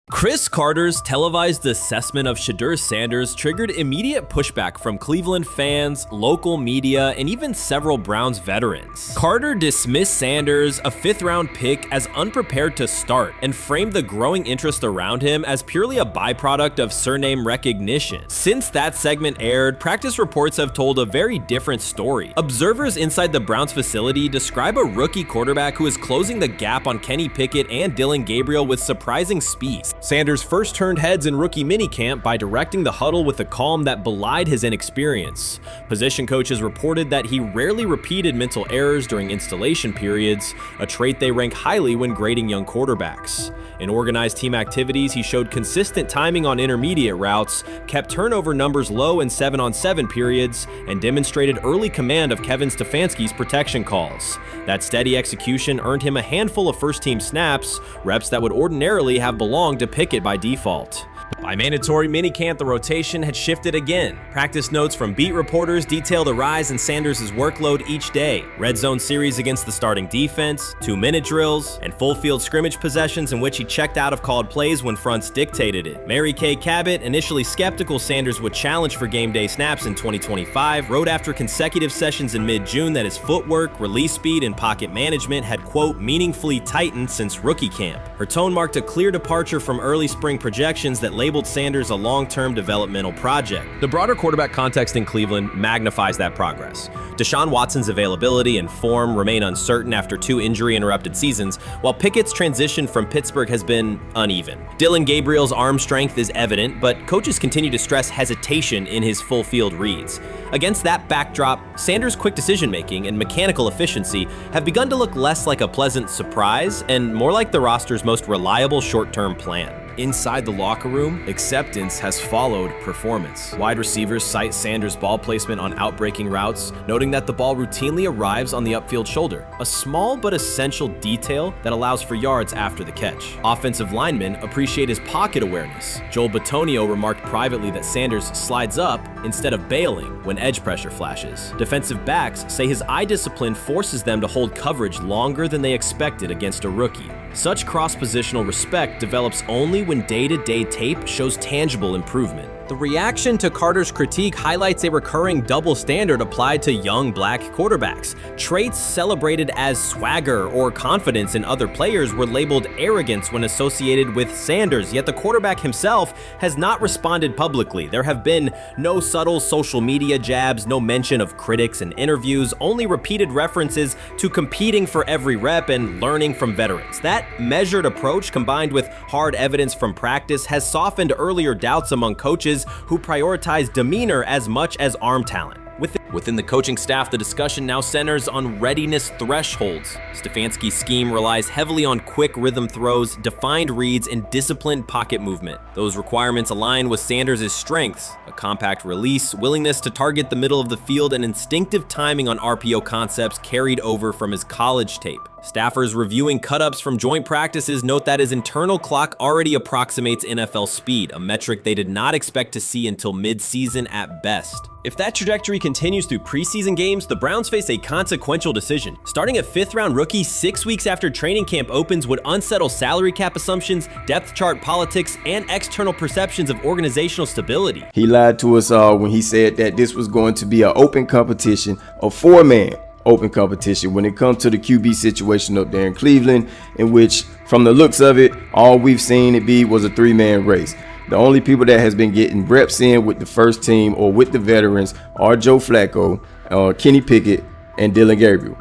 Cris Carter's televised assessment of Shedeur Sanders triggered immediate pushback from Cleveland fans, local media, and even several Browns veterans. Carter dismissed Sanders, a fifth-round pick, as unprepared to start and framed the growing interest around him as purely a byproduct of surname recognition. Since that segment aired, practice reports have told a very different story. Observers inside the Browns facility describe a rookie quarterback who is closing the gap on Kenny Pickett and Dillon Gabriel with surprising speed. Sanders first turned heads in rookie minicamp by directing the huddle with a calm that belied his inexperience. Position coaches reported that he rarely repeated mental errors during installation periods, a trait they rank highly when grading young quarterbacks. In organized team activities, he showed consistent timing on intermediate routes, kept turnover numbers low in 7-on-7 periods, and demonstrated early command of Kevin Stefanski's protection calls. That steady execution earned him a handful of first-team snaps, reps that would ordinarily have belonged to Pickett by default. By mandatory minicamp, the rotation had shifted again. Practice notes from beat reporters detailed a rise in Sanders' workload each day. Red zone series against the starting defense, 2-minute drills, and full field scrimmage possessions in which he checked out of called plays when fronts dictated it. Mary Kay Cabot, initially skeptical Sanders would challenge for game day snaps in 2025, wrote after consecutive sessions in mid-June that his footwork, release speed, and pocket management had, quote, meaningfully tightened since rookie camp. Her tone marked a clear departure from early spring projections that labeled Sanders a long-term developmental project. The broader quarterback context in Cleveland magnifies that progress. Deshaun Watson's availability and form remain uncertain after 2 injury-interrupted seasons, while Pickett's transition from Pittsburgh has been uneven. Dillon Gabriel's arm strength is evident, but coaches continue to stress hesitation in his full-field reads. Against that backdrop, Sanders' quick decision-making and mechanical efficiency have begun to look less like a pleasant surprise and more like the roster's most reliable short-term plan. Inside the locker room, acceptance has followed performance. Wide receivers cite Sanders' ball placement on outbreaking routes, noting that the ball routinely arrives on the upfield shoulder, a small but essential detail that allows for yards after the catch. Offensive linemen appreciate his pocket awareness. Joel Bitonio remarked privately that Sanders slides up instead of bailing when edge pressure flashes. Defensive backs say his eye discipline forces them to hold coverage longer than they expected against a rookie. Such cross-positional respect develops only when day-to-day tape shows tangible improvement. The reaction to Carter's critique highlights a recurring double standard applied to young black quarterbacks. Traits celebrated as swagger or confidence in other players were labeled arrogance when associated with Sanders, yet the quarterback himself has not responded publicly. There have been no subtle social media jabs, no mention of critics in interviews, only repeated references to competing for every rep and learning from veterans. That measured approach, combined with hard evidence from practice, has softened earlier doubts among coaches who prioritize demeanor as much as arm talent. Within the coaching staff, the discussion now centers on readiness thresholds. Stefanski's scheme relies heavily on quick rhythm throws, defined reads, and disciplined pocket movement. Those requirements align with Sanders' strengths: a compact release, willingness to target the middle of the field, and instinctive timing on RPO concepts carried over from his college tape. Staffers reviewing cut-ups from joint practices note that his internal clock already approximates NFL speed, a metric they did not expect to see until mid-season at best. If that trajectory continues through preseason games, the Browns face a consequential decision. Starting a 5th-round rookie 6 weeks after training camp opens would unsettle salary cap assumptions, depth chart politics, and external perceptions of organizational stability. He lied to us all when he said that this was going to be an open competition, a 4-man open competition when it comes to the QB situation up there in Cleveland, in which, from the looks of it, all we've seen it be was a 3-man race. The only people that has been getting reps in with the first team or with the veterans are Joe Flacco, Kenny Pickett, and Dillon Gabriel.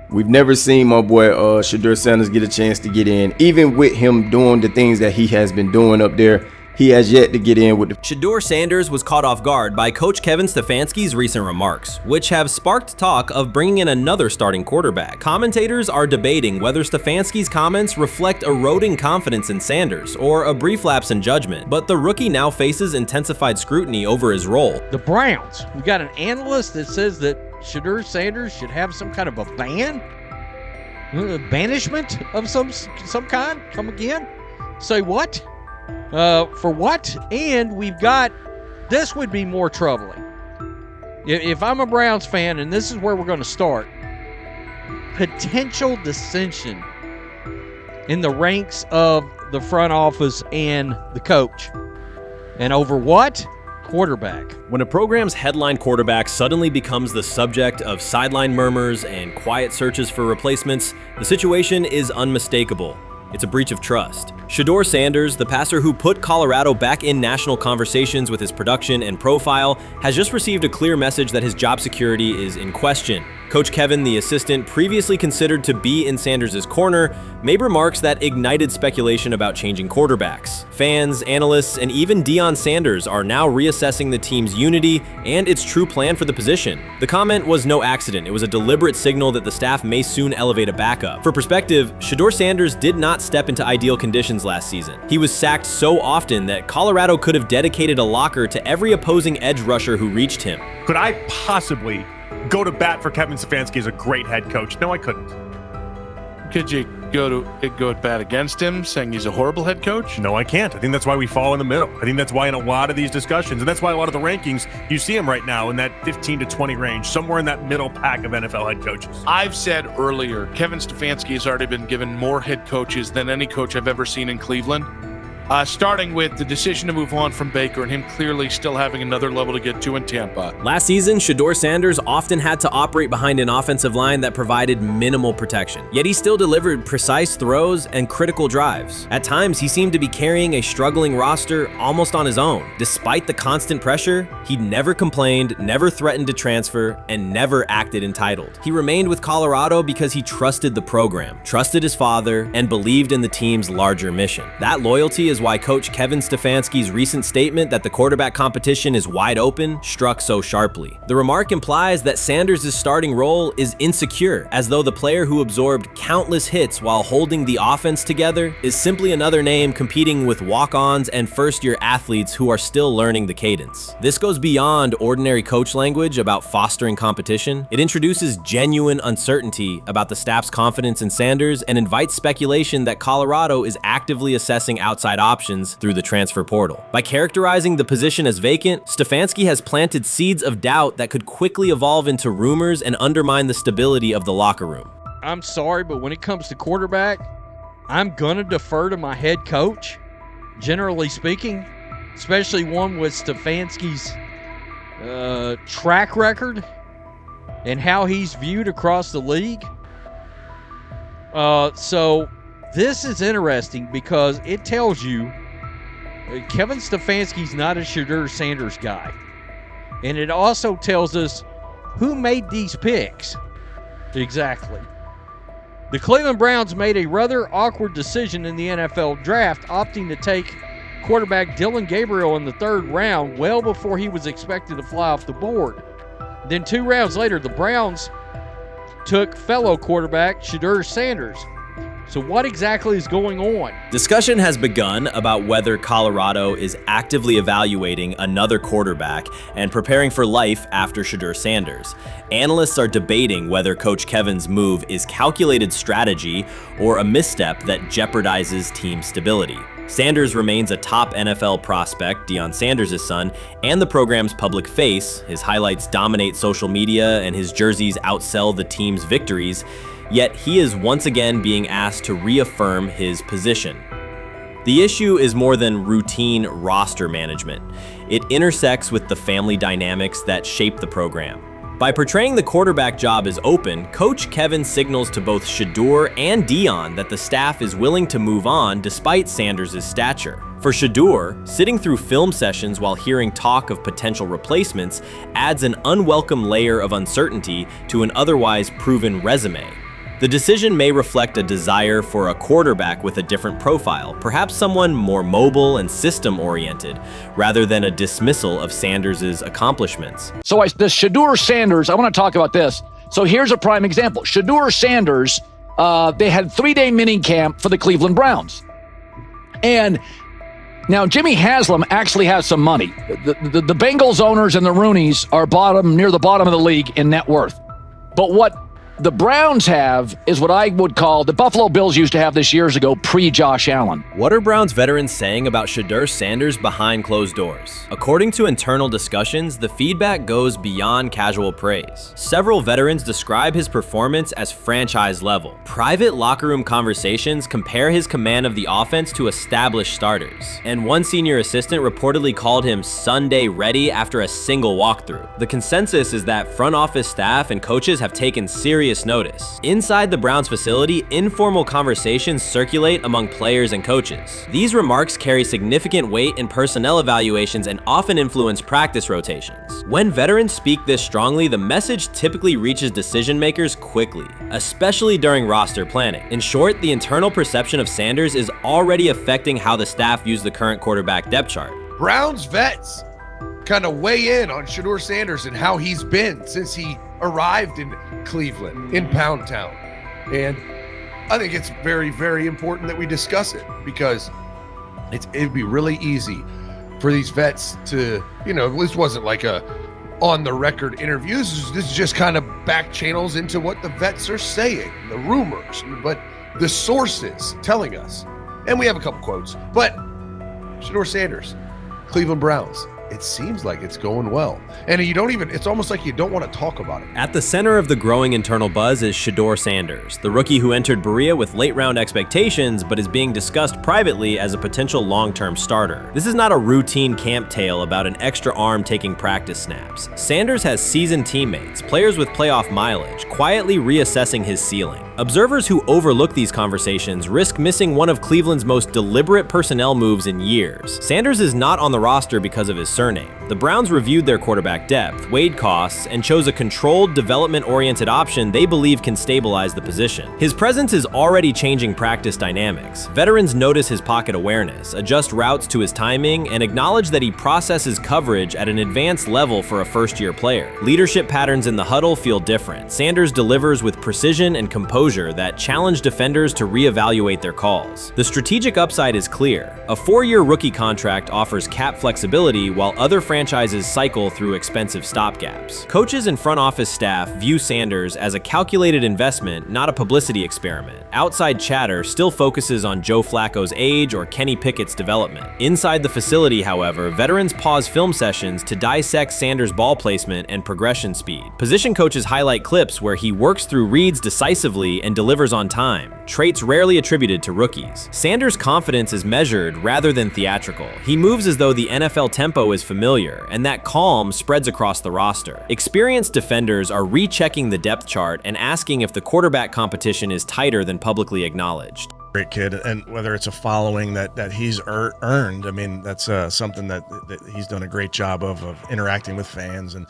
We've never seen my boy Shedeur Sanders get a chance to get in. Even with him doing the things that he has been doing up there, he has yet to get in with the... Shedeur Sanders was caught off guard by Coach Kevin Stefanski's recent remarks, which have sparked talk of bringing in another starting quarterback. Commentators are debating whether Stefanski's comments reflect eroding confidence in Sanders or a brief lapse in judgment, but the rookie now faces intensified scrutiny over his role. The Browns, we got an analyst that says that Shedeur Sanders should have some kind of a ban, banishment of some kind. Come again? Say what? For what? And we've got, this would be more troubling. If I'm a Browns fan, and this is where we're going to start, potential dissension in the ranks of the front office and the coach. And over what? Quarterback. When a program's headline quarterback suddenly becomes the subject of sideline murmurs and quiet searches for replacements, the situation is unmistakable. It's a breach of trust. Shedeur Sanders, the passer who put Colorado back in national conversations with his production and profile, has just received a clear message that his job security is in question. Coach Kevin, the assistant previously considered to be in Sanders' corner, made remarks that ignited speculation about changing quarterbacks. Fans, analysts, and even Deion Sanders are now reassessing the team's unity and its true plan for the position. The comment was no accident. It was a deliberate signal that the staff may soon elevate a backup. For perspective, Shedeur Sanders did not step into ideal conditions last season. He was sacked so often that Colorado could have dedicated a locker to every opposing edge rusher who reached him. Could I possibly go to bat for Kevin Stefanski as a great head coach? No, I couldn't. Could you go at bat against him, saying he's a horrible head coach? No, I can't. I think that's why we fall in the middle. I think that's why in a lot of these discussions, and that's why a lot of the rankings, you see him right now in that 15 to 20 range, somewhere in that middle pack of NFL head coaches. I've said earlier, Kevin Stefanski has already been given more head coaches than any coach I've ever seen in Cleveland. Starting with the decision to move on from Baker and him clearly still having another level to get to in Tampa. Last season, Shedeur Sanders often had to operate behind an offensive line that provided minimal protection. Yet he still delivered precise throws and critical drives. At times, he seemed to be carrying a struggling roster almost on his own. Despite the constant pressure, he never complained, never threatened to transfer, and never acted entitled. He remained with Colorado because he trusted the program, trusted his father, and believed in the team's larger mission. That loyalty is why Coach Kevin Stefanski's recent statement that the quarterback competition is wide open struck so sharply. The remark implies that Sanders' starting role is insecure, as though the player who absorbed countless hits while holding the offense together is simply another name competing with walk-ons and first-year athletes who are still learning the cadence. This goes beyond ordinary coach language about fostering competition. It introduces genuine uncertainty about the staff's confidence in Sanders and invites speculation that Colorado is actively assessing outside options through the transfer portal. By characterizing the position as vacant, Stefanski has planted seeds of doubt that could quickly evolve into rumors and undermine the stability of the locker room. I'm sorry, but when it comes to quarterback, I'm going to defer to my head coach, generally speaking, especially one with Stefanski's track record and how he's viewed across the league. So this is interesting because it tells you Kevin Stefanski's not a Shedeur Sanders guy. And it also tells us who made these picks. Exactly. The Cleveland Browns made a rather awkward decision in the NFL draft, opting to take quarterback Dylan Gabriel in the third round well before he was expected to fly off the board. Then 2 rounds later, the Browns took fellow quarterback Shedeur Sanders. So what exactly is going on? Discussion has begun about whether Colorado is actively evaluating another quarterback and preparing for life after Shedeur Sanders. Analysts are debating whether Coach Kevin's move is calculated strategy or a misstep that jeopardizes team stability. Sanders remains a top NFL prospect, Deion Sanders' son, and the program's public face. His highlights dominate social media and his jerseys outsell the team's victories. Yet he is once again being asked to reaffirm his position. The issue is more than routine roster management. It intersects with the family dynamics that shape the program. By portraying the quarterback job as open, Coach Kevin signals to both Shedeur and Deion that the staff is willing to move on despite Sanders' stature. For Shedeur, sitting through film sessions while hearing talk of potential replacements adds an unwelcome layer of uncertainty to an otherwise proven resume. The decision may reflect a desire for a quarterback with a different profile, perhaps someone more mobile and system-oriented, rather than a dismissal of Sanders' accomplishments. So the Shedeur Sanders, I want to talk about this. So here's a prime example. Shedeur Sanders, they had 3-day mini camp for the Cleveland Browns. And now Jimmy Haslam actually has some money. The Bengals owners and the Rooneys are near the bottom of the league in net worth. But what the Browns have is what I would call the Buffalo Bills used to have this years ago, pre-Josh Allen. What are Browns veterans saying about Shedeur Sanders behind closed doors? According to internal discussions, the feedback goes beyond casual praise. Several veterans describe his performance as franchise level. Private locker room conversations compare his command of the offense to established starters. And one senior assistant reportedly called him Sunday ready after a single walkthrough. The consensus is that front office staff and coaches have taken serious notice. Inside the Browns facility, informal conversations circulate among players and coaches. These remarks carry significant weight in personnel evaluations and often influence practice rotations. When veterans speak this strongly, the message typically reaches decision makers quickly, especially during roster planning. In short, the internal perception of Sanders is already affecting how the staff views the current quarterback depth chart. Browns vets kind of weigh in on Shedeur Sanders and how he's been since he arrived in Cleveland, in Pound Town. And I think it's very, very important that we discuss it, because it'd be really easy for these vets to, this wasn't like a on the record interviews. This is just kind of back channels into what the vets are saying, the rumors, but the sources telling us. And we have a couple quotes, but Shedeur Sanders, Cleveland Browns, it seems like it's going well. And it's almost like you don't want to talk about it. At the center of the growing internal buzz is Shedeur Sanders, the rookie who entered Berea with late-round expectations but is being discussed privately as a potential long-term starter. This is not a routine camp tale about an extra arm taking practice snaps. Sanders has seasoned teammates, players with playoff mileage, quietly reassessing his ceiling. Observers who overlook these conversations risk missing one of Cleveland's most deliberate personnel moves in years. Sanders is not on the roster because of his surname. The Browns reviewed their quarterback depth, weighed costs, and chose a controlled, development-oriented option they believe can stabilize the position. His presence is already changing practice dynamics. Veterans notice his pocket awareness, adjust routes to his timing, and acknowledge that he processes coverage at an advanced level for a first-year player. Leadership patterns in the huddle feel different. Sanders delivers with precision and composure that challenge defenders to reevaluate their calls. The strategic upside is clear. A 4-year rookie contract offers cap flexibility while other franchises cycle through expensive stopgaps. Coaches and front office staff view Sanders as a calculated investment, not a publicity experiment. Outside chatter still focuses on Joe Flacco's age or Kenny Pickett's development. Inside the facility, however, veterans pause film sessions to dissect Sanders' ball placement and progression speed. Position coaches highlight clips where he works through reads decisively and delivers on time, traits rarely attributed to rookies. Sanders' confidence is measured rather than theatrical. He moves as though the NFL tempo is familiar, and that calm spreads across the roster. Experienced defenders are rechecking the depth chart and asking if the quarterback competition is tighter than publicly acknowledged. Great kid, and whether it's a following that he's earned, I mean, that's something that he's done a great job of interacting with fans, and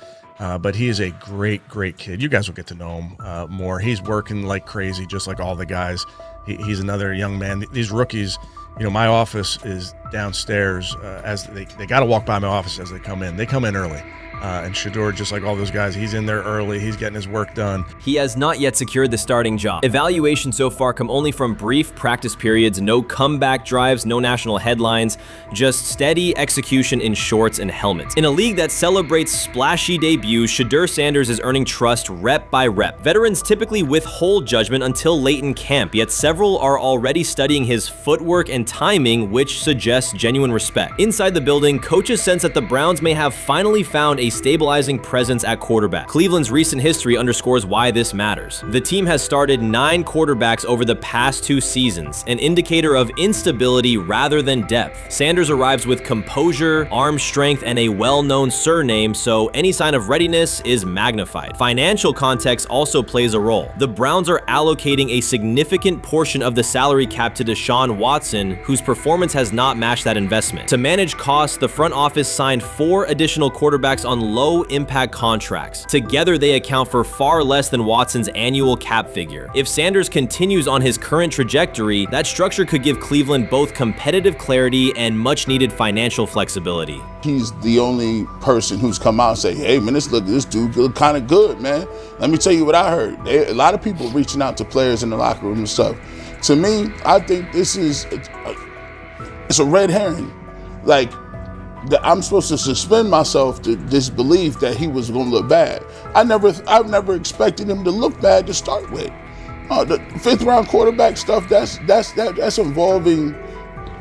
but he is a great kid. You guys will get to know him more. He's working like crazy, just like all the guys. He's another young man. These rookies, my office is downstairs. As they got to walk by my office as they come in. They come in early. And Shedeur, just like all those guys, he's in there early. He's getting his work done. He has not yet secured the starting job. Evaluations so far come only from brief practice periods, no comeback drives, no national headlines, just steady execution in shorts and helmets. In a league that celebrates splashy debuts, Shedeur Sanders is earning trust rep by rep. Veterans typically withhold judgment until late in camp, yet several are already studying his footwork and timing, which suggests genuine respect. Inside the building, coaches sense that the Browns may have finally found a stabilizing presence at quarterback. Cleveland's recent history underscores why this matters. The team has started 9 quarterbacks over the past 2 seasons, an indicator of instability rather than depth. Sanders arrives with composure, arm strength, and a well-known surname, so any sign of readiness is magnified. Financial context also plays a role. The Browns are allocating a significant portion of the salary cap to Deshaun Watson, whose performance has not matched that investment. To manage costs, the front office signed 4 additional quarterbacks on low-impact contracts. Together, they account for far less than Watson's annual cap figure. If Sanders continues on his current trajectory, that structure could give Cleveland both competitive clarity and much-needed financial flexibility. He's the only person who's come out and say, hey, man, this dude look kind of good, man. Let me tell you what I heard. A lot of people reaching out to players in the locker room and stuff. To me, I think this is it's a red herring. Like, that I'm supposed to suspend myself to disbelief that he was going to look bad. I've never expected him to look bad to start with. The 5th round quarterback stuff, that's involving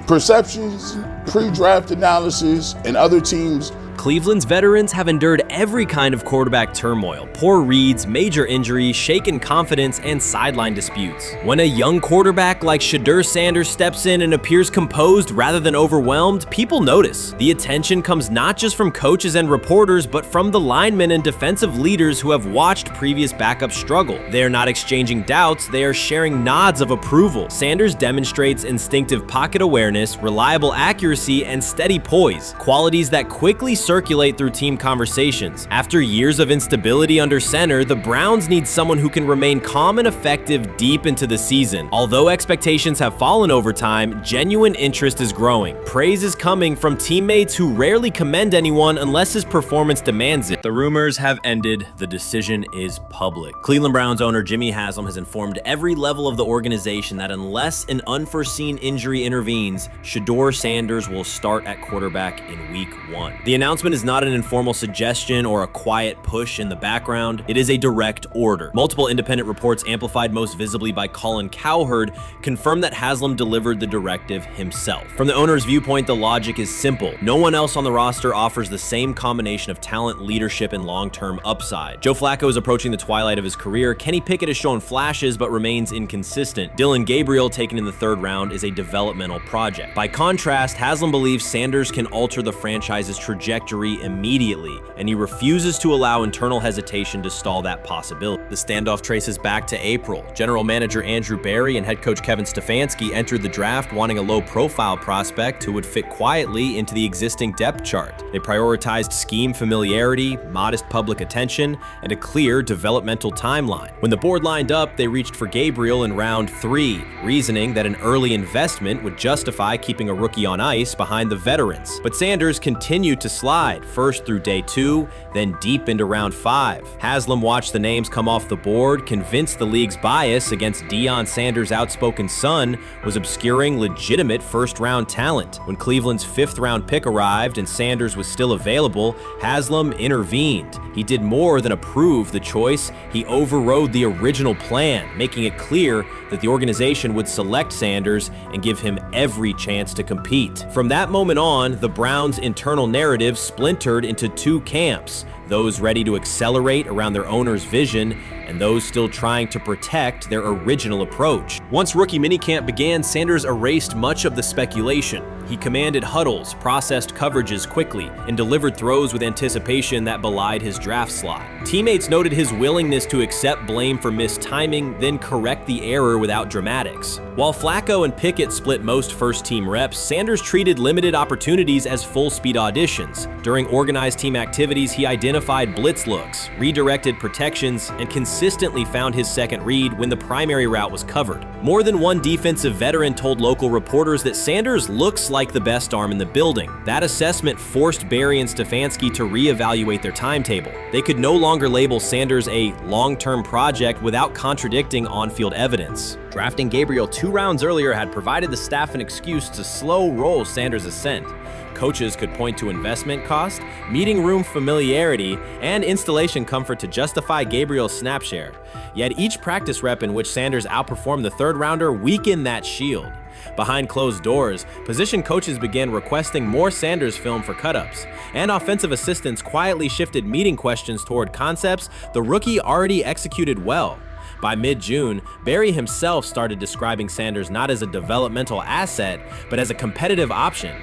perceptions, pre-draft analysis, and other teams. Cleveland's veterans have endured every kind of quarterback turmoil, poor reads, major injuries, shaken confidence, and sideline disputes. When a young quarterback like Shedeur Sanders steps in and appears composed rather than overwhelmed, people notice. The attention comes not just from coaches and reporters, but from the linemen and defensive leaders who have watched previous backups struggle. They are not exchanging doubts, they are sharing nods of approval. Sanders demonstrates instinctive pocket awareness, reliable accuracy, and steady poise, qualities that quickly circulate through team conversations. After years of instability under center, the Browns need someone who can remain calm and effective deep into the season. Although expectations have fallen over time, genuine interest is growing. Praise is coming from teammates who rarely commend anyone unless his performance demands it. The rumors have ended. The decision is public. Cleveland Browns owner Jimmy Haslam has informed every level of the organization that unless an unforeseen injury intervenes, Shedeur Sanders will start at quarterback in week 1. The announcement is not an informal suggestion or a quiet push in the background. It is a direct order. Multiple independent reports, amplified most visibly by Colin Cowherd, confirm that Haslam delivered the directive himself. From the owner's viewpoint, the logic is simple. No one else on the roster offers the same combination of talent, leadership, and long-term upside. Joe Flacco is approaching the twilight of his career. Kenny Pickett has shown flashes but remains inconsistent. Dylan Gabriel, taken in the 3rd round, is a developmental project. By contrast, Haslam believes Sanders can alter the franchise's trajectory immediately, and he refuses to allow internal hesitation to stall that possibility. The standoff traces back to April. General Manager Andrew Berry and head coach Kevin Stefanski entered the draft wanting a low-profile prospect who would fit quietly into the existing depth chart. They prioritized scheme familiarity, modest public attention, and a clear developmental timeline. When the board lined up, they reached for Gabriel in round 3, reasoning that an early investment would justify keeping a rookie on ice behind the veterans. But Sanders continued to slide, first through day 2, then deep into round 5. Haslam watched the names come off the board, convinced the league's bias against Deion Sanders' outspoken son was obscuring legitimate 1st-round talent. When Cleveland's 5th-round pick arrived and Sanders was still available, Haslam intervened. He did more than approve the choice, he overrode the original plan, making it clear that the organization would select Sanders and give him every chance to compete. From that moment on, the Browns' internal narrative splintered into 2 camps, those ready to accelerate around their owner's vision and those still trying to protect their original approach. Once rookie minicamp began, Sanders erased much of the speculation. He commanded huddles, processed coverages quickly, and delivered throws with anticipation that belied his draft slot. Teammates noted his willingness to accept blame for missed timing, then correct the error without dramatics. While Flacco and Pickett split most first-team reps, Sanders treated limited opportunities as full-speed auditions. During organized team activities, he identified blitz looks, redirected protections, and consistently found his second read when the primary route was covered. More than one defensive veteran told local reporters that Sanders looks like the best arm in the building. That assessment forced Berry and Stefanski to reevaluate their timetable. They could no longer label Sanders a long-term project without contradicting on-field evidence. Drafting Gabriel 2 rounds earlier had provided the staff an excuse to slow roll Sanders' ascent. Coaches could point to investment cost, meeting room familiarity, and installation comfort to justify Gabriel's snap share. Yet each practice rep in which Sanders outperformed the 3rd rounder weakened that shield. Behind closed doors, position coaches began requesting more Sanders film for cut-ups, and offensive assistants quietly shifted meeting questions toward concepts the rookie already executed well. By mid-June, Berry himself started describing Sanders not as a developmental asset, but as a competitive option.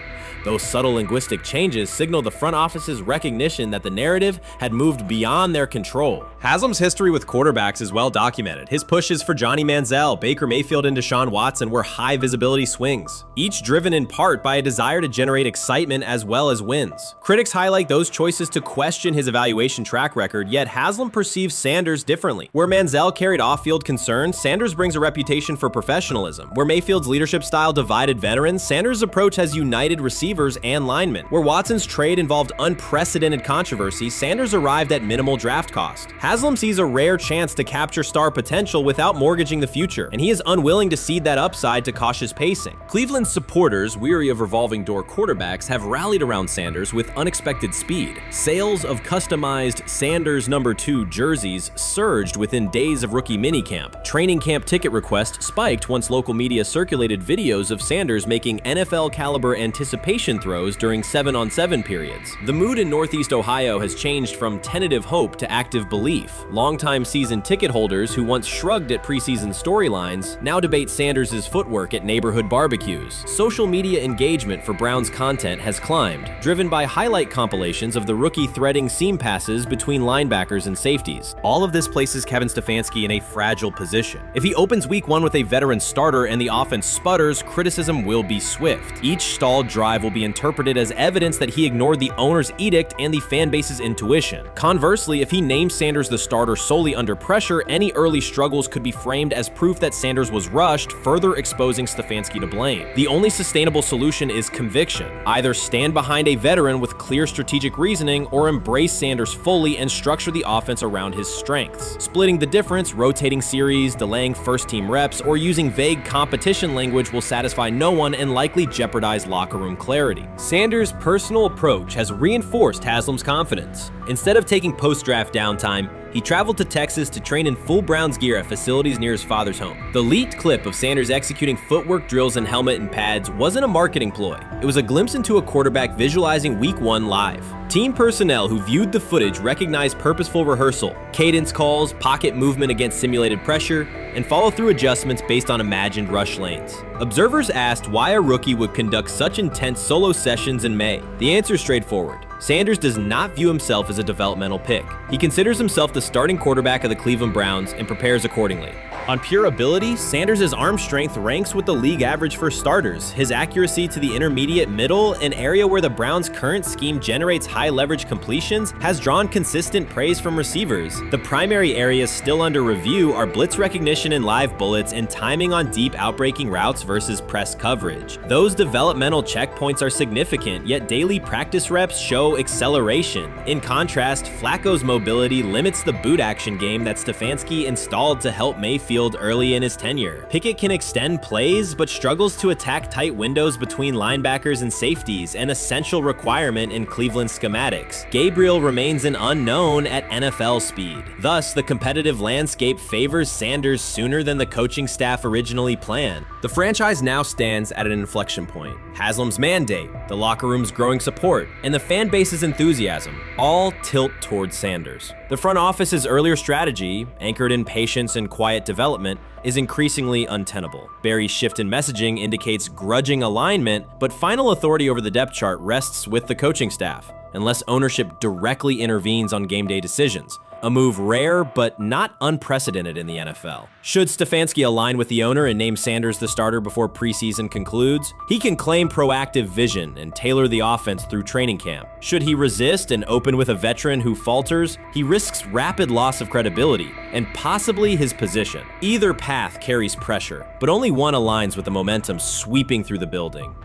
Those subtle linguistic changes signal the front office's recognition that the narrative had moved beyond their control. Haslam's history with quarterbacks is well documented. His pushes for Johnny Manziel, Baker Mayfield, and Deshaun Watson were high-visibility swings, each driven in part by a desire to generate excitement as well as wins. Critics highlight those choices to question his evaluation track record, yet Haslam perceives Sanders differently. Where Manziel carried off-field concerns, Sanders brings a reputation for professionalism. Where Mayfield's leadership style divided veterans, Sanders' approach has united receivers and linemen. Where Watson's trade involved unprecedented controversy, Sanders arrived at minimal draft cost. Haslam sees a rare chance to capture star potential without mortgaging the future, and he is unwilling to cede that upside to cautious pacing. Cleveland's supporters, weary of revolving door quarterbacks, have rallied around Sanders with unexpected speed. Sales of customized Sanders number 2 jerseys surged within days of rookie minicamp. Training camp ticket requests spiked once local media circulated videos of Sanders making NFL-caliber anticipation throws during 7-on-7 periods. The mood in Northeast Ohio has changed from tentative hope to active belief. Longtime season ticket holders who once shrugged at preseason storylines now debate Sanders' footwork at neighborhood barbecues. Social media engagement for Brown's content has climbed, driven by highlight compilations of the rookie threading seam passes between linebackers and safeties. All of this places Kevin Stefanski in a fragile position. If he opens week 1 with a veteran starter and the offense sputters, criticism will be swift. Each stalled drive will be interpreted as evidence that he ignored the owner's edict and the fan base's intuition. Conversely, if he names Sanders the starter solely under pressure, any early struggles could be framed as proof that Sanders was rushed, further exposing Stefanski to blame. The only sustainable solution is conviction. Either stand behind a veteran with clear strategic reasoning or embrace Sanders fully and structure the offense around his strengths. Splitting the difference, rotating series, delaying first-team reps, or using vague competition language will satisfy no one and likely jeopardize locker room clarity. Sanders' personal approach has reinforced Haslam's confidence. Instead of taking post-draft downtime, he traveled to Texas to train in full Browns gear at facilities near his father's home. The leaked clip of Sanders executing footwork drills in helmet and pads wasn't a marketing ploy. It was a glimpse into a quarterback visualizing Week 1 live. Team personnel who viewed the footage recognized purposeful rehearsal, cadence calls, pocket movement against simulated pressure, and follow-through adjustments based on imagined rush lanes. Observers asked why a rookie would conduct such intense solo sessions in May. The answer is straightforward. Sanders does not view himself as a developmental pick. He considers himself the starting quarterback of the Cleveland Browns and prepares accordingly. On pure ability, Sanders' arm strength ranks with the league average for starters. His accuracy to the intermediate middle, an area where the Browns' current scheme generates high leverage completions, has drawn consistent praise from receivers. The primary areas still under review are blitz recognition and live bullets and timing on deep outbreaking routes versus press coverage. Those developmental checkpoints are significant, yet daily practice reps show acceleration. In contrast, Flacco's mobility limits the boot action game that Stefanski installed to help Mayfield early in his tenure. Pickett can extend plays, but struggles to attack tight windows between linebackers and safeties, an essential requirement in Cleveland schematics. Gabriel remains an unknown at NFL speed. Thus, the competitive landscape favors Sanders sooner than the coaching staff originally planned. The franchise now stands at an inflection point. Haslam's mandate, the locker room's growing support, and the fan base's enthusiasm all tilt towards Sanders. The front office's earlier strategy, anchored in patience and quiet development, is increasingly untenable. Barry's shift in messaging indicates grudging alignment, but final authority over the depth chart rests with the coaching staff, unless ownership directly intervenes on game day decisions. A move rare, but not unprecedented in the NFL. Should Stefanski align with the owner and name Sanders the starter before preseason concludes, he can claim proactive vision and tailor the offense through training camp. Should he resist and open with a veteran who falters, he risks rapid loss of credibility and possibly his position. Either path carries pressure, but only one aligns with the momentum sweeping through the building.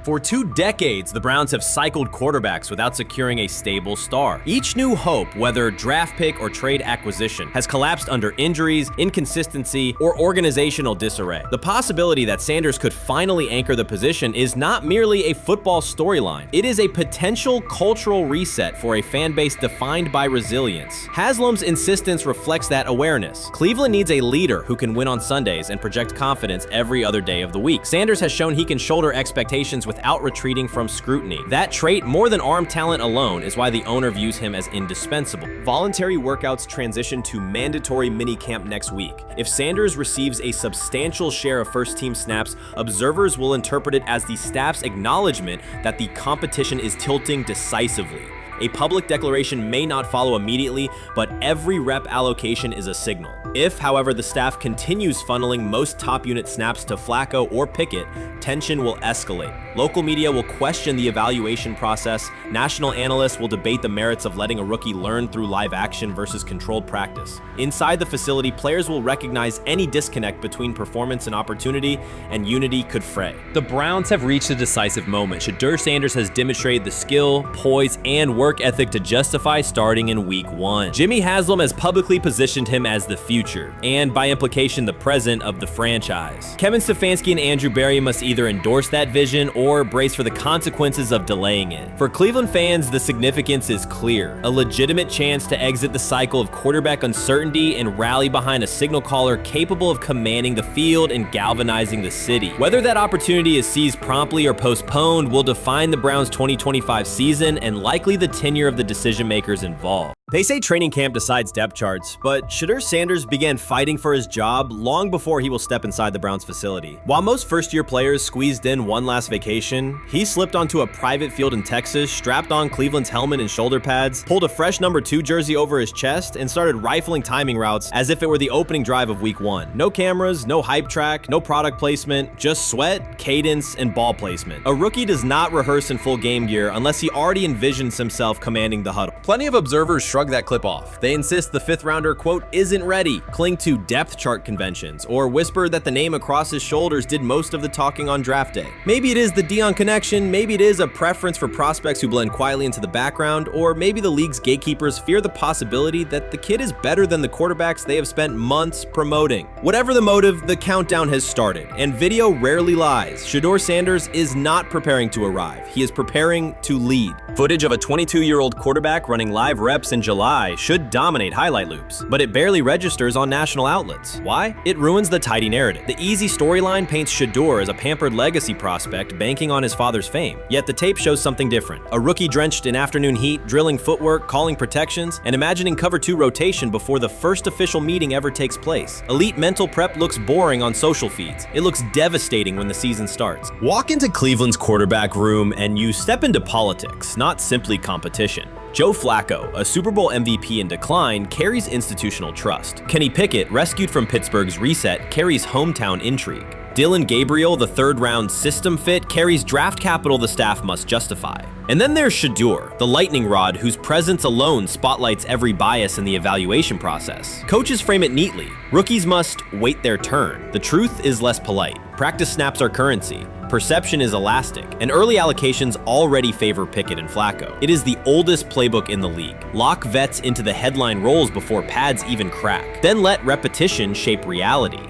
For 2 decades, the Browns have cycled quarterbacks without securing a stable star. Each new hope, whether draft pick or trade acquisition, has collapsed under injuries, inconsistency, or organizational disarray. The possibility that Sanders could finally anchor the position is not merely a football storyline. It is a potential cultural reset for a fan base defined by resilience. Haslam's insistence reflects that awareness. Cleveland needs a leader who can win on Sundays and project confidence every other day of the week. Sanders has shown he can shoulder expectations without retreating from scrutiny. That trait, more than arm talent alone, is why the owner views him as indispensable. Voluntary workouts transition to mandatory minicamp next week. If Sanders receives a substantial share of first-team snaps, observers will interpret it as the staff's acknowledgement that the competition is tilting decisively. A public declaration may not follow immediately, but every rep allocation is a signal. If, however, the staff continues funneling most top unit snaps to Flacco or Pickett, tension will escalate. Local media will question the evaluation process. National analysts will debate the merits of letting a rookie learn through live action versus controlled practice. Inside the facility, players will recognize any disconnect between performance and opportunity, and unity could fray. The Browns have reached a decisive moment. Shedeur Sanders has demonstrated the skill, poise, and work work ethic to justify starting in week 1. Jimmy Haslam has publicly positioned him as the future, and by implication the present of the franchise. Kevin Stefanski and Andrew Berry must either endorse that vision or brace for the consequences of delaying it. For Cleveland fans, the significance is clear. A legitimate chance to exit the cycle of quarterback uncertainty and rally behind a signal caller capable of commanding the field and galvanizing the city. Whether that opportunity is seized promptly or postponed will define the Browns' 2025 season and likely the tenure of the decision makers involved. They say training camp decides depth charts, but Shedeur Sanders began fighting for his job long before he will step inside the Browns facility. While most first-year players squeezed in one last vacation, he slipped onto a private field in Texas, strapped on Cleveland's helmet and shoulder pads, pulled a fresh number 2 jersey over his chest, and started rifling timing routes as if it were the opening drive of week 1. No cameras, no hype track, no product placement, just sweat, cadence, and ball placement. A rookie does not rehearse in full game gear unless he already envisions himself commanding the huddle. Plenty of observers shrug that clip off. They insist the 5th rounder, quote, isn't ready, cling to depth chart conventions, or whisper that the name across his shoulders did most of the talking on draft day. Maybe it is the Deion connection, maybe it is a preference for prospects who blend quietly into the background, or maybe the league's gatekeepers fear the possibility that the kid is better than the quarterbacks they have spent months promoting. Whatever the motive, the countdown has started, and video rarely lies. Shedeur Sanders is not preparing to arrive. He is preparing to lead. Footage of a 22-year-old quarterback running live reps in July should dominate highlight loops, but it barely registers on national outlets. Why? It ruins the tidy narrative. The easy storyline paints Shedeur as a pampered legacy prospect banking on his father's fame. Yet the tape shows something different. A rookie drenched in afternoon heat, drilling footwork, calling protections, and imagining cover 2 rotation before the first official meeting ever takes place. Elite mental prep looks boring on social feeds. It looks devastating when the season starts. Walk into Cleveland's quarterback room and you step into politics, not simply competition. Joe Flacco, a Super Bowl MVP in decline, carries institutional trust. Kenny Pickett, rescued from Pittsburgh's reset, carries hometown intrigue. Dylan Gabriel, the 3rd-round system fit, carries draft capital the staff must justify. And then there's Shedeur, the lightning rod whose presence alone spotlights every bias in the evaluation process. Coaches frame it neatly. Rookies must wait their turn. The truth is less polite. Practice snaps are currency. Perception is elastic, and early allocations already favor Pickett and Flacco. It is the oldest playbook in the league. Lock vets into the headline roles before pads even crack. Then let repetition shape reality.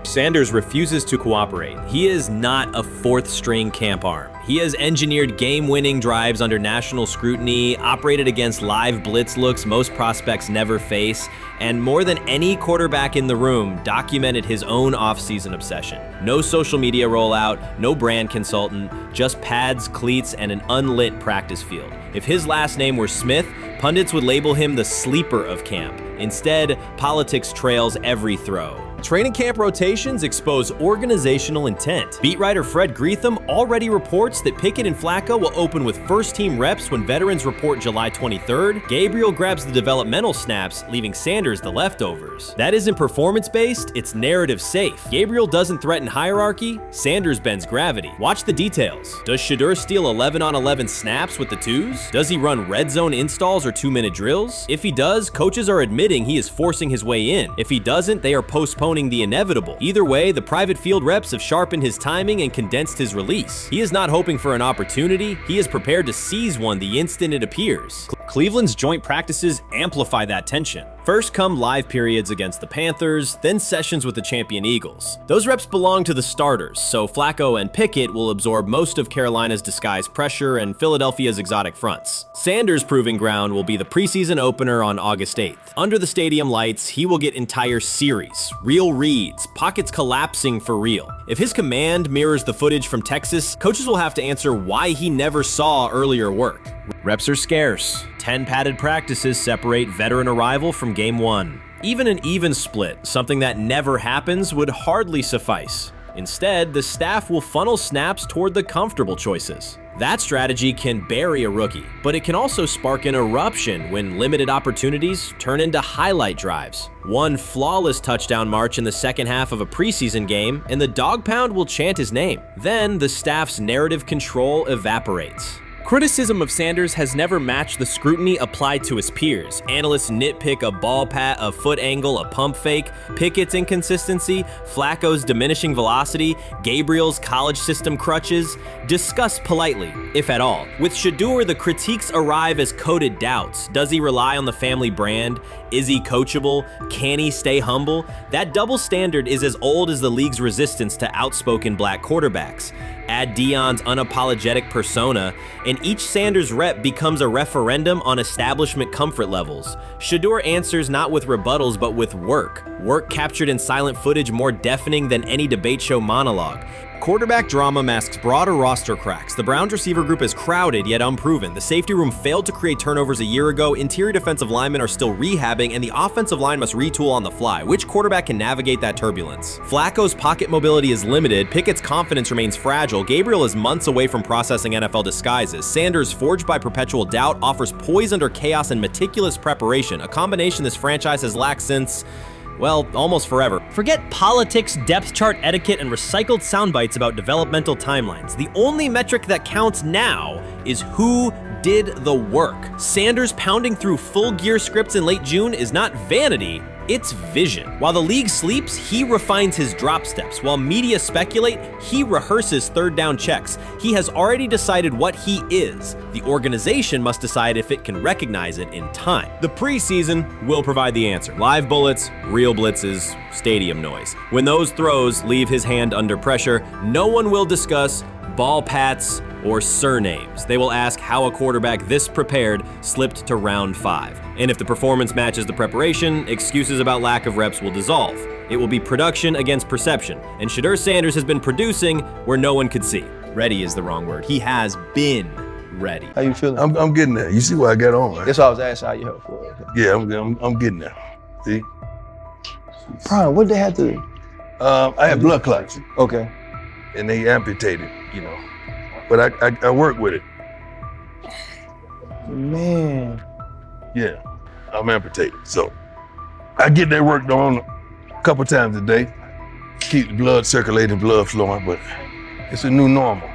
Sanders refuses to cooperate. He is not a 4th-string camp arm. He has engineered game-winning drives under national scrutiny, operated against live blitz looks most prospects never face, and more than any quarterback in the room, documented his own off-season obsession. No social media rollout, no brand consultant, just pads, cleats, and an unlit practice field. If his last name were Smith, pundits would label him the sleeper of camp. Instead, politics trails every throw. Training camp rotations expose organizational intent. Beat writer Fred Greetham already reports that Pickett and Flacco will open with first-team reps when veterans report July 23rd. Gabriel grabs the developmental snaps, leaving Sanders the leftovers. That isn't performance-based, it's narrative-safe. Gabriel doesn't threaten hierarchy, Sanders bends gravity. Watch the details. Does Shedeur steal 11-on-11 snaps with the 2s? Does he run red zone installs or 2-minute drills? If he does, coaches are admitting he is forcing his way in. If he doesn't, they are postponing the inevitable. Either way, the private field reps have sharpened his timing and condensed his release. He is not hoping for an opportunity, he is prepared to seize one the instant it appears. Cleveland's joint practices amplify that tension. First come live periods against the Panthers, then sessions with the champion Eagles. Those reps belong to the starters, so Flacco and Pickett will absorb most of Carolina's disguised pressure and Philadelphia's exotic fronts. Sanders' proving ground will be the preseason opener on August 8th. Under the stadium lights, he will get entire series, real reads, pockets collapsing for real. If his command mirrors the footage from Texas, coaches will have to answer why he never saw earlier work. Reps are scarce. 10 padded practices separate veteran arrival from game 1. Even an even split, something that never happens, would hardly suffice. Instead, the staff will funnel snaps toward the comfortable choices. That strategy can bury a rookie, but it can also spark an eruption when limited opportunities turn into highlight drives. One flawless touchdown march in the second half of a preseason game, and the dog pound will chant his name. Then the staff's narrative control evaporates. Criticism of Sanders has never matched the scrutiny applied to his peers. Analysts nitpick a ball pat, a foot angle, a pump fake, Pickett's inconsistency, Flacco's diminishing velocity, Gabriel's college system crutches. Discuss politely. if at all. With Shedeur, the critiques arrive as coded doubts. Does he rely on the family brand? Is he coachable? Can he stay humble? That double standard is as old as the league's resistance to outspoken black quarterbacks. Add Deion's unapologetic persona, and each Sanders rep becomes a referendum on establishment comfort levels. Shedeur answers not with rebuttals, but with work. Work captured in silent footage more deafening than any debate show monologue. Quarterback drama masks broader roster cracks. The Browns receiver group is crowded yet unproven. The safety room failed to create turnovers a year ago. Interior defensive linemen are still rehabbing, and the offensive line must retool on the fly. Which quarterback can navigate that turbulence? Flacco's pocket mobility is limited. Pickett's confidence remains fragile. Gabriel is months away from processing NFL disguises. Sanders, forged by perpetual doubt, offers poise under chaos and meticulous preparation, a combination this franchise has lacked since, well, almost forever. Forget politics, depth chart etiquette, and recycled sound bites about developmental timelines. The only metric that counts now is who did the work. Sanders pounding through full gear scripts in late June is not vanity, it's vision. While the league sleeps, he refines his drop steps. While media speculate, he rehearses third down checks. He has already decided what he is. The organization must decide if it can recognize it in time. The preseason will provide the answer. Live bullets, real blitzes, stadium noise. When those throws leave his hand under pressure, no one will discuss ball pats or surnames. They will ask how a quarterback this prepared slipped to round 5. And if the performance matches the preparation, excuses about lack of reps will dissolve. It will be production against perception, and Shedeur Sanders has been producing where no one could see. Ready is the wrong word. He has been ready. How you feeling? I'm getting there. You see what I got on, right? That's why I was asking how you help for it. Yeah, I'm getting there. See? Brian, what they had to do? I had blood clots. Okay. And they amputated, you know. But I work with it. Man. Yeah, I'm amputated. So I get that work done a couple times a day. Keep the blood circulating, blood flowing, but it's a new normal.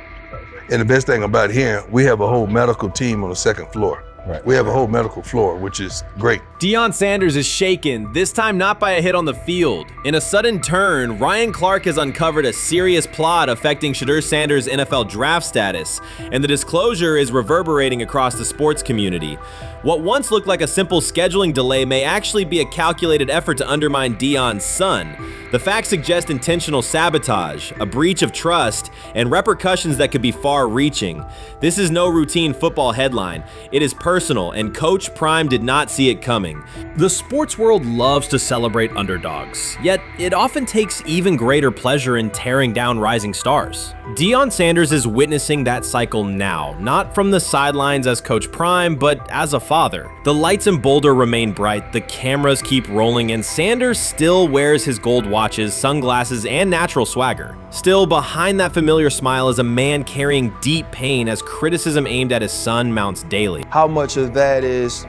And the best thing about here, we have a whole medical team on the second floor. Right. We have a whole medical floor, which is great. Deion Sanders is shaken, this time not by a hit on the field. In a sudden turn, Ryan Clark has uncovered a serious plot affecting Shedeur Sanders' NFL draft status, and the disclosure is reverberating across the sports community. What once looked like a simple scheduling delay may actually be a calculated effort to undermine Deion's son. The facts suggest intentional sabotage, a breach of trust, and repercussions that could be far-reaching. This is no routine football headline. It is personal, and Coach Prime did not see it coming. The sports world loves to celebrate underdogs, yet it often takes even greater pleasure in tearing down rising stars. Deion Sanders is witnessing that cycle now, not from the sidelines as Coach Prime, but as a father. The lights in Boulder remain bright, the cameras keep rolling, and Sanders still wears his gold watches, sunglasses, and natural swagger. Still, behind that familiar smile is a man carrying deep pain as criticism aimed at his son mounts daily. How much of that is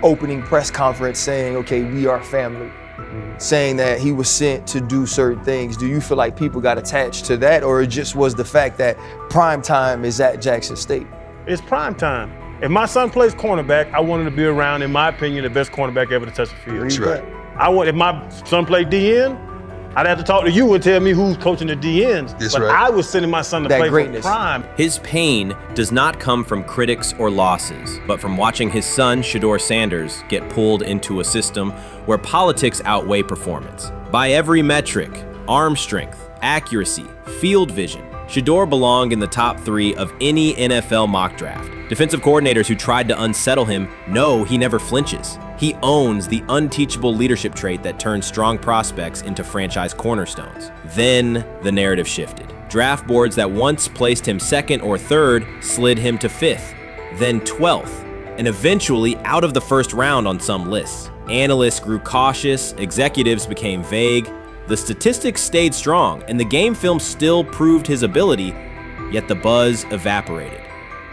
opening press conference saying, okay, we are family, saying that he was sent to do certain things? Do you feel like people got attached to that, or it just was the fact that prime time is at Jackson State? It's prime time. If my son plays cornerback, I want him to be around, in my opinion, the best cornerback ever to touch the field. That's right. If my son played DN, I'd have to talk to you and tell me who's coaching the DNs. That's but right. I was sending my son to play for prime. His pain does not come from critics or losses, but from watching his son, Shedeur Sanders, get pulled into a system where politics outweigh performance. By every metric, arm strength, accuracy, field vision, Shedeur belonged in the top 3 of any NFL mock draft. Defensive coordinators who tried to unsettle him know he never flinches. He owns the unteachable leadership trait that turns strong prospects into franchise cornerstones. Then the narrative shifted. Draft boards that once placed him 2nd or 3rd slid him to 5th, then 12th, and eventually out of the 1st round on some lists. Analysts grew cautious, executives became vague. The statistics stayed strong, and the game film still proved his ability, yet the buzz evaporated.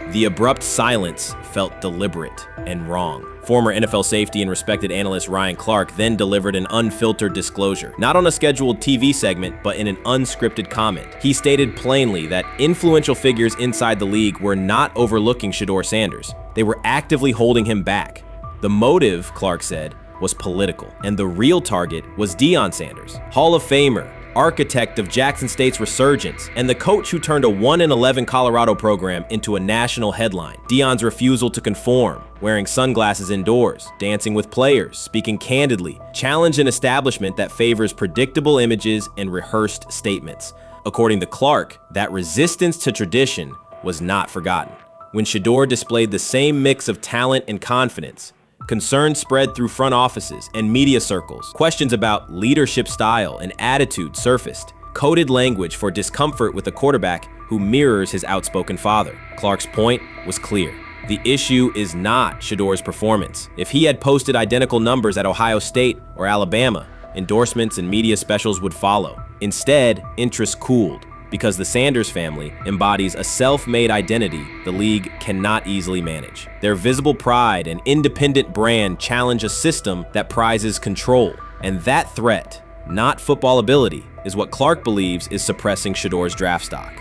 The abrupt silence felt deliberate and wrong. Former NFL safety and respected analyst Ryan Clark then delivered an unfiltered disclosure, not on a scheduled TV segment, but in an unscripted comment. He stated plainly that influential figures inside the league were not overlooking Shedeur Sanders. They were actively holding him back. The motive, Clark said, was political, and the real target was Deion Sanders, Hall of Famer, architect of Jackson State's resurgence, and the coach who turned a 1-11 Colorado program into a national headline. Deion's refusal to conform, wearing sunglasses indoors, dancing with players, speaking candidly, challenged an establishment that favors predictable images and rehearsed statements. According to Clark, that resistance to tradition was not forgotten. When Shedeur displayed the same mix of talent and confidence, concern spread through front offices and media circles. Questions about leadership style and attitude surfaced. Coded language for discomfort with a quarterback who mirrors his outspoken father. Clark's point was clear. The issue is not Shedeur's performance. If he had posted identical numbers at Ohio State or Alabama, endorsements and media specials would follow. Instead, interest cooled, because the Sanders family embodies a self-made identity the league cannot easily manage. Their visible pride and independent brand challenge a system that prizes control. And that threat, not football ability, is what Clark believes is suppressing Shedeur's draft stock.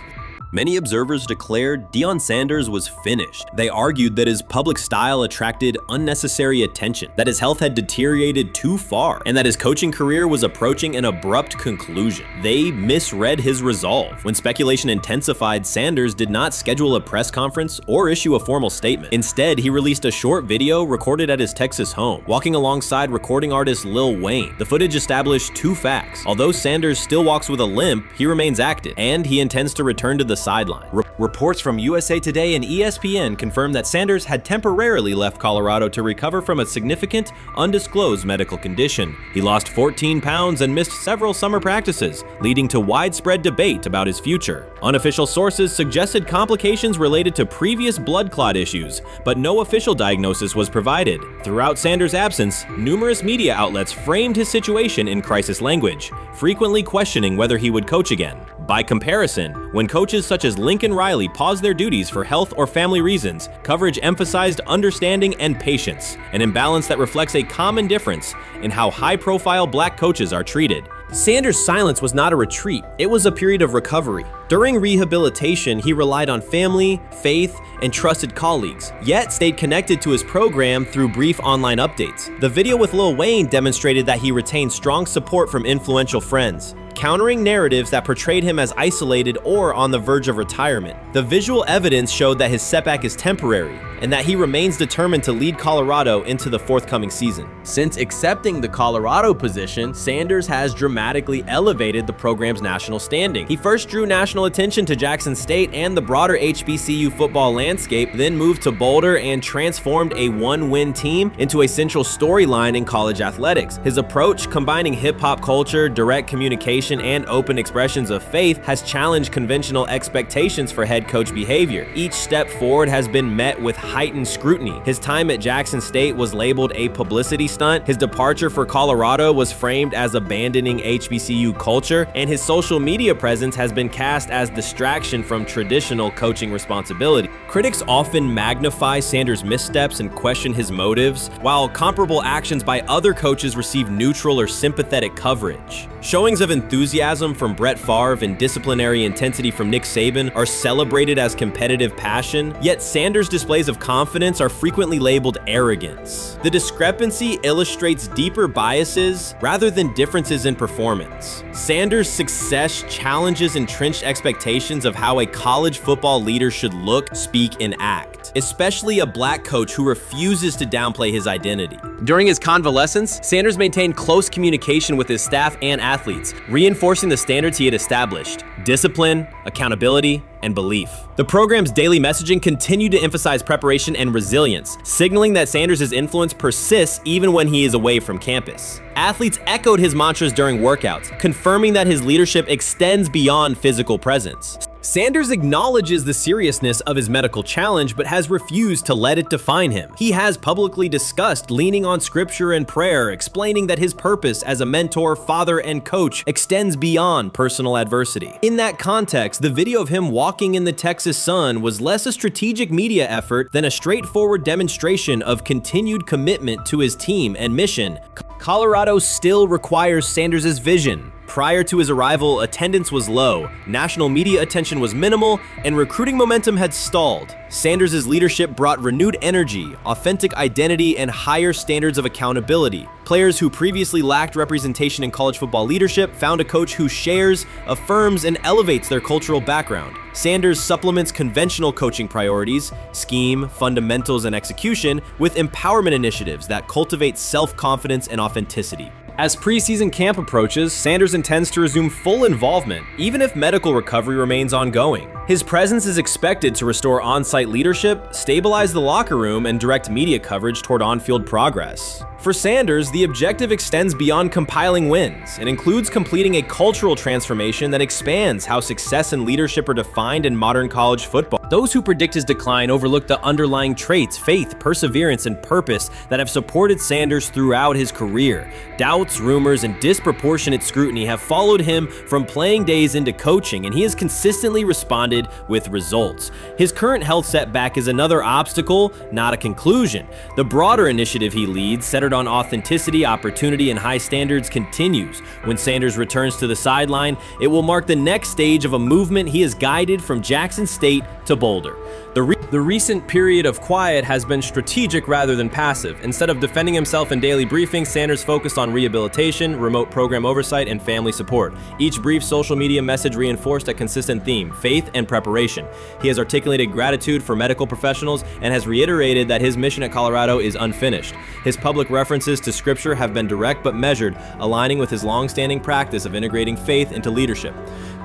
Many observers declared Deion Sanders was finished. They argued that his public style attracted unnecessary attention, that his health had deteriorated too far, and that his coaching career was approaching an abrupt conclusion. They misread his resolve. When speculation intensified, Sanders did not schedule a press conference or issue a formal statement. Instead, he released a short video recorded at his Texas home, walking alongside recording artist Lil Wayne. The footage established two facts. Although Sanders still walks with a limp, he remains active, and he intends to return to the sideline. Reports from USA Today and ESPN confirmed that Sanders had temporarily left Colorado to recover from a significant, undisclosed medical condition. He lost 14 pounds and missed several summer practices, leading to widespread debate about his future. Unofficial sources suggested complications related to previous blood clot issues, but no official diagnosis was provided. Throughout Sanders' absence, numerous media outlets framed his situation in crisis language, frequently questioning whether he would coach again. By comparison, when coaches such as Lincoln Riley paused their duties for health or family reasons, coverage emphasized understanding and patience, an imbalance that reflects a common difference in how high-profile black coaches are treated. Sanders' silence was not a retreat, it was a period of recovery. During rehabilitation, he relied on family, faith, and trusted colleagues, yet stayed connected to his program through brief online updates. The video with Lil Wayne demonstrated that he retained strong support from influential friends, countering narratives that portrayed him as isolated or on the verge of retirement. The visual evidence showed that his setback is temporary, and that he remains determined to lead Colorado into the forthcoming season. Since accepting the Colorado position, Sanders has dramatically elevated the program's national standing. He first drew national attention to Jackson State and the broader HBCU football landscape, then moved to Boulder and transformed a one-win team into a central storyline in college athletics. His approach, combining hip-hop culture, direct communication, and open expressions of faith, has challenged conventional expectations for head coach behavior. Each step forward has been met with heightened scrutiny. His time at Jackson State was labeled a publicity stunt, his departure for Colorado was framed as abandoning HBCU culture, and his social media presence has been cast as distraction from traditional coaching responsibility. Critics often magnify Sanders' missteps and question his motives, while comparable actions by other coaches receive neutral or sympathetic coverage. Showings of enthusiasm from Brett Favre and disciplinary intensity from Nick Saban are celebrated as competitive passion, yet Sanders' displays of confidence are frequently labeled arrogance. The discrepancy illustrates deeper biases rather than differences in performance. Sanders' success challenges entrenched expectations of how a college football leader should look, speak, and act, especially a black coach who refuses to downplay his identity. During his convalescence, Sanders maintained close communication with his staff and athletes, reinforcing the standards he had established: discipline, accountability, and belief. The program's daily messaging continued to emphasize preparation and resilience, signaling that Sanders' influence persists even when he is away from campus. Athletes echoed his mantras during workouts, confirming that his leadership extends beyond physical presence. Sanders acknowledges the seriousness of his medical challenge, but has refused to let it define him. He has publicly discussed leaning on scripture and prayer, explaining that his purpose as a mentor, father, and coach extends beyond personal adversity. In that context, the video of him walking in the Texas sun was less a strategic media effort than a straightforward demonstration of continued commitment to his team and mission. Colorado still requires Sanders' vision, Prior to his arrival, attendance was low, national media attention was minimal, and recruiting momentum had stalled. Sanders' leadership brought renewed energy, authentic identity, and higher standards of accountability. Players who previously lacked representation in college football leadership found a coach who shares, affirms, and elevates their cultural background. Sanders supplements conventional coaching priorities, scheme, fundamentals, and execution with empowerment initiatives that cultivate self-confidence and authenticity. As preseason camp approaches, Sanders intends to resume full involvement, even if medical recovery remains ongoing. His presence is expected to restore on-site leadership, stabilize the locker room, and direct media coverage toward on-field progress. For Sanders, the objective extends beyond compiling wins. It includes completing a cultural transformation that expands how success and leadership are defined in modern college football. Those who predict his decline overlook the underlying traits, faith, perseverance, and purpose that have supported Sanders throughout his career. Doubts, rumors, and disproportionate scrutiny have followed him from playing days into coaching, and he has consistently responded with results. His current health setback is another obstacle, not a conclusion. The broader initiative he leads, centered on authenticity, opportunity, and high standards, continues. When Sanders returns to the sideline, it will mark the next stage of a movement he has guided from Jackson State to Boulder. The recent period of quiet has been strategic rather than passive. Instead of defending himself in daily briefings, Sanders focused on rehabilitation, remote program oversight, and family support. Each brief social media message reinforced a consistent theme: faith and preparation. He has articulated gratitude for medical professionals and has reiterated that his mission at Colorado is unfinished. His public references to scripture have been direct but measured, aligning with his long-standing practice of integrating faith into leadership.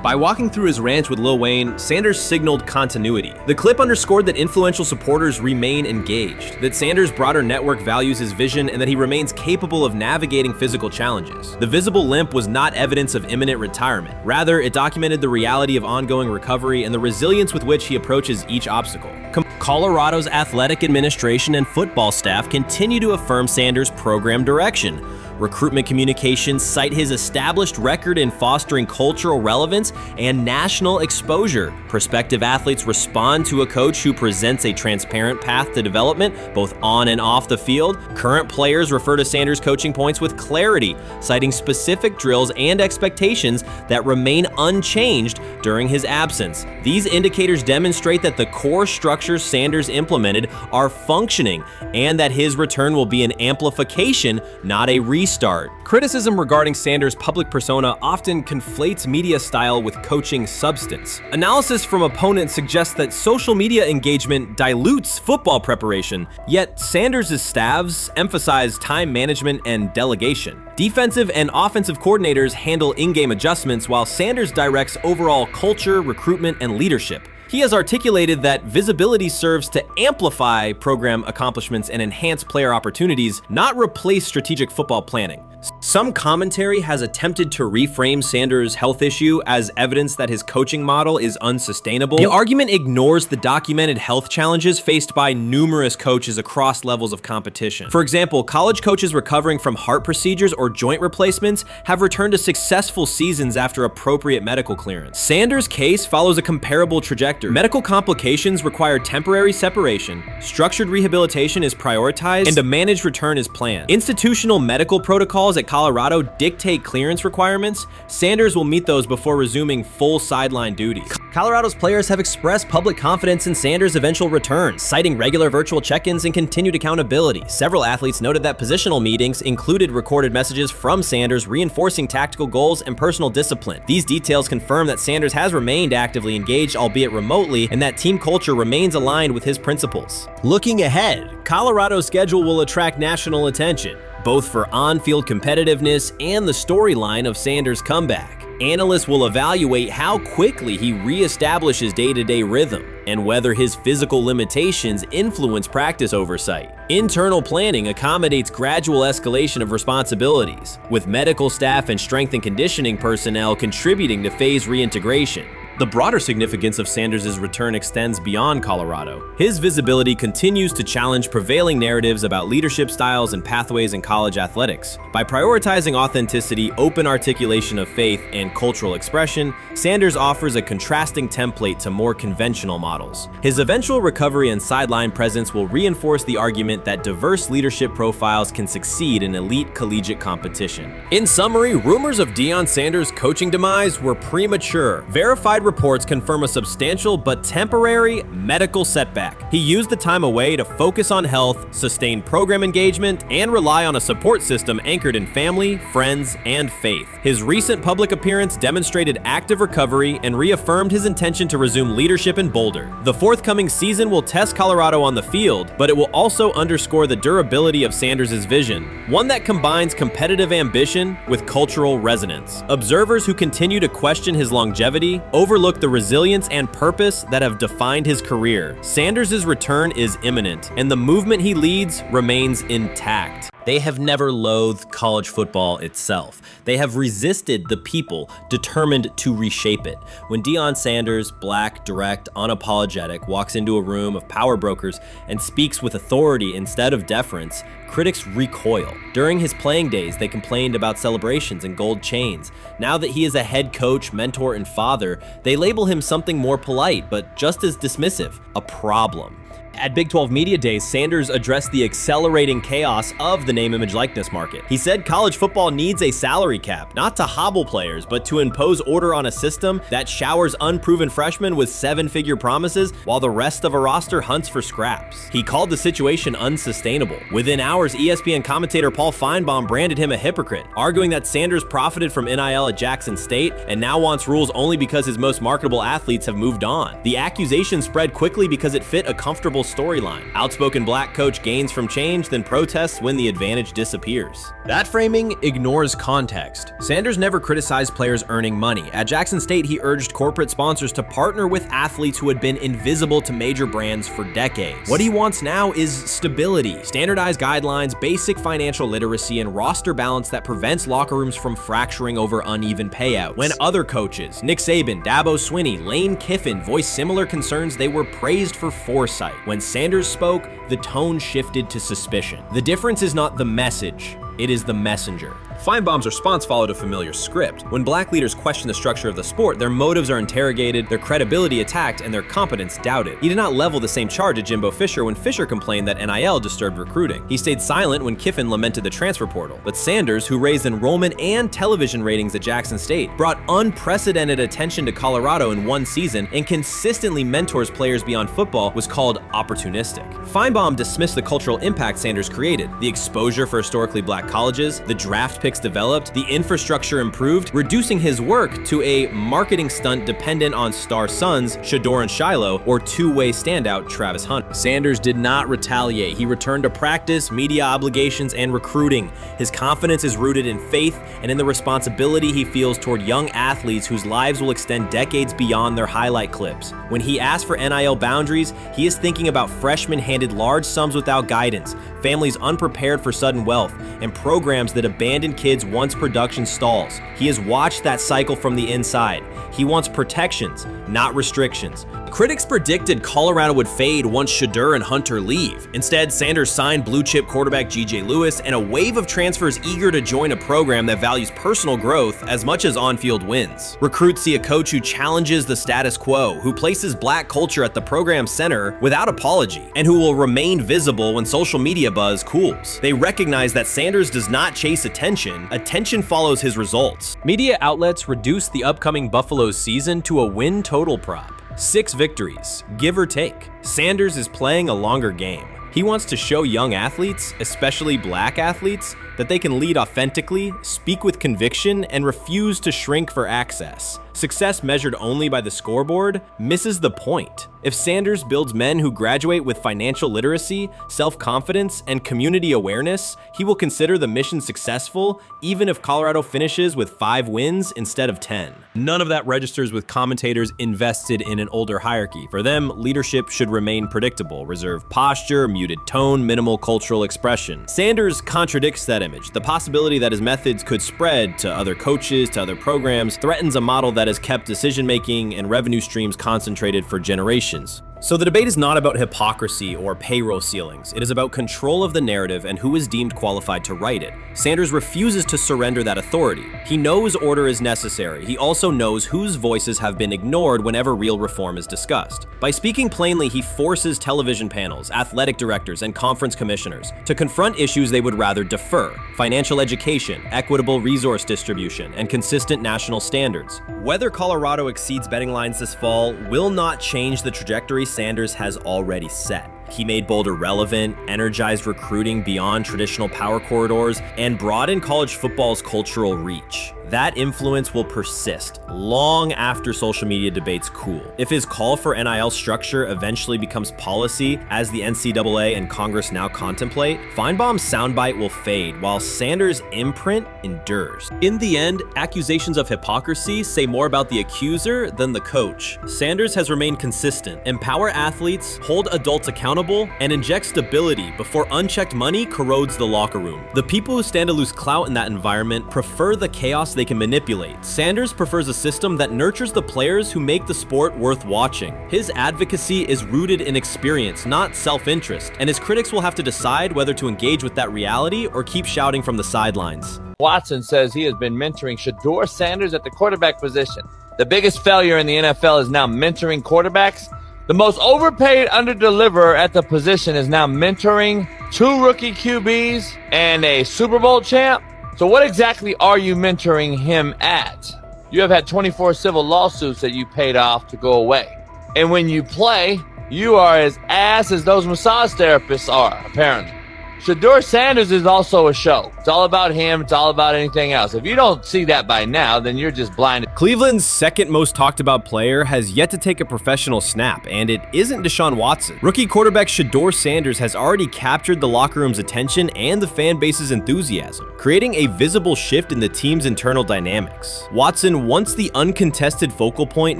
By walking through his ranch with Lil Wayne, Sanders signaled continuity. The clip underscored that influential supporters remain engaged, that Sanders' broader network values his vision, and that he remains capable of navigating physical challenges. The visible limp was not evidence of imminent retirement. Rather, it documented the reality of ongoing recovery and the resilience with which he approaches each obstacle. Colorado's athletic administration and football staff continue to affirm Sanders' program direction. Recruitment communications cite his established record in fostering cultural relevance and national exposure. Prospective athletes respond to a coach who presents a transparent path to development, both on and off the field. Current players refer to Sanders' coaching points with clarity, citing specific drills and expectations that remain unchanged during his absence. These indicators demonstrate that the core structures Sanders implemented are functioning, and that his return will be an amplification, not a restart. Criticism regarding Sanders' public persona often conflates media style with coaching substance. Analysis from opponents suggests that social media engagement dilutes football preparation, yet Sanders' staffs emphasize time management and delegation. Defensive and offensive coordinators handle in-game adjustments, while Sanders directs overall culture, recruitment, and leadership. He has articulated that visibility serves to amplify program accomplishments and enhance player opportunities, not replace strategic football planning. Some commentary has attempted to reframe Sanders' health issue as evidence that his coaching model is unsustainable. The argument ignores the documented health challenges faced by numerous coaches across levels of competition. For example, college coaches recovering from heart procedures or joint replacements have returned to successful seasons after appropriate medical clearance. Sanders' case follows a comparable trajectory. Medical complications require temporary separation, structured rehabilitation is prioritized, and a managed return is planned. Institutional medical protocols at Colorado dictate clearance requirements. Sanders will meet those before resuming full sideline duties. Colorado's players have expressed public confidence in Sanders' eventual return, citing regular virtual check-ins and continued accountability. Several athletes noted that positional meetings included recorded messages from Sanders reinforcing tactical goals and personal discipline. These details confirm that Sanders has remained actively engaged, albeit remotely, and that team culture remains aligned with his principles. Looking ahead, Colorado's schedule will attract national attention, both for on-field competitiveness and the storyline of Sanders' comeback. Analysts will evaluate how quickly he reestablishes day-to-day rhythm and whether his physical limitations influence practice oversight. Internal planning accommodates gradual escalation of responsibilities, with medical staff and strength and conditioning personnel contributing to phase reintegration. The broader significance of Sanders' return extends beyond Colorado. His visibility continues to challenge prevailing narratives about leadership styles and pathways in college athletics. By prioritizing authenticity, open articulation of faith, and cultural expression, Sanders offers a contrasting template to more conventional models. His eventual recovery and sideline presence will reinforce the argument that diverse leadership profiles can succeed in elite collegiate competition. In summary, rumors of Deion Sanders' coaching demise were premature. Verified reports confirm a substantial but temporary medical setback. He used the time away to focus on health, sustain program engagement, and rely on a support system anchored in family, friends, and faith. His recent public appearance demonstrated active recovery and reaffirmed his intention to resume leadership in Boulder. The forthcoming season will test Colorado on the field, but it will also underscore the durability of Sanders' vision, one that combines competitive ambition with cultural resonance. Observers who continue to question his longevity overlook the resilience and purpose that have defined his career. Sanders' return is imminent, and the movement he leads remains intact. They have never loathed college football itself. They have resisted the people determined to reshape it. When Deion Sanders, black, direct, unapologetic, walks into a room of power brokers and speaks with authority instead of deference, critics recoil. During his playing days, they complained about celebrations and gold chains. Now that he is a head coach, mentor, and father, they label him something more polite, but just as dismissive, a problem. At Big 12 Media Days, Sanders addressed the accelerating chaos of the name, image, likeness market. He said college football needs a salary cap, not to hobble players, but to impose order on a system that showers unproven freshmen with seven-figure promises while the rest of a roster hunts for scraps. He called the situation unsustainable. Within hours, ESPN commentator Paul Feinbaum branded him a hypocrite, arguing that Sanders profited from NIL at Jackson State and now wants rules only because his most marketable athletes have moved on. The accusation spread quickly because it fit a comfortable storyline. Outspoken black coach gains from change, then protests when the advantage disappears. That framing ignores context. Sanders never criticized players earning money. At Jackson State, he urged corporate sponsors to partner with athletes who had been invisible to major brands for decades. What he wants now is stability, standardized guidelines, basic financial literacy, and roster balance that prevents locker rooms from fracturing over uneven payouts. When other coaches, Nick Saban, Dabo Swinney, Lane Kiffin, voiced similar concerns, they were praised for foresight. When Sanders spoke, the tone shifted to suspicion. The difference is not the message, it is the messenger. Feinbaum's response followed a familiar script. When black leaders question the structure of the sport, their motives are interrogated, their credibility attacked, and their competence doubted. He did not level the same charge at Jimbo Fisher when Fisher complained that NIL disturbed recruiting. He stayed silent when Kiffin lamented the transfer portal. But Sanders, who raised enrollment and television ratings at Jackson State, brought unprecedented attention to Colorado in one season and consistently mentors players beyond football, was called opportunistic. Feinbaum dismissed the cultural impact Sanders created, the exposure for historically black colleges, the draft picks developed, the infrastructure improved, reducing his work to a marketing stunt dependent on star sons Shedeur and Shiloh or two-way standout Travis Hunter. Sanders did not retaliate. He returned to practice, media obligations, and recruiting. His confidence is rooted in faith and in the responsibility he feels toward young athletes whose lives will extend decades beyond their highlight clips. When he asks for NIL boundaries, he is thinking about freshmen handed large sums without guidance, families unprepared for sudden wealth, and programs that abandon kids once production stalls. He has watched that cycle from the inside. He wants protections, not restrictions. Critics predicted Colorado would fade once Shedeur and Hunter leave. Instead, Sanders signed blue-chip quarterback G.J. Lewis and a wave of transfers eager to join a program that values personal growth as much as on-field wins. Recruits see a coach who challenges the status quo, who places black culture at the program's center without apology, and who will remain visible when social media buzz cools. They recognize that Sanders does not chase attention, attention follows his results. Media outlets reduced the upcoming Buffalo season to a win total prop. 6 victories, give or take. Sanders is playing a longer game. He wants to show young athletes, especially black athletes, that they can lead authentically, speak with conviction, and refuse to shrink for access. Success measured only by the scoreboard misses the point. If Sanders builds men who graduate with financial literacy, self-confidence, and community awareness, he will consider the mission successful, even if Colorado finishes with 5 wins instead of 10. None of that registers with commentators invested in an older hierarchy. For them, leadership should remain predictable, reserved posture, muted tone, minimal cultural expression. Sanders contradicts that image. The possibility that his methods could spread to other coaches, to other programs, threatens a model that that has kept decision-making and revenue streams concentrated for generations. So the debate is not about hypocrisy or payroll ceilings. It is about control of the narrative and who is deemed qualified to write it. Sanders refuses to surrender that authority. He knows order is necessary. He also knows whose voices have been ignored whenever real reform is discussed. By speaking plainly, he forces television panels, athletic directors, and conference commissioners to confront issues they would rather defer: financial education, equitable resource distribution, and consistent national standards. Whether Colorado exceeds betting lines this fall will not change the trajectory Sanders has already set. He made Boulder relevant, energized recruiting beyond traditional power corridors, and broadened college football's cultural reach. That influence will persist long after social media debates cool. If his call for NIL structure eventually becomes policy, as the NCAA and Congress now contemplate, Feinbaum's soundbite will fade while Sanders' imprint endures. In the end, accusations of hypocrisy say more about the accuser than the coach. Sanders has remained consistent: empower athletes, hold adults accountable, and inject stability before unchecked money corrodes the locker room. The people who stand to lose clout in that environment prefer the chaos they can manipulate. Sanders prefers a system that nurtures the players who make the sport worth watching. His advocacy is rooted in experience, not self-interest, and his critics will have to decide whether to engage with that reality or keep shouting from the sidelines. Watson says he has been mentoring Shedeur Sanders at the quarterback position. The biggest failure in the NFL is now mentoring quarterbacks. The most overpaid underdeliverer at the position is now mentoring 2 rookie QBs and a Super Bowl champ. So what exactly are you mentoring him at? You have had 24 civil lawsuits that you paid off to go away. And when you play, you are as ass as those massage therapists are, apparently. Shedeur Sanders is also a show. It's all about him. It's all about anything else. If you don't see that by now, then you're just blinded. Cleveland's second most talked about player has yet to take a professional snap, and it isn't Deshaun Watson. Rookie quarterback Shedeur Sanders has already captured the locker room's attention and the fan base's enthusiasm, creating a visible shift in the team's internal dynamics. Watson, once the uncontested focal point,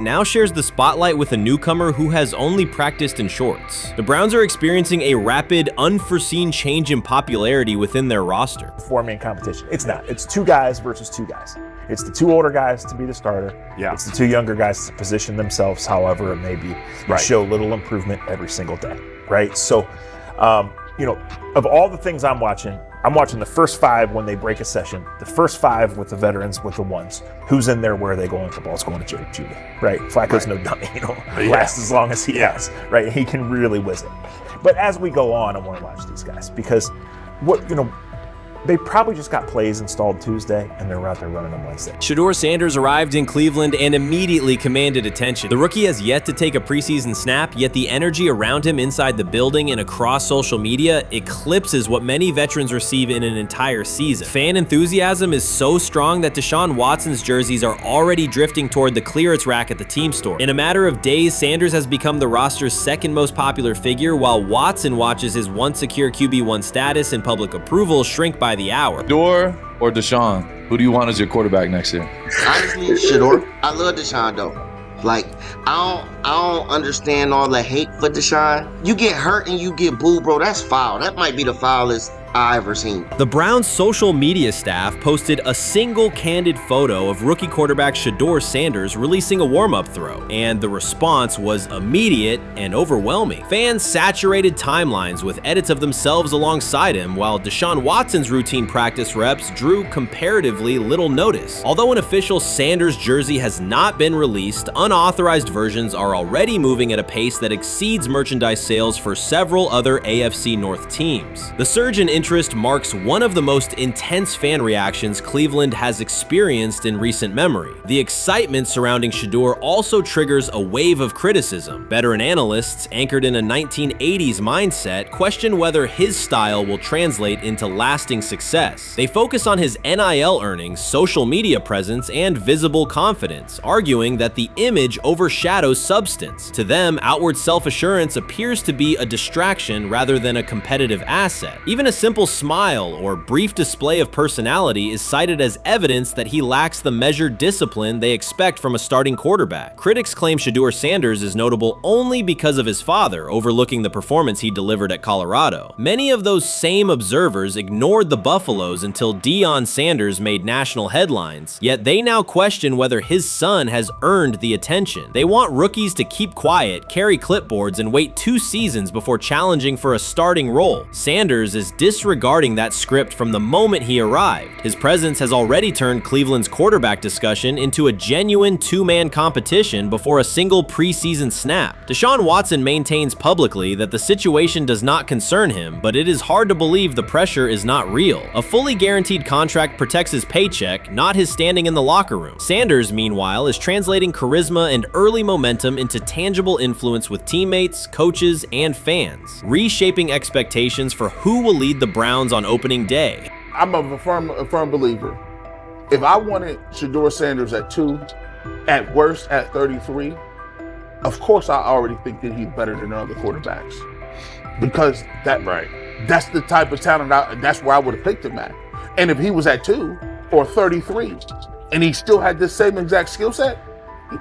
now shares the spotlight with a newcomer who has only practiced in shorts. The Browns are experiencing a rapid, unforeseen change in popularity within their roster. Four-man competition. It's not. It's 2 guys versus 2 guys. It's the 2 older guys to be the starter. Yeah. It's the 2 younger guys to position themselves however it may be and show little improvement every single day, right? So, of all the things I'm watching the first 5 when they break a session, the first 5 with the veterans, with the ones. Who's in there, where are they going? The ball's going to Jerry Judy, right? Flacco's no dummy, lasts as long as he has, right? He can really whiz it. But as we go on, I want to watch these guys because they probably just got plays installed Tuesday and they're out there running on Wednesday. Shedeur Sanders arrived in Cleveland and immediately commanded attention. The rookie has yet to take a preseason snap, yet the energy around him inside the building and across social media eclipses what many veterans receive in an entire season. Fan enthusiasm is so strong that Deshaun Watson's jerseys are already drifting toward the clearance rack at the team store. In a matter of days, Sanders has become the roster's second most popular figure, while Watson watches his once secure QB1 status and public approval shrink by the hour. Shedeur or Deshaun? Who do you want as your quarterback next year? Honestly, Shedeur. I love Deshaun though. Like, I don't understand all the hate for Deshaun. You get hurt and you get booed, bro. That's foul. That might be the foulest I ever seen. The Browns' social media staff posted a single candid photo of rookie quarterback Shedeur Sanders releasing a warm-up throw, and the response was immediate and overwhelming. Fans saturated timelines with edits of themselves alongside him, while Deshaun Watson's routine practice reps drew comparatively little notice. Although an official Sanders jersey has not been released, unauthorized versions are already moving at a pace that exceeds merchandise sales for several other AFC North teams. The surge in interest marks one of the most intense fan reactions Cleveland has experienced in recent memory. The excitement surrounding Shedeur also triggers a wave of criticism. Veteran analysts, anchored in a 1980s mindset, question whether his style will translate into lasting success. They focus on his NIL earnings, social media presence, and visible confidence, arguing that the image overshadows substance. To them, outward self-assurance appears to be a distraction rather than a competitive asset. Even a simple smile or brief display of personality is cited as evidence that he lacks the measured discipline they expect from a starting quarterback. Critics claim Shedeur Sanders is notable only because of his father overlooking the performance he delivered at Colorado. Many of those same observers ignored the Buffaloes until Deion Sanders made national headlines, yet they now question whether his son has earned the attention. They want rookies to keep quiet, carry clipboards, and wait 2 seasons before challenging for a starting role. Sanders is disregarding that script from the moment he arrived. His presence has already turned Cleveland's quarterback discussion into a genuine 2-man competition before a single preseason snap. Deshaun Watson maintains publicly that the situation does not concern him, but it is hard to believe the pressure is not real. A fully guaranteed contract protects his paycheck, not his standing in the locker room. Sanders, meanwhile, is translating charisma and early momentum into tangible influence with teammates, coaches, and fans, reshaping expectations for who will lead the Browns on opening day. I'm a firm believer. If I wanted Shedeur Sanders at 2, at worst at 33, of course I already think that he's better than other quarterbacks. Because that's the type of talent, that's where I would have picked him at. And if he was at 2 or 33, and he still had the same exact skill set,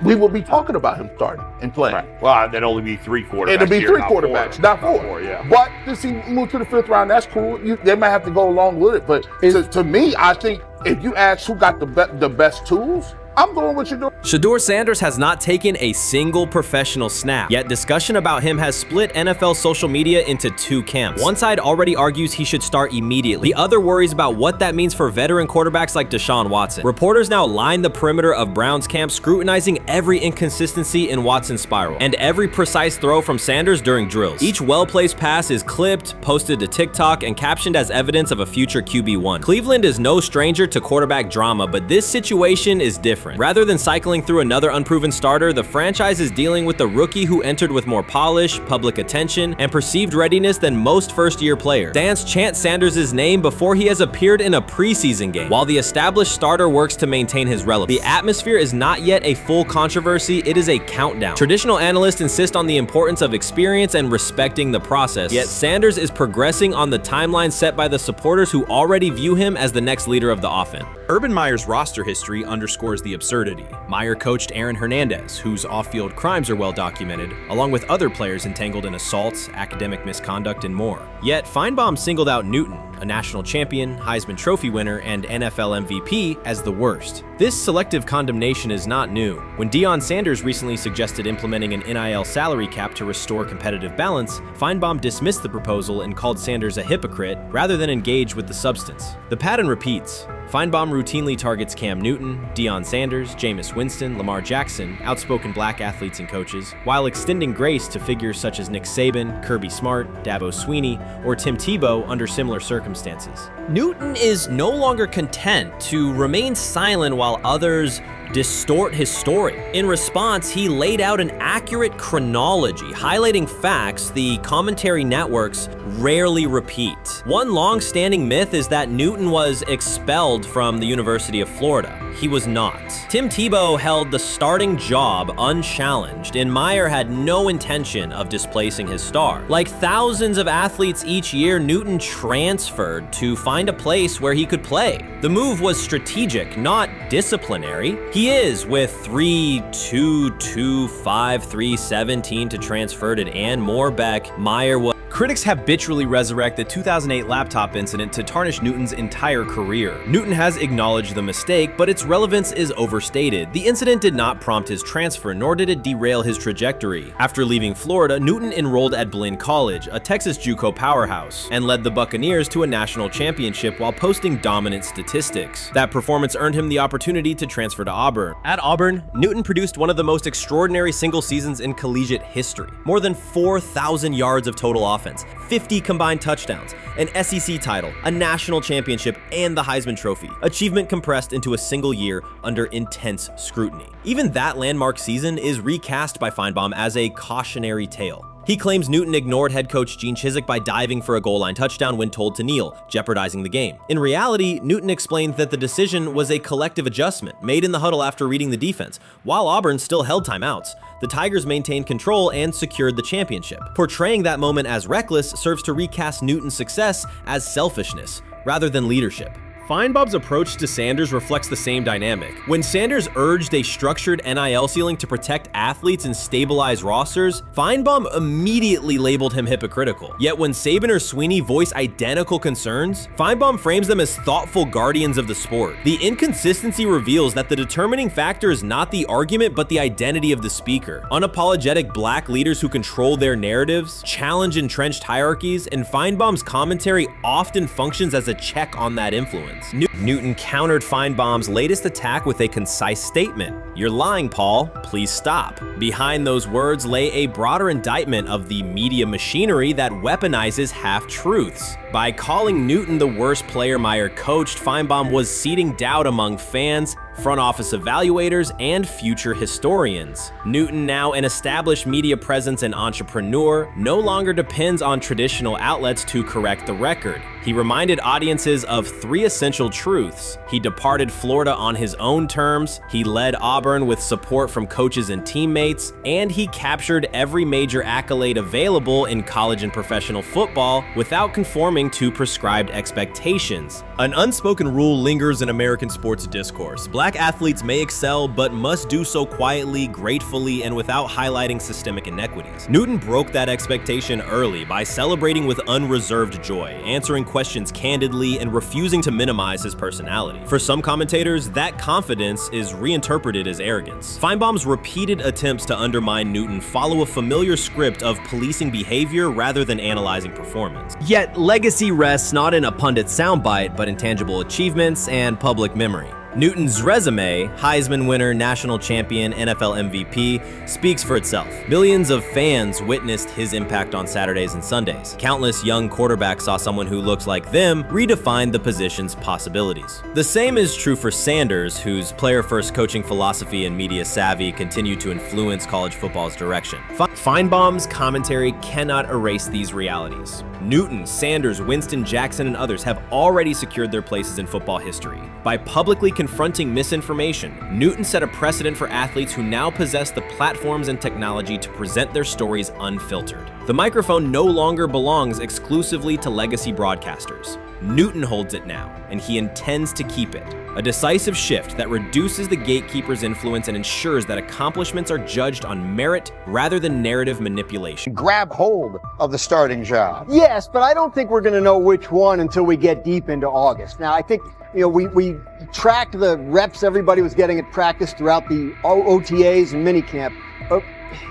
we would be talking about him starting and playing. Right. Well, there'd only be 3 quarterbacks. It'd be 3 not quarterbacks, 4. not 4. Yeah. But since he moved to the 5th round, that's cool. They might have to go along with it. But to me, I think if you ask who got the best tools, I'm going with Shedeur. Shedeur Sanders has not taken a single professional snap, yet discussion about him has split NFL social media into 2 camps. One side already argues he should start immediately. The other worries about what that means for veteran quarterbacks like Deshaun Watson. Reporters now line the perimeter of Browns camp, scrutinizing every inconsistency in Watson's spiral and every precise throw from Sanders during drills. Each well-placed pass is clipped, posted to TikTok, and captioned as evidence of a future QB1. Cleveland is no stranger to quarterback drama, but this situation is different. Rather than cycling through another unproven starter, the franchise is dealing with the rookie who entered with more polish, public attention, and perceived readiness than most first-year players. Fans chant Sanders' name before he has appeared in a preseason game, while the established starter works to maintain his relevance. The atmosphere is not yet a full controversy, it is a countdown. Traditional analysts insist on the importance of experience and respecting the process, yet Sanders is progressing on the timeline set by the supporters who already view him as the next leader of the offense. Urban Meyer's roster history underscores the absurdity. Meyer coached Aaron Hernandez, whose off-field crimes are well documented, along with other players entangled in assaults, academic misconduct, and more. Yet Feinbaum singled out Newton, a national champion, Heisman Trophy winner, and NFL MVP, as the worst. This selective condemnation is not new. When Deion Sanders recently suggested implementing an NIL salary cap to restore competitive balance, Feinbaum dismissed the proposal and called Sanders a hypocrite rather than engage with the substance. The pattern repeats. Feinbaum routinely targets Cam Newton, Deion Sanders, Jameis Winston, Lamar Jackson, outspoken black athletes and coaches, while extending grace to figures such as Nick Saban, Kirby Smart, Dabo Swinney, or Tim Tebow under similar circumstances. Newton is no longer content to remain silent while others distort his story. In response, he laid out an accurate chronology, highlighting facts the commentary networks rarely repeat. One long-standing myth is that Newton was expelled from the University of Florida. He was not. Tim Tebow held the starting job unchallenged, and Meyer had no intention of displacing his star. Like thousands of athletes each year, Newton transferred to find a place where he could play. The move was strategic, not disciplinary. He is, with 3-2-2-5-3-17 to transfer to and more back, Meyer was. Critics habitually resurrect the 2008 laptop incident to tarnish Newton's entire career. Newton has acknowledged the mistake, but its relevance is overstated. The incident did not prompt his transfer, nor did it derail his trajectory. After leaving Florida, Newton enrolled at Blinn College, a Texas JUCO powerhouse, and led the Buccaneers to a national championship while posting dominant statistics. That performance earned him the opportunity to transfer to Auburn. At Auburn, Newton produced one of the most extraordinary single seasons in collegiate history. More than 4,000 yards of total offense, 50 combined touchdowns, an SEC title, a national championship, and the Heisman Trophy. Achievement compressed into a single year under intense scrutiny. Even that landmark season is recast by Feinbaum as a cautionary tale. He claims Newton ignored head coach Gene Chizik by diving for a goal line touchdown when told to kneel, jeopardizing the game. In reality, Newton explained that the decision was a collective adjustment made in the huddle after reading the defense, while Auburn still held timeouts. The Tigers maintained control and secured the championship. Portraying that moment as reckless serves to recast Newton's success as selfishness, rather than leadership. Feinbaum's approach to Sanders reflects the same dynamic. When Sanders urged a structured NIL ceiling to protect athletes and stabilize rosters, Feinbaum immediately labeled him hypocritical. Yet when Saban or Sweeney voice identical concerns, Feinbaum frames them as thoughtful guardians of the sport. The inconsistency reveals that the determining factor is not the argument but the identity of the speaker. Unapologetic black leaders who control their narratives, challenge entrenched hierarchies, and Feinbaum's commentary often functions as a check on that influence. Newton countered Feinbaum's latest attack with a concise statement. "You're lying, Paul. Please stop." Behind those words lay a broader indictment of the media machinery that weaponizes half-truths. By calling Newton the worst player Meyer coached, Feinbaum was seeding doubt among fans, front office evaluators, and future historians. Newton, now an established media presence and entrepreneur, no longer depends on traditional outlets to correct the record. He reminded audiences of 3 essential truths. He departed Florida on his own terms, he led Auburn with support from coaches and teammates, and he captured every major accolade available in college and professional football without conforming to prescribed expectations. An unspoken rule lingers in American sports discourse. Black athletes may excel, but must do so quietly, gratefully, and without highlighting systemic inequities. Newton broke that expectation early by celebrating with unreserved joy, answering questions candidly, and refusing to minimize his personality. For some commentators, that confidence is reinterpreted as arrogance. Feinbaum's repeated attempts to undermine Newton follow a familiar script of policing behavior rather than analyzing performance. Yet, legacy rests not in a pundit soundbite, but in tangible achievements and public memory. Newton's resume, Heisman winner, national champion, NFL MVP, speaks for itself. Millions of fans witnessed his impact on Saturdays and Sundays. Countless young quarterbacks saw someone who looks like them redefine the position's possibilities. The same is true for Sanders, whose player-first coaching philosophy and media savvy continue to influence college football's direction. Feinbaum's commentary cannot erase these realities. Newton, Sanders, Winston, Jackson, and others have already secured their places in football history. By publicly confronting misinformation, Newton set a precedent for athletes who now possess the platforms and technology to present their stories unfiltered. The microphone no longer belongs exclusively to legacy broadcasters. Newton holds it now, and he intends to keep it. A decisive shift that reduces the gatekeeper's influence and ensures that accomplishments are judged on merit rather than narrative manipulation. Grab hold of the starting job. Yes, but I don't think we're going to know which one until we get deep into August. Now, I think, we tracked the reps everybody was getting at practice throughout the OTAs and minicamp. But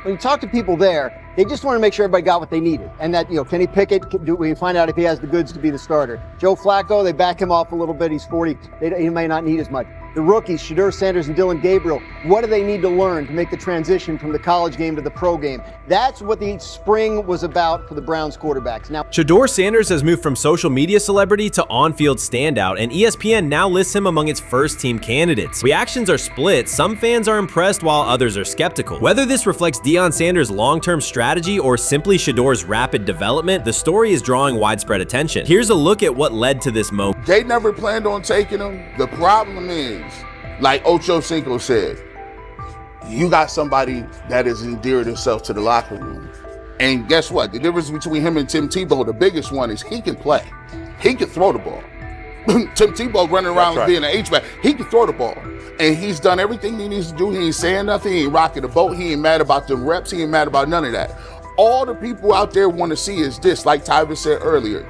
when you talk to people there, they just want to make sure everybody got what they needed. And that, Kenny Pickett, we find out if he has the goods to be the starter. Joe Flacco, they back him off a little bit. He's 40. He may not need as much. The rookies, Shedeur Sanders and Dylan Gabriel, what do they need to learn to make the transition from the college game to the pro game? That's what the spring was about for the Browns quarterbacks. Now, Shedeur Sanders has moved from social media celebrity to on-field standout, and ESPN now lists him among its first-team candidates. Reactions are split. Some fans are impressed while others are skeptical. Whether this reflects Deion Sanders' long-term strategy or simply Shedeur's rapid development, the story is drawing widespread attention. Here's a look at what led to this moment. They never planned on taking him. The problem is, like Ocho Cinco said, you got somebody that has endeared himself to the locker room. And guess what? The difference between him and Tim Tebow, the biggest one, is he can play. He can throw the ball. Tim Tebow running around being an H-back. He can throw the ball. And he's done everything he needs to do. He ain't saying nothing. He ain't rocking the boat. He ain't mad about them reps. He ain't mad about none of that. All the people out there want to see is this, like Tyver said earlier.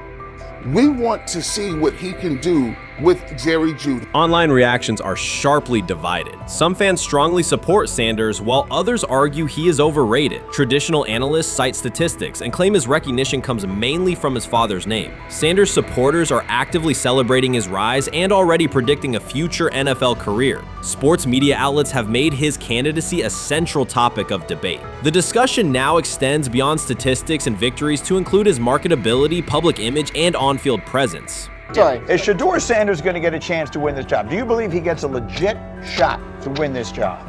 We want to see what he can do with Jerry Jeudy. Online reactions are sharply divided. Some fans strongly support Sanders, while others argue he is overrated. Traditional analysts cite statistics and claim his recognition comes mainly from his father's name. Sanders supporters are actively celebrating his rise and already predicting a future NFL career. Sports media outlets have made his candidacy a central topic of debate. The discussion now extends beyond statistics and victories to include his marketability, public image, and on-field presence. Sorry. Is Shedeur Sanders going to get a chance to win this job? Do you believe he gets a legit shot to win this job?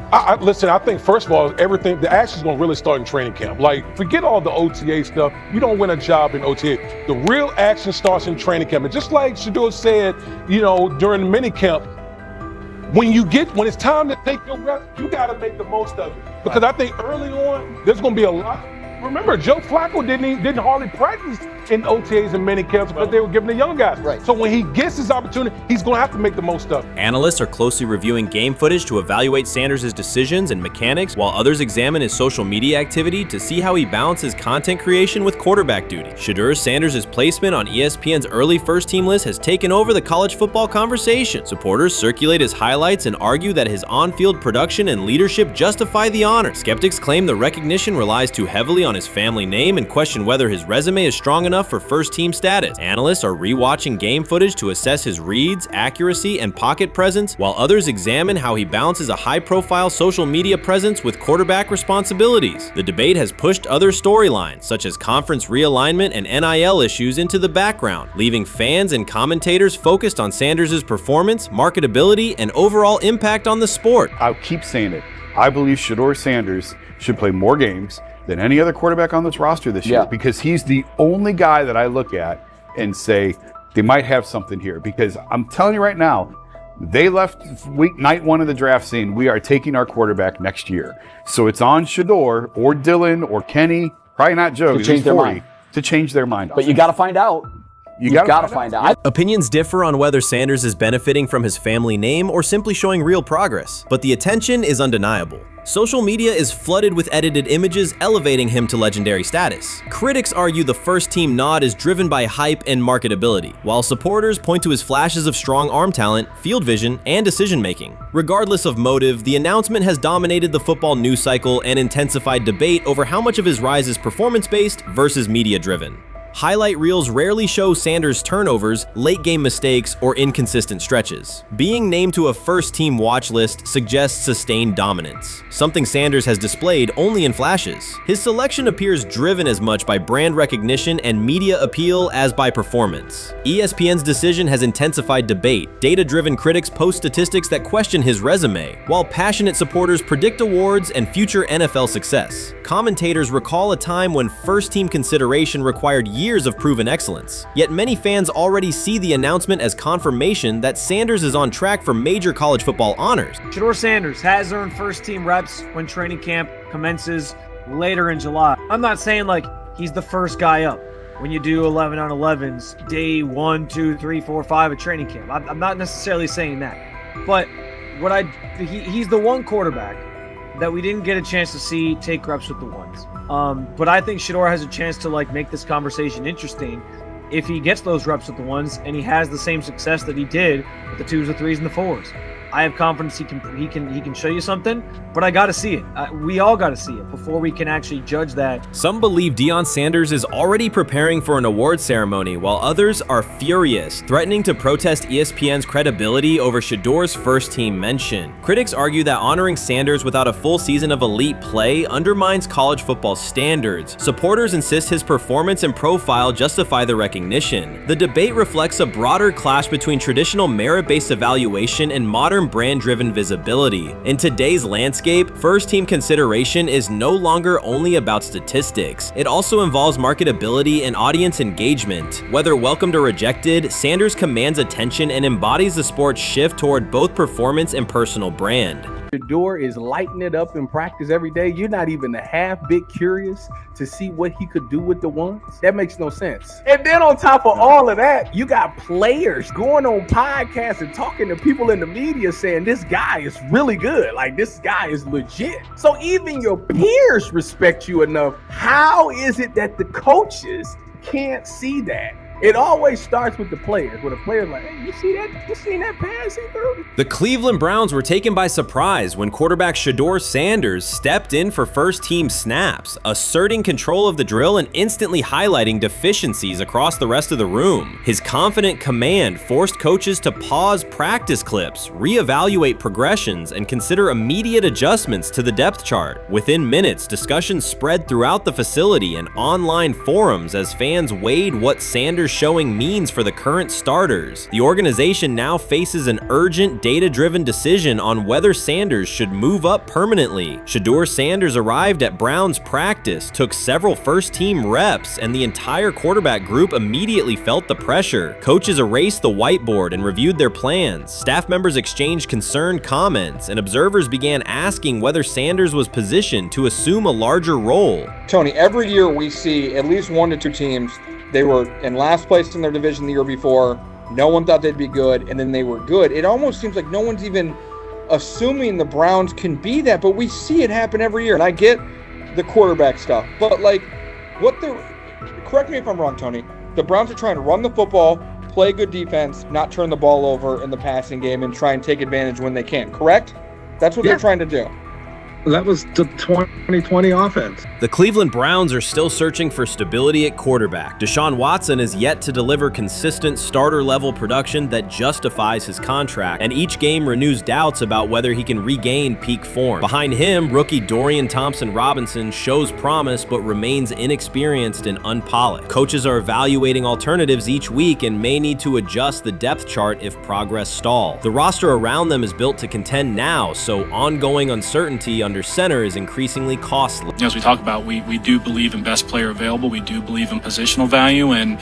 Listen, I think first of all, the action's going to really start in training camp. Like, forget all the OTA stuff. You don't win a job in OTA. The real action starts in training camp. And just like Shedeur said, during the mini camp, when it's time to take your reps, you got to make the most of it. Because I think early on, there's going to be a lot. Remember, Joe Flacco didn't hardly practice in OTAs and mini camps because they were giving the young guys. Right. So when he gets his opportunity, he's going to have to make the most of it. Analysts are closely reviewing game footage to evaluate Sanders' decisions and mechanics, while others examine his social media activity to see how he balances content creation with quarterback duty. Shedeur Sanders' placement on ESPN's early first-team list has taken over the college football conversation. Supporters circulate his highlights and argue that his on-field production and leadership justify the honor. Skeptics claim the recognition relies too heavily on his family name and question whether his resume is strong enough for first-team status. Analysts are rewatching game footage to assess his reads, accuracy, and pocket presence, while others examine how he balances a high-profile social media presence with quarterback responsibilities. The debate has pushed other storylines, such as conference realignment and NIL issues, into the background, leaving fans and commentators focused on Sanders' performance, marketability, and overall impact on the sport. I'll keep saying it. I believe Shedeur Sanders should play more games than any other quarterback on this roster this year, because he's the only guy that I look at and say they might have something here. Because I'm telling you right now, they left night one of the draft saying we are taking our quarterback next year. So it's on Shedeur or Dylan or Kenny, probably not Joe, to change their mind. To change their mind. But you got to find out. You've got to find out. Opinions differ on whether Sanders is benefiting from his family name or simply showing real progress, but the attention is undeniable. Social media is flooded with edited images elevating him to legendary status. Critics argue the first-team nod is driven by hype and marketability, while supporters point to his flashes of strong arm talent, field vision, and decision-making. Regardless of motive, the announcement has dominated the football news cycle and intensified debate over how much of his rise is performance-based versus media-driven. Highlight reels rarely show Sanders' turnovers, late-game mistakes, or inconsistent stretches. Being named to a first-team watch list suggests sustained dominance, something Sanders has displayed only in flashes. His selection appears driven as much by brand recognition and media appeal as by performance. ESPN's decision has intensified debate. Data-driven critics post statistics that question his resume, while passionate supporters predict awards and future NFL success. Commentators recall a time when first-team consideration required years of proven excellence. Yet many fans already see the announcement as confirmation that Sanders is on track for major college football honors. Shedeur Sanders has earned first-team reps when training camp commences later in July. I'm not saying like he's the first guy up when you do 11 on 11s day 1, 2, 3, 4, 5 at training camp. I'm not necessarily saying that, but he's the one quarterback that we didn't get a chance to see take reps with the ones. But I think Shedeur has a chance to make this conversation interesting if he gets those reps with the ones and he has the same success that he did with the 2s, the 3s, and the 4s. I have confidence he can show you something, but I got to see it. We all got to see it before we can actually judge that. Some believe Deion Sanders is already preparing for an award ceremony, while others are furious, threatening to protest ESPN's credibility over Shedeur's first-team mention. Critics argue that honoring Sanders without a full season of elite play undermines college football standards. Supporters insist his performance and profile justify the recognition. The debate reflects a broader clash between traditional merit-based evaluation and modern brand-driven visibility. In today's landscape, first-team consideration is no longer only about statistics. It also involves marketability and audience engagement. Whether welcomed or rejected, Sanders commands attention and embodies the sport's shift toward both performance and personal brand. Shedeur is lighting it up in practice every day. You're not even a half bit curious to see what he could do with the ones. That makes no sense. And then on top of all of that, you got players going on podcasts and talking to people in the media saying this guy is really good. Like, this guy is legit. So even your peers respect you enough. How is it that the coaches can't see that? It always starts with the players, where the player's like, hey, you see that? You seen that pass he threw? The Cleveland Browns were taken by surprise when quarterback Shedeur Sanders stepped in for first-team snaps, asserting control of the drill and instantly highlighting deficiencies across the rest of the room. His confident command forced coaches to pause practice clips, reevaluate progressions, and consider immediate adjustments to the depth chart. Within minutes, discussions spread throughout the facility and online forums as fans weighed what Sanders Sanders' showing means for the current starters. The organization now faces an urgent, data-driven decision on whether Sanders should move up permanently. Shedeur Sanders arrived at Browns practice, took several first-team reps, and the entire quarterback group immediately felt the pressure. Coaches erased the whiteboard and reviewed their plans. Staff members exchanged concerned comments, and observers began asking whether Sanders was positioned to assume a larger role. Tony, every year we see at least 1 to 2 teams, they were in last place in their division the year before, no one thought they'd be good, and then they were good. It almost seems like no one's even assuming the Browns can be that, but we see it happen every year. And I get the quarterback stuff, but like, correct me if I'm wrong, Tony, the Browns are trying to run the football, play good defense, not turn the ball over in the passing game, and try and take advantage when they can, correct? That's what they're trying to do. That was the 2020 offense. The Cleveland Browns are still searching for stability at quarterback. Deshaun Watson is yet to deliver consistent starter-level production that justifies his contract, and each game renews doubts about whether he can regain peak form. Behind him, rookie Dorian Thompson-Robinson shows promise but remains inexperienced and unpolished. Coaches are evaluating alternatives each week and may need to adjust the depth chart if progress stalls. The roster around them is built to contend now, so ongoing uncertainty under center is increasingly costly. As we talk about, we do believe in best player available. We do believe in positional value, and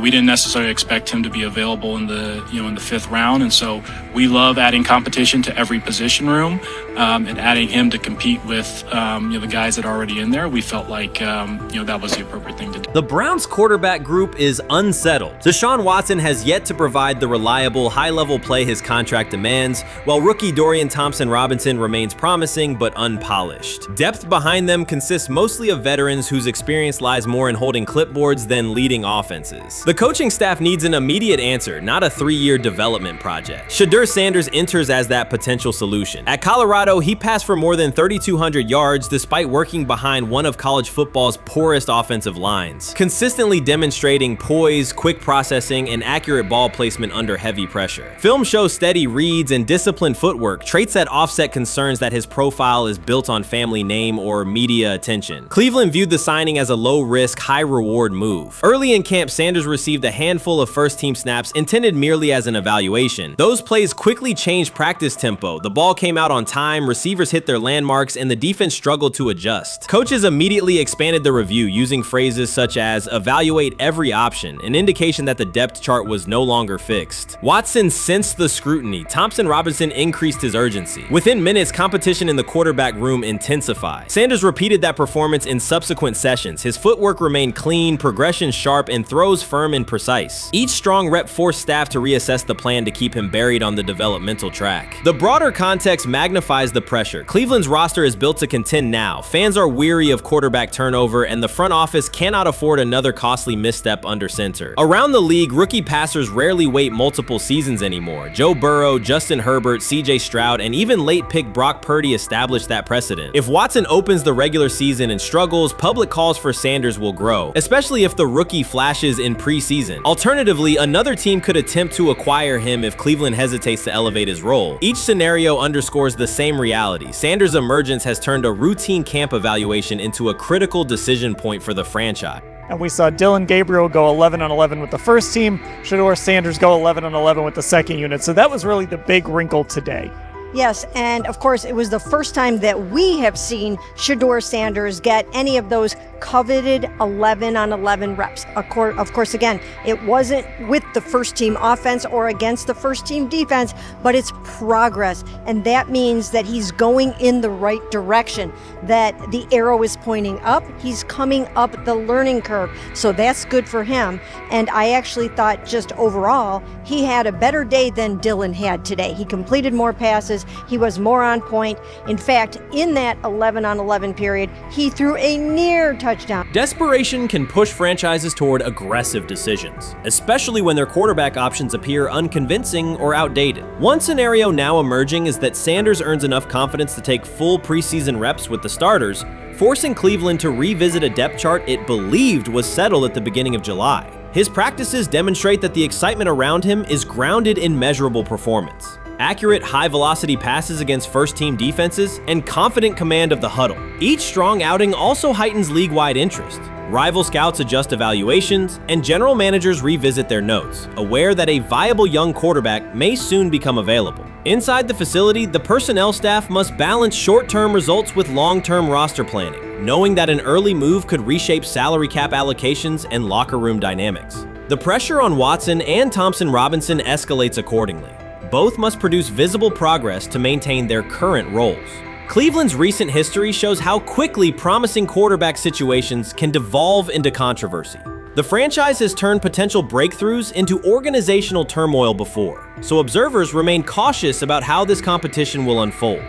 we didn't necessarily expect him to be available in the in the 5th round, and so we love adding competition to every position room and adding him to compete with the guys that are already in there. We felt like that was the appropriate thing to do. The Browns quarterback group is unsettled. Deshaun Watson has yet to provide the reliable, high-level play his contract demands, while rookie Dorian Thompson-Robinson remains promising but unpolished. Depth behind them consists mostly of veterans whose experience lies more in holding clipboards than leading offenses. The coaching staff needs an immediate answer, not a 3-year development project. Shedeur Sanders enters as that potential solution. At Colorado, he passed for more than 3,200 yards despite working behind one of college football's poorest offensive lines, consistently demonstrating poise, quick processing, and accurate ball placement under heavy pressure. Film shows steady reads and disciplined footwork, traits that offset concerns that his profile is built on family name or media attention. Cleveland viewed the signing as a low-risk, high-reward move. Early in camp, Sanders received a handful of first-team snaps intended merely as an evaluation. Those plays quickly changed practice tempo. The ball came out on time, receivers hit their landmarks, and the defense struggled to adjust. Coaches immediately expanded the review, using phrases such as evaluate every option, an indication that the depth chart was no longer fixed. Watson sensed the scrutiny. Thompson-Robinson increased his urgency. Within minutes, competition in the quarterback room intensified. Sanders repeated that performance in subsequent sessions. His footwork remained clean, progression sharp, and throws firm and precise. Each strong rep forced staff to reassess the plan to keep him buried on the developmental track. The broader context magnifies the pressure. Cleveland's roster is built to contend now. Fans are weary of quarterback turnover, and the front office cannot afford another costly misstep under center. Around the league, rookie passers rarely wait multiple seasons anymore. Joe Burrow, Justin Herbert, CJ Stroud, and even late pick Brock Purdy established that precedent. If Watson opens the regular season and struggles, public calls for Sanders will grow, especially if the rookie flashes in preseason. Alternatively, another team could attempt to acquire him if Cleveland hesitates to elevate his role. Each scenario underscores the same reality. Sanders' emergence has turned a routine camp evaluation into a critical decision point for the franchise. And we saw Dylan Gabriel go 11-on-11 with the first team, Shedeur Sanders go 11-on-11 with the second unit. So that was really the big wrinkle today. Yes, and of course, it was the first time that we have seen Shedeur Sanders get any of those coveted 11-on-11 reps. Of course, again, it wasn't with the first team offense or against the first team defense, but it's progress. And that means that he's going in the right direction, that the arrow is pointing up. He's coming up the learning curve. So that's good for him. And I actually thought just overall, he had a better day than Dylan had today. He completed more passes. He was more on point. In fact, in that 11-on-11 period, he threw a near touchdown. Desperation can push franchises toward aggressive decisions, especially when their quarterback options appear unconvincing or outdated. One scenario now emerging is that Sanders earns enough confidence to take full preseason reps with the starters, forcing Cleveland to revisit a depth chart it believed was settled at the beginning of July. His practices demonstrate that the excitement around him is grounded in measurable performance. Accurate, high-velocity passes against first-team defenses, and confident command of the huddle. Each strong outing also heightens league-wide interest. Rival scouts adjust evaluations, and general managers revisit their notes, aware that a viable young quarterback may soon become available. Inside the facility, the personnel staff must balance short-term results with long-term roster planning, knowing that an early move could reshape salary cap allocations and locker room dynamics. The pressure on Watson and Thompson Robinson escalates accordingly. Both must produce visible progress to maintain their current roles. Cleveland's recent history shows how quickly promising quarterback situations can devolve into controversy. The franchise has turned potential breakthroughs into organizational turmoil before, so observers remain cautious about how this competition will unfold.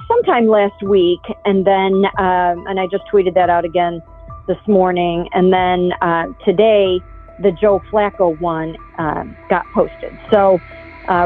Sometime last week, and then, and I just tweeted that out again this morning, and then today, the Joe Flacco one got posted. So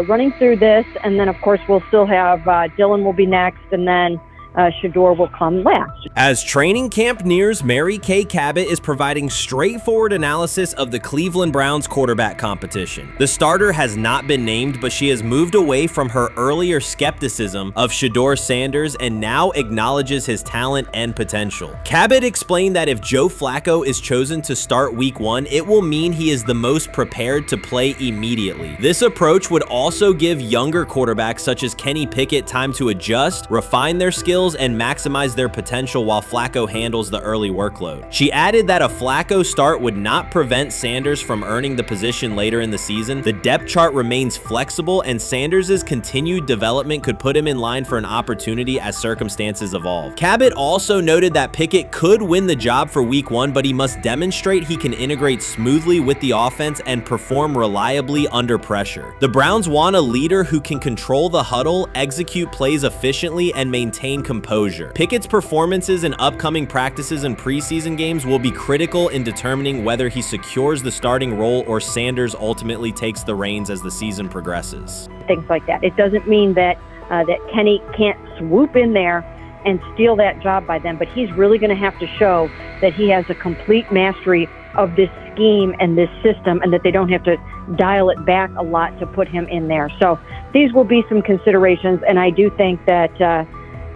running through this, and then of course we'll still have Dylan will be next, and then Shedeur will come last. As training camp nears, Mary Kay Cabot is providing straightforward analysis of the Cleveland Browns quarterback competition. The starter has not been named, but she has moved away from her earlier skepticism of Shedeur Sanders and now acknowledges his talent and potential. Cabot explained that if Joe Flacco is chosen to start week 1, it will mean he is the most prepared to play immediately. This approach would also give younger quarterbacks such as Kenny Pickett time to adjust, refine their skills, and maximize their potential while Flacco handles the early workload. She added that a Flacco start would not prevent Sanders from earning the position later in the season. The depth chart remains flexible, and Sanders' continued development could put him in line for an opportunity as circumstances evolve. Cabot also noted that Pickett could win the job for week 1, but he must demonstrate he can integrate smoothly with the offense and perform reliably under pressure. The Browns want a leader who can control the huddle, execute plays efficiently, and maintain composure. Pickett's performances in upcoming practices and preseason games will be critical in determining whether he secures the starting role or Sanders ultimately takes the reins as the season progresses. Things like that. It doesn't mean that that Kenny can't swoop in there and steal that job by them, but he's really going to have to show that he has a complete mastery of this scheme and this system, and that they don't have to dial it back a lot to put him in there. So these will be some considerations, and I do think that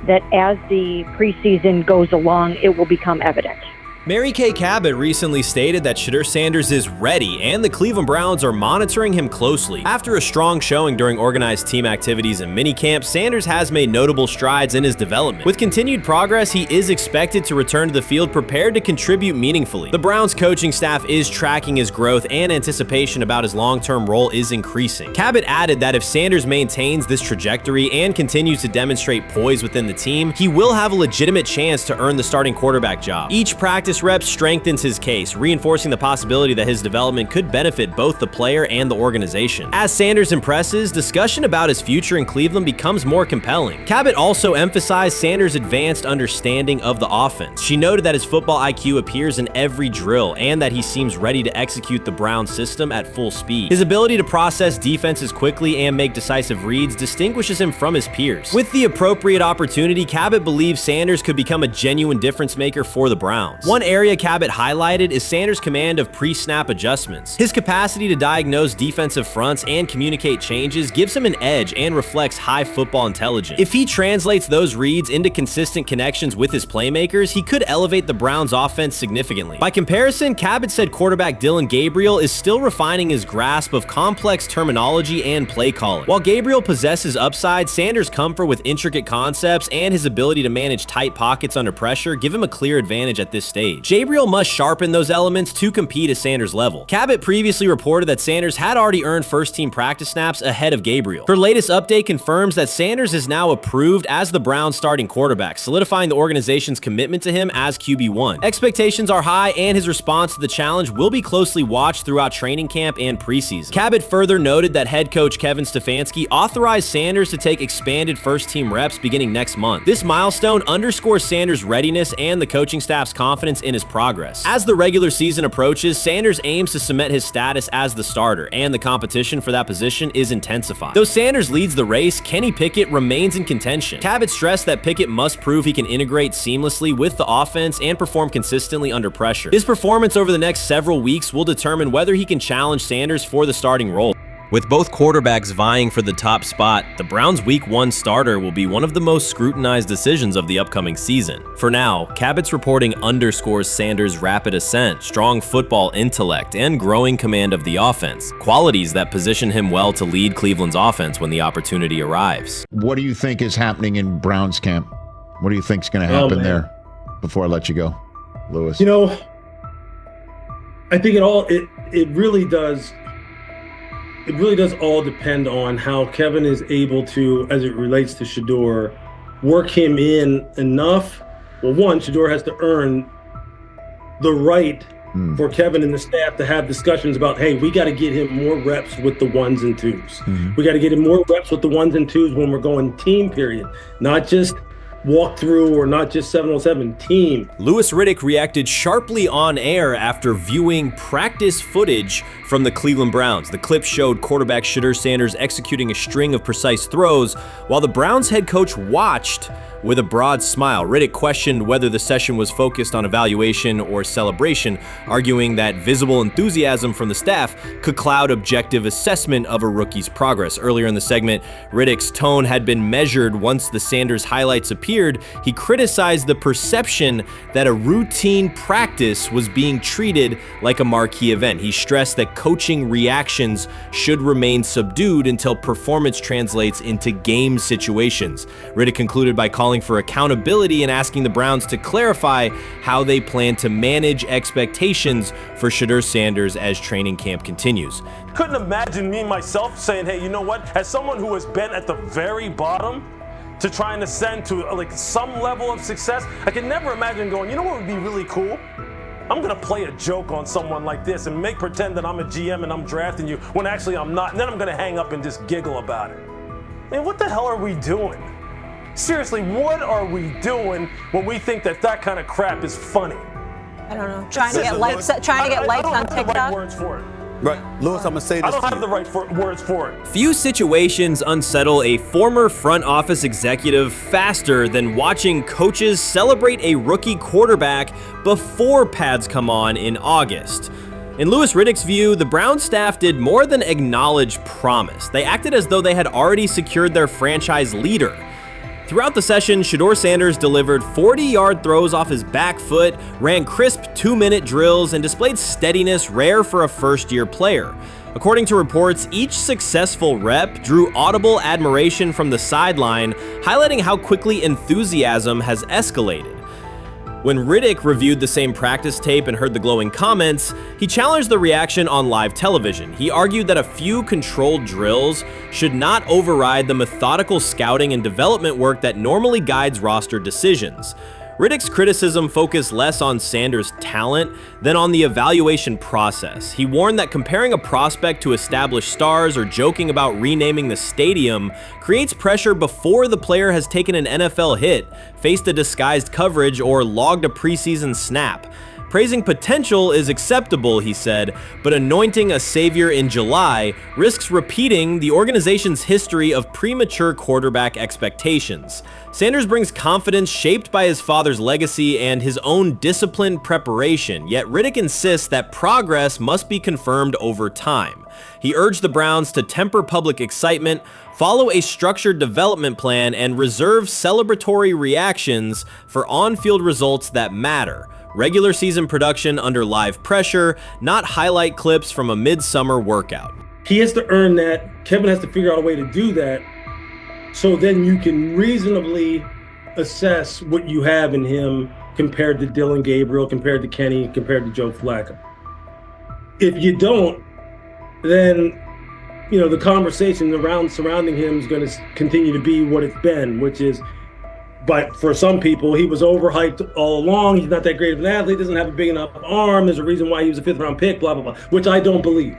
that as the preseason goes along, it will become evident. Mary Kay Cabot recently stated that Shedeur Sanders is ready, and the Cleveland Browns are monitoring him closely. After a strong showing during organized team activities and minicamp, Sanders has made notable strides in his development. With continued progress, he is expected to return to the field prepared to contribute meaningfully. The Browns coaching staff is tracking his growth, and anticipation about his long-term role is increasing. Cabot added that if Sanders maintains this trajectory and continues to demonstrate poise within the team, he will have a legitimate chance to earn the starting quarterback job. Each practice rep strengthens his case, reinforcing the possibility that his development could benefit both the player and the organization. As Sanders impresses, discussion about his future in Cleveland becomes more compelling. Cabot also emphasized Sanders' advanced understanding of the offense. She noted that his football IQ appears in every drill and that he seems ready to execute the Browns system at full speed. His ability to process defenses quickly and make decisive reads distinguishes him from his peers. With the appropriate opportunity, Cabot believes Sanders could become a genuine difference maker for the Browns. One area Cabot highlighted is Sanders' command of pre-snap adjustments. His capacity to diagnose defensive fronts and communicate changes gives him an edge and reflects high football intelligence. If he translates those reads into consistent connections with his playmakers, he could elevate the Browns' offense significantly. By comparison, Cabot said quarterback Dylan Gabriel is still refining his grasp of complex terminology and play calling. While Gabriel possesses upside, Sanders' comfort with intricate concepts and his ability to manage tight pockets under pressure give him a clear advantage at this stage. Gabriel must sharpen those elements to compete at Sanders' level. Cabot previously reported that Sanders had already earned first-team practice snaps ahead of Gabriel. Her latest update confirms that Sanders is now approved as the Browns' starting quarterback, solidifying the organization's commitment to him as QB1. Expectations are high, and his response to the challenge will be closely watched throughout training camp and preseason. Cabot further noted that head coach Kevin Stefanski authorized Sanders to take expanded first-team reps beginning next month. This milestone underscores Sanders' readiness and the coaching staff's confidence in his progress. As the regular season approaches, Sanders aims to cement his status as the starter, and the competition for that position is intensified. Though Sanders leads the race, Kenny Pickett remains in contention. Cabot stressed that Pickett must prove he can integrate seamlessly with the offense and perform consistently under pressure. His performance over the next several weeks will determine whether he can challenge Sanders for the starting role. With both quarterbacks vying for the top spot, the Browns' Week 1 starter will be one of the most scrutinized decisions of the upcoming season. For now, Cabot's reporting underscores Sanders' rapid ascent, strong football intellect, and growing command of the offense, qualities that position him well to lead Cleveland's offense when the opportunity arrives. What do you think is happening in Browns camp? What do you think is going to happen there before I let you go, Lewis? You know, I think it really does. It really does all depend on how Kevin is able to, as it relates to Shedeur, work him in enough. Well, one, Shedeur has to earn the right for Kevin and the staff to have discussions about, hey, we got to get him more reps with the ones and twos. We got to get him more reps with the ones and twos when we're going team period, not just walk through or not just 7-on-7 team. Louis Riddick reacted sharply on air after viewing practice footage from the Cleveland Browns. The clip showed quarterback Shedeur Sanders executing a string of precise throws while the Browns head coach watched with a broad smile. Riddick questioned whether the session was focused on evaluation or celebration, arguing that visible enthusiasm from the staff could cloud objective assessment of a rookie's progress. Earlier in the segment, Riddick's tone had been measured once the Sanders highlights appeared. He criticized the perception that a routine practice was being treated like a marquee event. He stressed that coaching reactions should remain subdued until performance translates into game situations. Riddick concluded by calling for accountability and asking the Browns to clarify how they plan to manage expectations for Shedeur Sanders as training camp continues. Couldn't imagine me myself saying, hey, you know what? As someone who has been at the very bottom to try and ascend to like some level of success, I could never imagine going, you know what would be really cool? I'm gonna play a joke on someone like this and make pretend that I'm a GM and I'm drafting you when actually I'm not, and then I'm gonna hang up and just giggle about it. Man, what the hell are we doing? Seriously, what are we doing when we think that that kind of crap is funny? I don't know. Trying to get likes on TikTok. I don't have the right words for it. Right, Lewis, I'm gonna say this. I don't have the right words for it. Few situations unsettle a former front office executive faster than watching coaches celebrate a rookie quarterback before pads come on in August. In Louis Riddick's view, the Browns staff did more than acknowledge promise. They acted as though they had already secured their franchise leader. Throughout the session, Shedeur Sanders delivered 40-yard throws off his back foot, ran crisp 2-minute drills, and displayed steadiness rare for a first-year player. According to reports, each successful rep drew audible admiration from the sideline, highlighting how quickly enthusiasm has escalated. When Riddick reviewed the same practice tape and heard the glowing comments, he challenged the reaction on live television. He argued that a few controlled drills should not override the methodical scouting and development work that normally guides roster decisions. Riddick's criticism focused less on Sanders' talent than on the evaluation process. He warned that comparing a prospect to established stars or joking about renaming the stadium creates pressure before the player has taken an NFL hit, faced a disguised coverage, or logged a preseason snap. Praising potential is acceptable, he said, but anointing a savior in July risks repeating the organization's history of premature quarterback expectations. Sanders brings confidence shaped by his father's legacy and his own disciplined preparation, yet Riddick insists that progress must be confirmed over time. He urged the Browns to temper public excitement, follow a structured development plan, and reserve celebratory reactions for on-field results that matter. Regular season production under live pressure, not highlight clips from a midsummer workout. He has to earn that. Kevin has to figure out a way to do that. So then you can reasonably assess what you have in him compared to Dylan Gabriel, compared to Kenny, compared to Joe Flacco. If you don't, then the conversation surrounding him is going to continue to be what it's been, which is, but for some people, he was overhyped all along. He's not that great of an athlete, doesn't have a big enough arm. There's a reason why he was a 5th-round pick, blah, blah, blah, which I don't believe.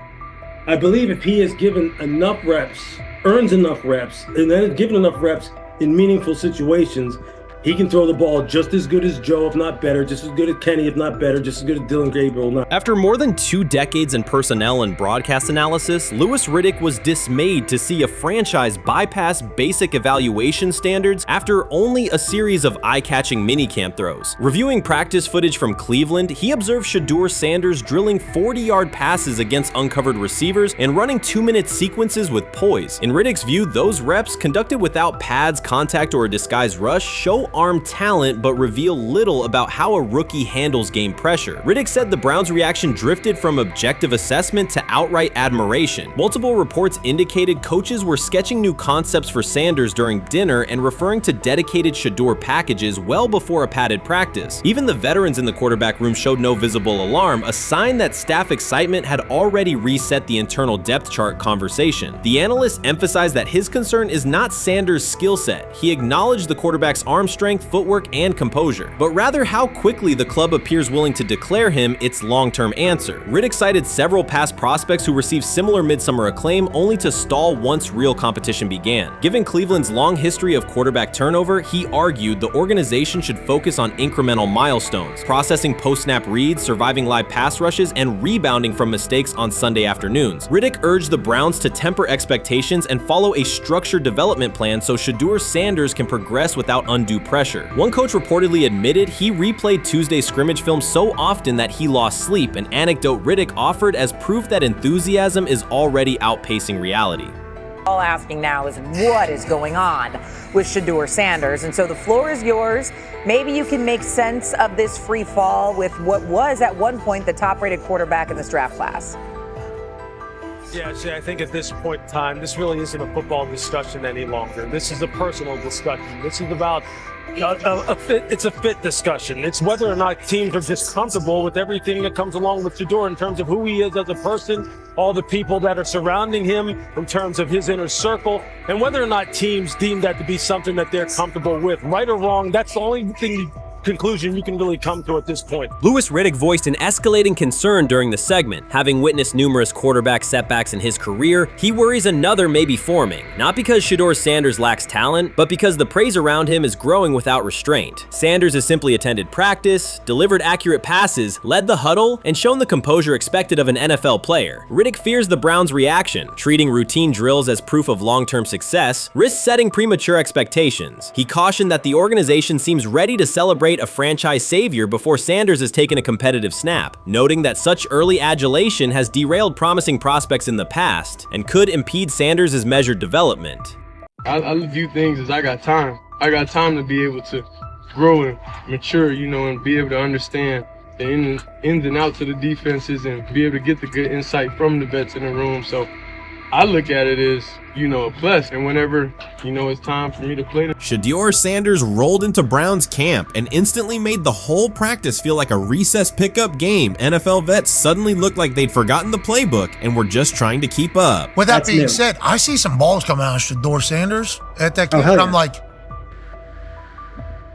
I believe if he is given enough reps, earns enough reps, and then is given enough reps in meaningful situations, He can throw the ball just as good as Joe, if not better, just as good as Kenny, if not better, just as good as Dillon Gabriel. After more than 2 decades in personnel and broadcast analysis, Louis Riddick was dismayed to see a franchise bypass basic evaluation standards after only a series of eye-catching minicamp throws. Reviewing practice footage from Cleveland, he observed Shedeur Sanders drilling 40-yard passes against uncovered receivers and running 2-minute sequences with poise. In Riddick's view, those reps, conducted without pads, contact, or a disguised rush, show arm talent but reveal little about how a rookie handles game pressure. Riddick said the Browns' reaction drifted from objective assessment to outright admiration. Multiple reports indicated coaches were sketching new concepts for Sanders during dinner and referring to dedicated Shedeur packages well before a padded practice. Even the veterans in the quarterback room showed no visible alarm, a sign that staff excitement had already reset the internal depth chart conversation. The analyst emphasized that his concern is not Sanders' skill set. He acknowledged the quarterback's arm strength, footwork, and composure, but rather how quickly the club appears willing to declare him its long-term answer. Riddick cited several past prospects who received similar midsummer acclaim only to stall once real competition began. Given Cleveland's long history of quarterback turnover, he argued the organization should focus on incremental milestones, processing post-snap reads, surviving live pass rushes, and rebounding from mistakes on Sunday afternoons. Riddick urged the Browns to temper expectations and follow a structured development plan so Shedeur Sanders can progress without undue pressure. One coach reportedly admitted he replayed Tuesday's scrimmage film so often that he lost sleep, an anecdote Riddick offered as proof that enthusiasm is already outpacing reality. All asking now is what is going on with Shedeur Sanders, and so the floor is yours. Maybe you can make sense of this free fall with what was at one point the top-rated quarterback in this draft class. Yeah, Shay, I think at this point in time, this really isn't a football discussion any longer. This is a personal discussion. This is about it's a fit discussion. It's whether or not teams are just comfortable with everything that comes along with Shedeur in terms of who he is as a person, all the people that are surrounding him in terms of his inner circle, and whether or not teams deem that to be something that they're comfortable with. Right or wrong, that's the only conclusion you can really come to at this point. Louis Riddick voiced an escalating concern during the segment. Having witnessed numerous quarterback setbacks in his career, he worries another may be forming, not because Shedeur Sanders lacks talent, but because the praise around him is growing without restraint. Sanders has simply attended practice, delivered accurate passes, led the huddle, and shown the composure expected of an NFL player. Riddick fears the Browns' reaction, treating routine drills as proof of long-term success, risks setting premature expectations. He cautioned that the organization seems ready to celebrate a franchise savior before Sanders has taken a competitive snap, noting that such early adulation has derailed promising prospects in the past and could impede Sanders' measured development. I view things as I got time. I got time to be able to grow and mature, and be able to understand the ins and outs of the defenses and be able to get the good insight from the vets in the room. So I look at it as, a plus, and whenever, it's time for me to play. Shedeur Sanders rolled into Browns camp and instantly made the whole practice feel like a recess pickup game. NFL vets suddenly looked like they'd forgotten the playbook and were just trying to keep up. With that being said, I see some balls coming out of Shedeur Sanders at that camp, and I'm like,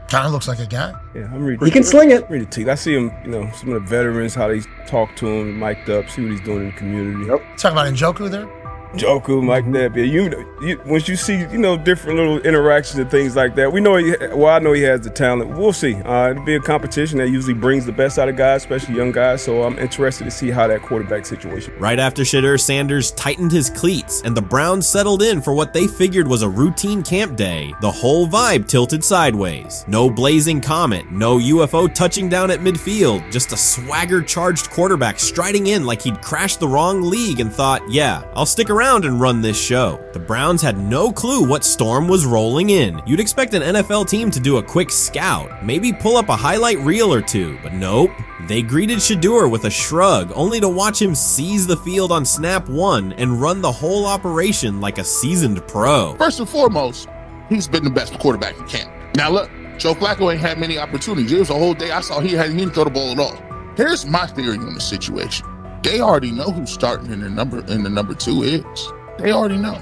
kind of looks like a guy. Yeah, I'm ready. He can sling it. Ready to I see him, some of the veterans, how they talk to him, mic'd up, see what he's doing in the community. Talking about Njoku there? Njoku, Mike Napier. Once you see, different little interactions and things like that, I know he has the talent. We'll see. It'll be a competition that usually brings the best out of guys, especially young guys. So I'm interested to see how that quarterback situation. Right after Shedeur Sanders tightened his cleats and the Browns settled in for what they figured was a routine camp day, the whole vibe tilted sideways. No blazing comet, no UFO touching down at midfield, just a swagger-charged quarterback striding in like he'd crashed the wrong league and thought, yeah, I'll stick around and run this show. The Browns had no clue what storm was rolling in. You'd expect an NFL team to do a quick scout, maybe pull up a highlight reel or two, but nope. They greeted Shedeur with a shrug, only to watch him seize the field on snap one and run the whole operation like a seasoned pro. First and foremost, he's been the best quarterback in camp. Now look, Joe Flacco ain't had many opportunities. There was a whole day I saw he didn't throw the ball at all. Here's my theory on the situation. They already know who's starting in the number 2 is. They already know.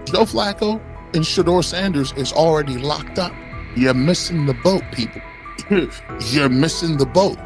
Joe Flacco and Shedeur Sanders is already locked up. You're missing the boat, people. You're missing the boat.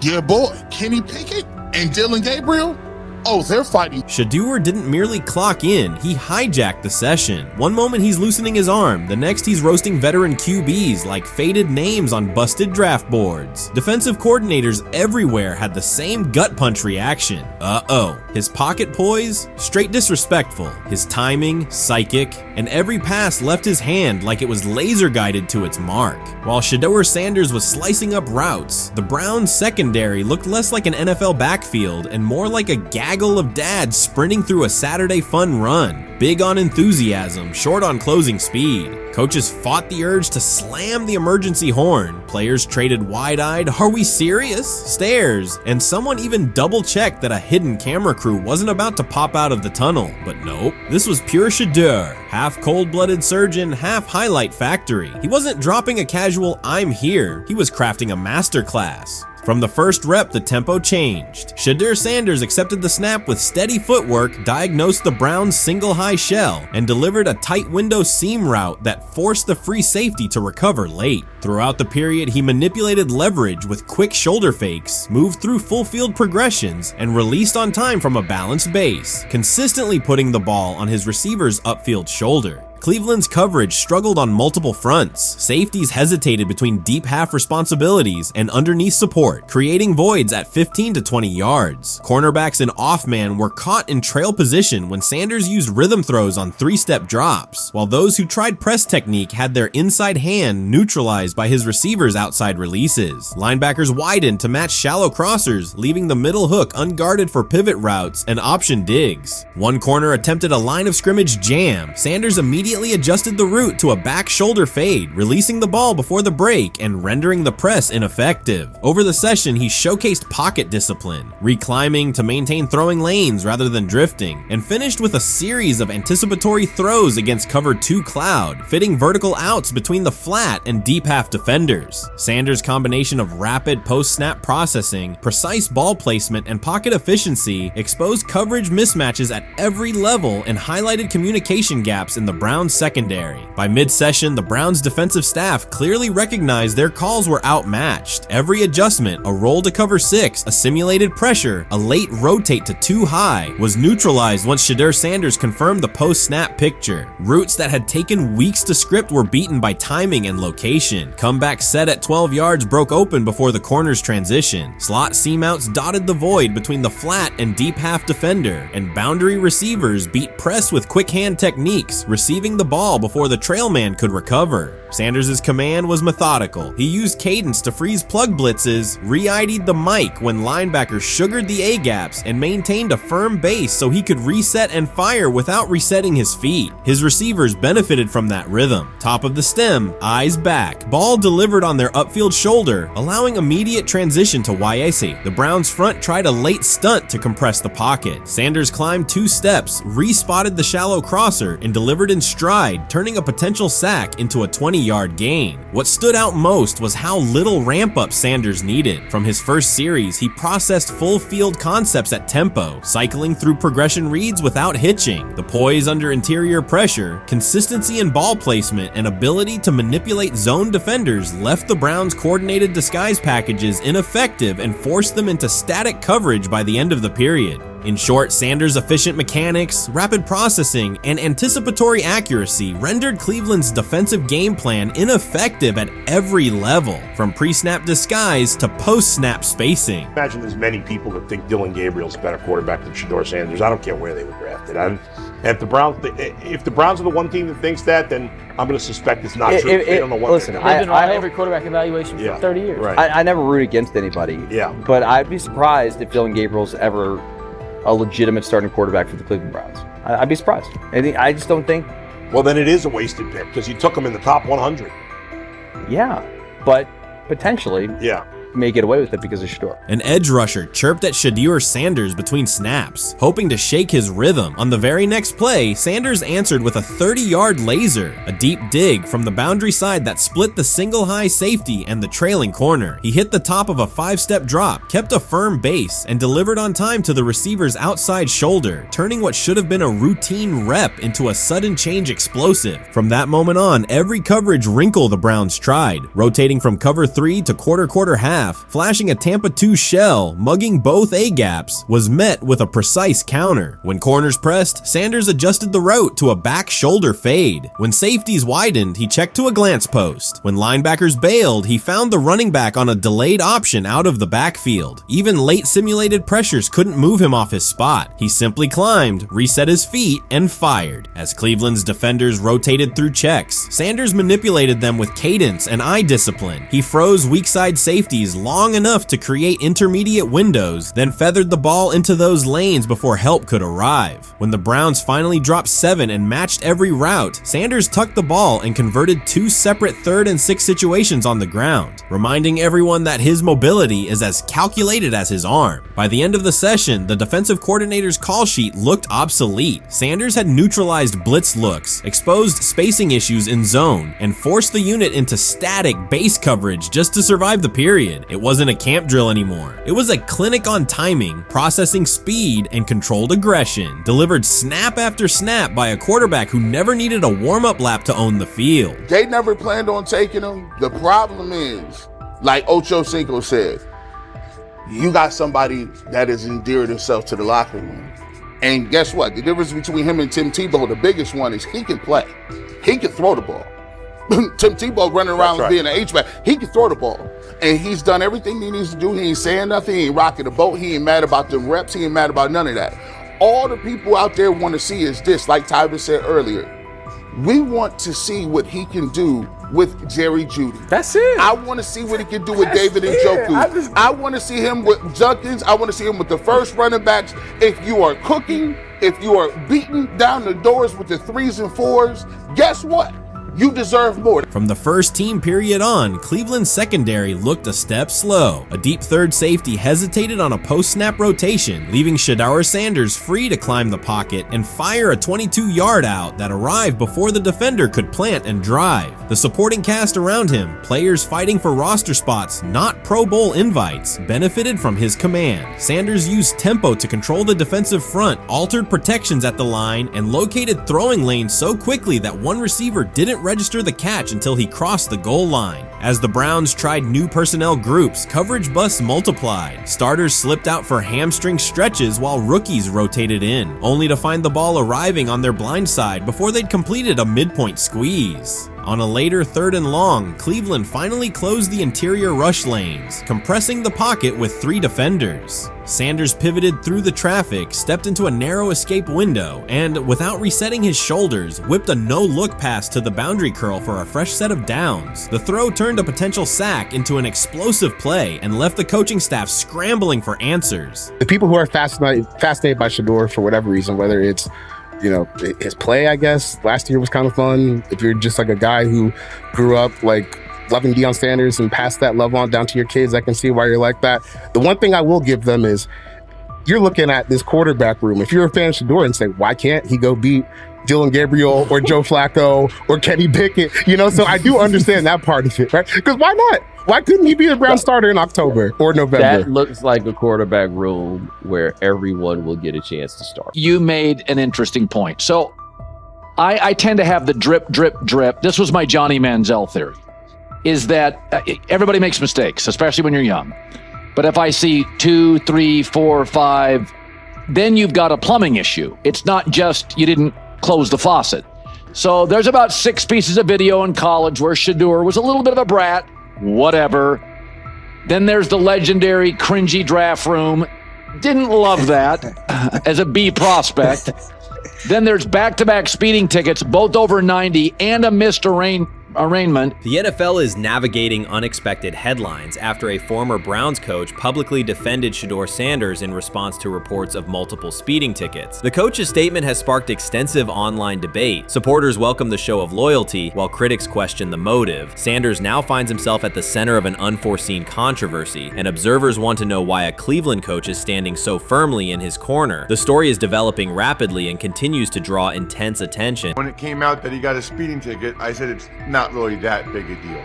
Your boy, Kenny Pickett and Dillon Gabriel, Oh, they're fighting. Shedeur didn't merely clock in, he hijacked the session. One moment he's loosening his arm, the next he's roasting veteran QBs like faded names on busted draft boards. Defensive coordinators everywhere had the same gut punch reaction. Uh-oh. His pocket poise? Straight disrespectful. His timing? Psychic. And every pass left his hand like it was laser guided to its mark. While Shedeur Sanders was slicing up routes, the Browns secondary looked less like an NFL backfield and more like a gaggle of dads sprinting through a Saturday fun run. Big on enthusiasm, short on closing speed. Coaches fought the urge to slam the emergency horn. Players traded wide-eyed, "Are we serious?" stares, and someone even double-checked that a hidden camera crew wasn't about to pop out of the tunnel. But nope, this was pure Shedeur. Half cold-blooded surgeon, half highlight factory. He wasn't dropping a casual "I'm here," he was crafting a masterclass. From the first rep, the tempo changed. Shedeur Sanders accepted the snap with steady footwork, diagnosed the Browns' single high shell, and delivered a tight window seam route that forced the free safety to recover late. Throughout the period, he manipulated leverage with quick shoulder fakes, moved through full field progressions, and released on time from a balanced base, consistently putting the ball on his receiver's upfield shoulder. Cleveland's coverage struggled on multiple fronts. Safeties hesitated between deep half responsibilities and underneath support, creating voids at 15 to 20 yards. Cornerbacks and off-man were caught in trail position when Sanders used rhythm throws on three-step drops, while those who tried press technique had their inside hand neutralized by his receivers' outside releases. Linebackers widened to match shallow crossers, leaving the middle hook unguarded for pivot routes and option digs. One corner attempted a line of scrimmage jam. Sanders immediately adjusted the route to a back shoulder fade, releasing the ball before the break and rendering the press ineffective. Over the session, he showcased pocket discipline, reclimbing to maintain throwing lanes rather than drifting, and finished with a series of anticipatory throws against cover 2 cloud, fitting vertical outs between the flat and deep half defenders. Sanders' combination of rapid post-snap processing, precise ball placement, and pocket efficiency exposed coverage mismatches at every level and highlighted communication gaps in the Browns secondary. By mid-session, the Browns defensive staff clearly recognized their calls were outmatched. Every adjustment, a roll to cover 6, a simulated pressure, a late rotate to 2 high, was neutralized once Shedeur Sanders confirmed the post-snap picture. Routes that had taken weeks to script were beaten by timing and location. Comeback set at 12 yards broke open before the corner's transition. Slot seam outs dotted the void between the flat and deep half defender, and boundary receivers beat press with quick hand techniques, receiving the ball before the trail man could recover. Sanders' command was methodical. He used cadence to freeze plug blitzes, re-ID'd the mic when linebackers sugared the A-gaps, and maintained a firm base so he could reset and fire without resetting his feet. His receivers benefited from that rhythm. Top of the stem, eyes back. Ball delivered on their upfield shoulder, allowing immediate transition to Yase. The Browns front tried a late stunt to compress the pocket. Sanders climbed 2 steps, re-spotted the shallow crosser, and delivered in stride, turning a potential sack into a 20-yard gain. What stood out most was how little ramp-up Sanders needed. From his first series, he processed full field concepts at tempo, cycling through progression reads without hitching. The poise under interior pressure, consistency in ball placement, and ability to manipulate zone defenders left the Browns' coordinated disguise packages ineffective and forced them into static coverage by the end of the period. In short, Sanders' efficient mechanics, rapid processing, and anticipatory accuracy rendered Cleveland's defensive game plan ineffective at every level, from pre-snap disguise to post-snap spacing. Imagine there's many people that think Dylan Gabriel's a better quarterback than Shedeur Sanders. I don't care where they were drafted. And if the Browns are the one team that thinks that, then I'm going to suspect it's not true. They don't know what listen, they're I've doing. been on every quarterback evaluation for 30 years. Right. I never root against anybody. Yeah. But I'd be surprised if Dylan Gabriel's ever a legitimate starting quarterback for the Cleveland Browns. I'd be surprised. I just don't think. Well, then it is a wasted pick because you took him in the top 100. Yeah, but potentially. Yeah. May get away with it because of Shedeur. An edge rusher chirped at Shedeur Sanders between snaps, hoping to shake his rhythm. On the very next play, Sanders answered with a 30-yard laser, a deep dig from the boundary side that split the single high safety and the trailing corner. He hit the top of a 5-step drop, kept a firm base, and delivered on time to the receiver's outside shoulder, turning what should have been a routine rep into a sudden change explosive. From that moment on, every coverage wrinkle the Browns tried, rotating from cover 3 to quarter half, half, flashing a Tampa 2 shell, mugging both A-gaps, was met with a precise counter. When corners pressed, Sanders adjusted the route to a back shoulder fade. When safeties widened, he checked to a glance post. When linebackers bailed, he found the running back on a delayed option out of the backfield. Even late simulated pressures couldn't move him off his spot. He simply climbed, reset his feet, and fired. As Cleveland's defenders rotated through checks, Sanders manipulated them with cadence and eye discipline. He froze weak side safeties long enough to create intermediate windows, then feathered the ball into those lanes before help could arrive. When the Browns finally dropped 7 and matched every route, Sanders tucked the ball and converted 2 separate 3rd and 6 situations on the ground, reminding everyone that his mobility is as calculated as his arm. By the end of the session, the defensive coordinator's call sheet looked obsolete. Sanders had neutralized blitz looks, exposed spacing issues in zone, and forced the unit into static base coverage just to survive the period. It wasn't a camp drill anymore. It was a clinic on timing, processing speed, and controlled aggression, delivered snap after snap by a quarterback who never needed a warm-up lap to own the field. They never planned on taking him. The problem is, like Ocho Cinco said, you got somebody that has endeared himself to the locker room. And guess what? The difference between him and Tim Tebow, the biggest one, is he can play. He can throw the ball. Tim Tebow running around being an H-back. He can throw the ball. And he's done everything he needs to do. He ain't saying nothing. He ain't rocking the boat. He ain't mad about the reps. He ain't mad about none of that. All the people out there want to see is this, like Tyler said earlier. We want to see what he can do with Jerry Jeudy. That's it. I want to see what he can do with David Njoku. I want to see him with Junkins. I want to see him with the first running backs. If you are cooking, if you are beating down the doors with the 3s and 4s, guess what? You deserve more. From the first team period on, Cleveland's secondary looked a step slow. A deep third safety hesitated on a post-snap rotation, leaving Shedeur Sanders free to climb the pocket and fire a 22-yard out that arrived before the defender could plant and drive. The supporting cast around him, players fighting for roster spots, not Pro Bowl invites, benefited from his command. Sanders used tempo to control the defensive front, altered protections at the line, and located throwing lanes so quickly that one receiver didn't register the catch until he crossed the goal line. As the Browns tried new personnel groups, coverage busts multiplied. Starters slipped out for hamstring stretches while rookies rotated in, only to find the ball arriving on their blind side before they'd completed a midpoint squeeze. On a later 3rd and long, Cleveland finally closed the interior rush lanes, compressing the pocket with 3 defenders. Sanders pivoted through the traffic, stepped into a narrow escape window, and, without resetting his shoulders, whipped a no-look pass to the boundary curl for a fresh set of downs. The throw turned a potential sack into an explosive play and left the coaching staff scrambling for answers. The people who are fascinated by Shedeur for whatever reason, whether it's his play, I guess, last year was kind of fun. If you're just like a guy who grew up like loving Deion Sanders and passed that love on down to your kids, I can see why you're like that. The one thing I will give them is you're looking at this quarterback room. If you're a fan of Shedeur and say, why can't he go beat Dylan Gabriel or Joe Flacco or Kenny Pickett? So I do understand that part of it, right? Because why not? Why couldn't he be a Brown starter in October or November? That looks like a quarterback room where everyone will get a chance to start. You made an interesting point. So I tend to have the drip, drip, drip. This was my Johnny Manziel theory, is that everybody makes mistakes, especially when you're young. But if I see 2, 3, 4, 5, then you've got a plumbing issue. It's not just you didn't close the faucet. So there's about 6 pieces of video in college where Shedeur was a little bit of a brat, whatever. Then there's the legendary cringy draft room. Didn't love that as a B prospect. Then there's back-to-back speeding tickets, both over 90, and a missed arraignment. The NFL is navigating unexpected headlines after a former Browns coach publicly defended Shedeur Sanders in response to reports of multiple speeding tickets. The coach's statement has sparked extensive online debate. Supporters welcome the show of loyalty, while critics question the motive. Sanders now finds himself at the center of an unforeseen controversy, and observers want to know why a Cleveland coach is standing so firmly in his corner. The story is developing rapidly and continues to draw intense attention. When it came out that he got a speeding ticket, I said it's not really that big a deal.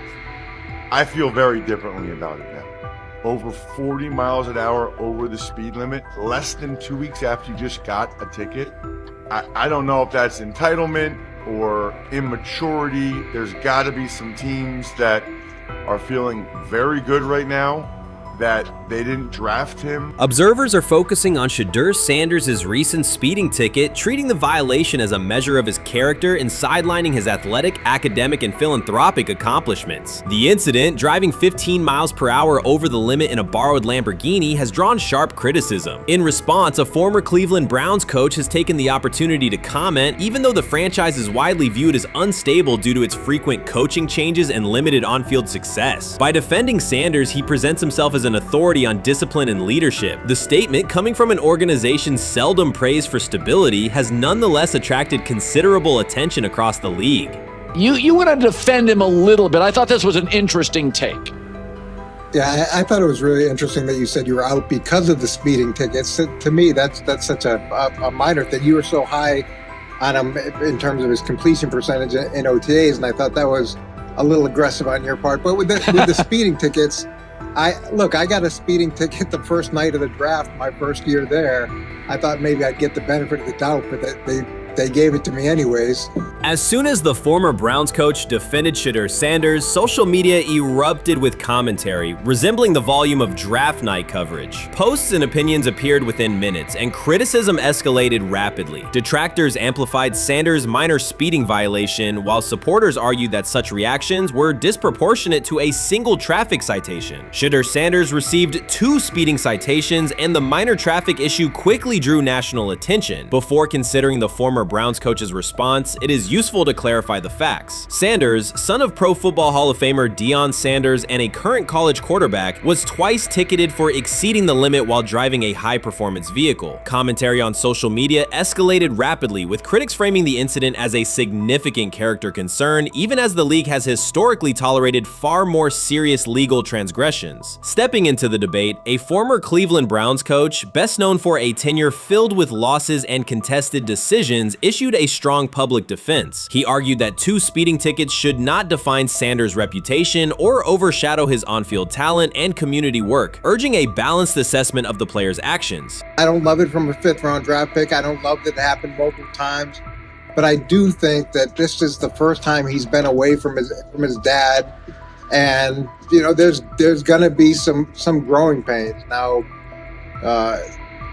I feel very differently about it now. Over 40 miles an hour over the speed limit, less than 2 weeks after you just got a ticket. I don't know if that's entitlement or immaturity. There's got to be some teams that are feeling very good right now that they didn't draft him. Observers are focusing on Shedeur Sanders' recent speeding ticket, treating the violation as a measure of his character and sidelining his athletic, academic, and philanthropic accomplishments. The incident, driving 15 miles per hour over the limit in a borrowed Lamborghini, has drawn sharp criticism. In response, a former Cleveland Browns coach has taken the opportunity to comment, even though the franchise is widely viewed as unstable due to its frequent coaching changes and limited on-field success. By defending Sanders, he presents himself as an authority on discipline and leadership. The statement, coming from an organization seldom praised for stability, has nonetheless attracted considerable attention across the league. You want to defend him a little bit. I thought this was an interesting take. Yeah, I thought it was really interesting that you said you were out because of the speeding tickets. To me, that's such a minor thing. You were so high on him in terms of his completion percentage in OTAs, and I thought that was a little aggressive on your part. But with the speeding tickets, I got a speeding ticket the first night of the draft, my first year there. I thought maybe I'd get the benefit of the doubt, but they gave it to me anyways. As soon as the former Browns coach defended Shedeur Sanders, social media erupted with commentary, resembling the volume of draft night coverage. Posts and opinions appeared within minutes, and criticism escalated rapidly. Detractors amplified Sanders' minor speeding violation, while supporters argued that such reactions were disproportionate to a single traffic citation. Shedeur Sanders received 2 speeding citations, and the minor traffic issue quickly drew national attention. Before considering the former Browns coach's response, it is useful to clarify the facts. Sanders, son of Pro Football Hall of Famer Deion Sanders and a current college quarterback, was twice ticketed for exceeding the limit while driving a high-performance vehicle. Commentary on social media escalated rapidly, with critics framing the incident as a significant character concern, even as the league has historically tolerated far more serious legal transgressions. Stepping into the debate, a former Cleveland Browns coach, best known for a tenure filled with losses and contested decisions, issued a strong public defense. He argued that 2 speeding tickets should not define Sanders' reputation or overshadow his on-field talent and community work, urging a balanced assessment of the player's actions. I don't love it from a 5th-round draft pick. I don't love that it happened multiple times, but I do think that this is the first time he's been away from his dad, and there's gonna be some growing pains now.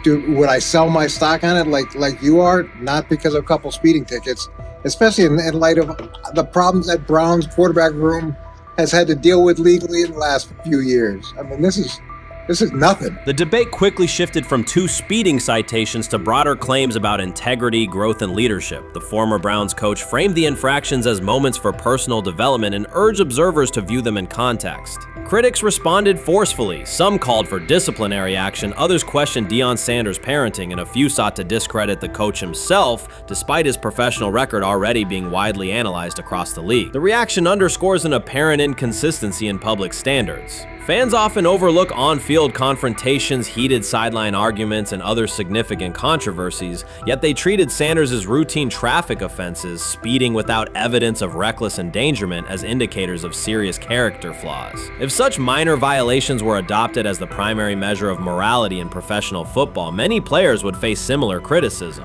Would I sell my stock on it like you are? Not because of a couple speeding tickets, especially in light of the problems that Brown's quarterback room has had to deal with legally in the last few years. I mean, this is nothing. The debate quickly shifted from 2 speeding citations to broader claims about integrity, growth, and leadership. The former Browns coach framed the infractions as moments for personal development and urged observers to view them in context. Critics responded forcefully. Some called for disciplinary action, others questioned Deion Sanders' parenting, and a few sought to discredit the coach himself, despite his professional record already being widely analyzed across the league. The reaction underscores an apparent inconsistency in public standards. Fans often overlook on-field confrontations, heated sideline arguments, and other significant controversies, yet they treated Sanders' as routine traffic offenses, speeding without evidence of reckless endangerment, as indicators of serious character flaws. If such minor violations were adopted as the primary measure of morality in professional football, many players would face similar criticism.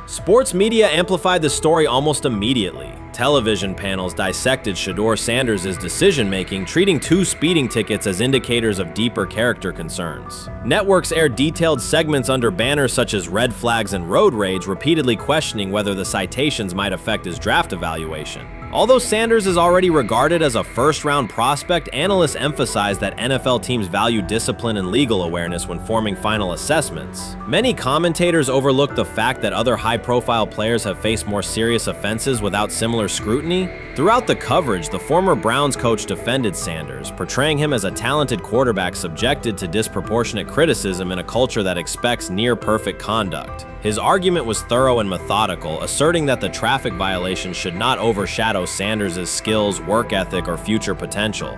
Sports media amplified the story almost immediately. Television panels dissected Shedeur Sanders' decision-making, treating 2 speeding tickets as indicators of deeper character concerns. Networks aired detailed segments under banners such as red flags and road rage, repeatedly questioning whether the citations might affect his draft evaluation. Although Sanders is already regarded as a first-round prospect, analysts emphasize that NFL teams value discipline and legal awareness when forming final assessments. Many commentators overlook the fact that other high-profile players have faced more serious offenses without similar scrutiny. Throughout the coverage, the former Browns coach defended Sanders, portraying him as a talented quarterback subjected to disproportionate criticism in a culture that expects near-perfect conduct. His argument was thorough and methodical, asserting that the traffic violation should not overshadow Sanders' skills, work ethic, or future potential.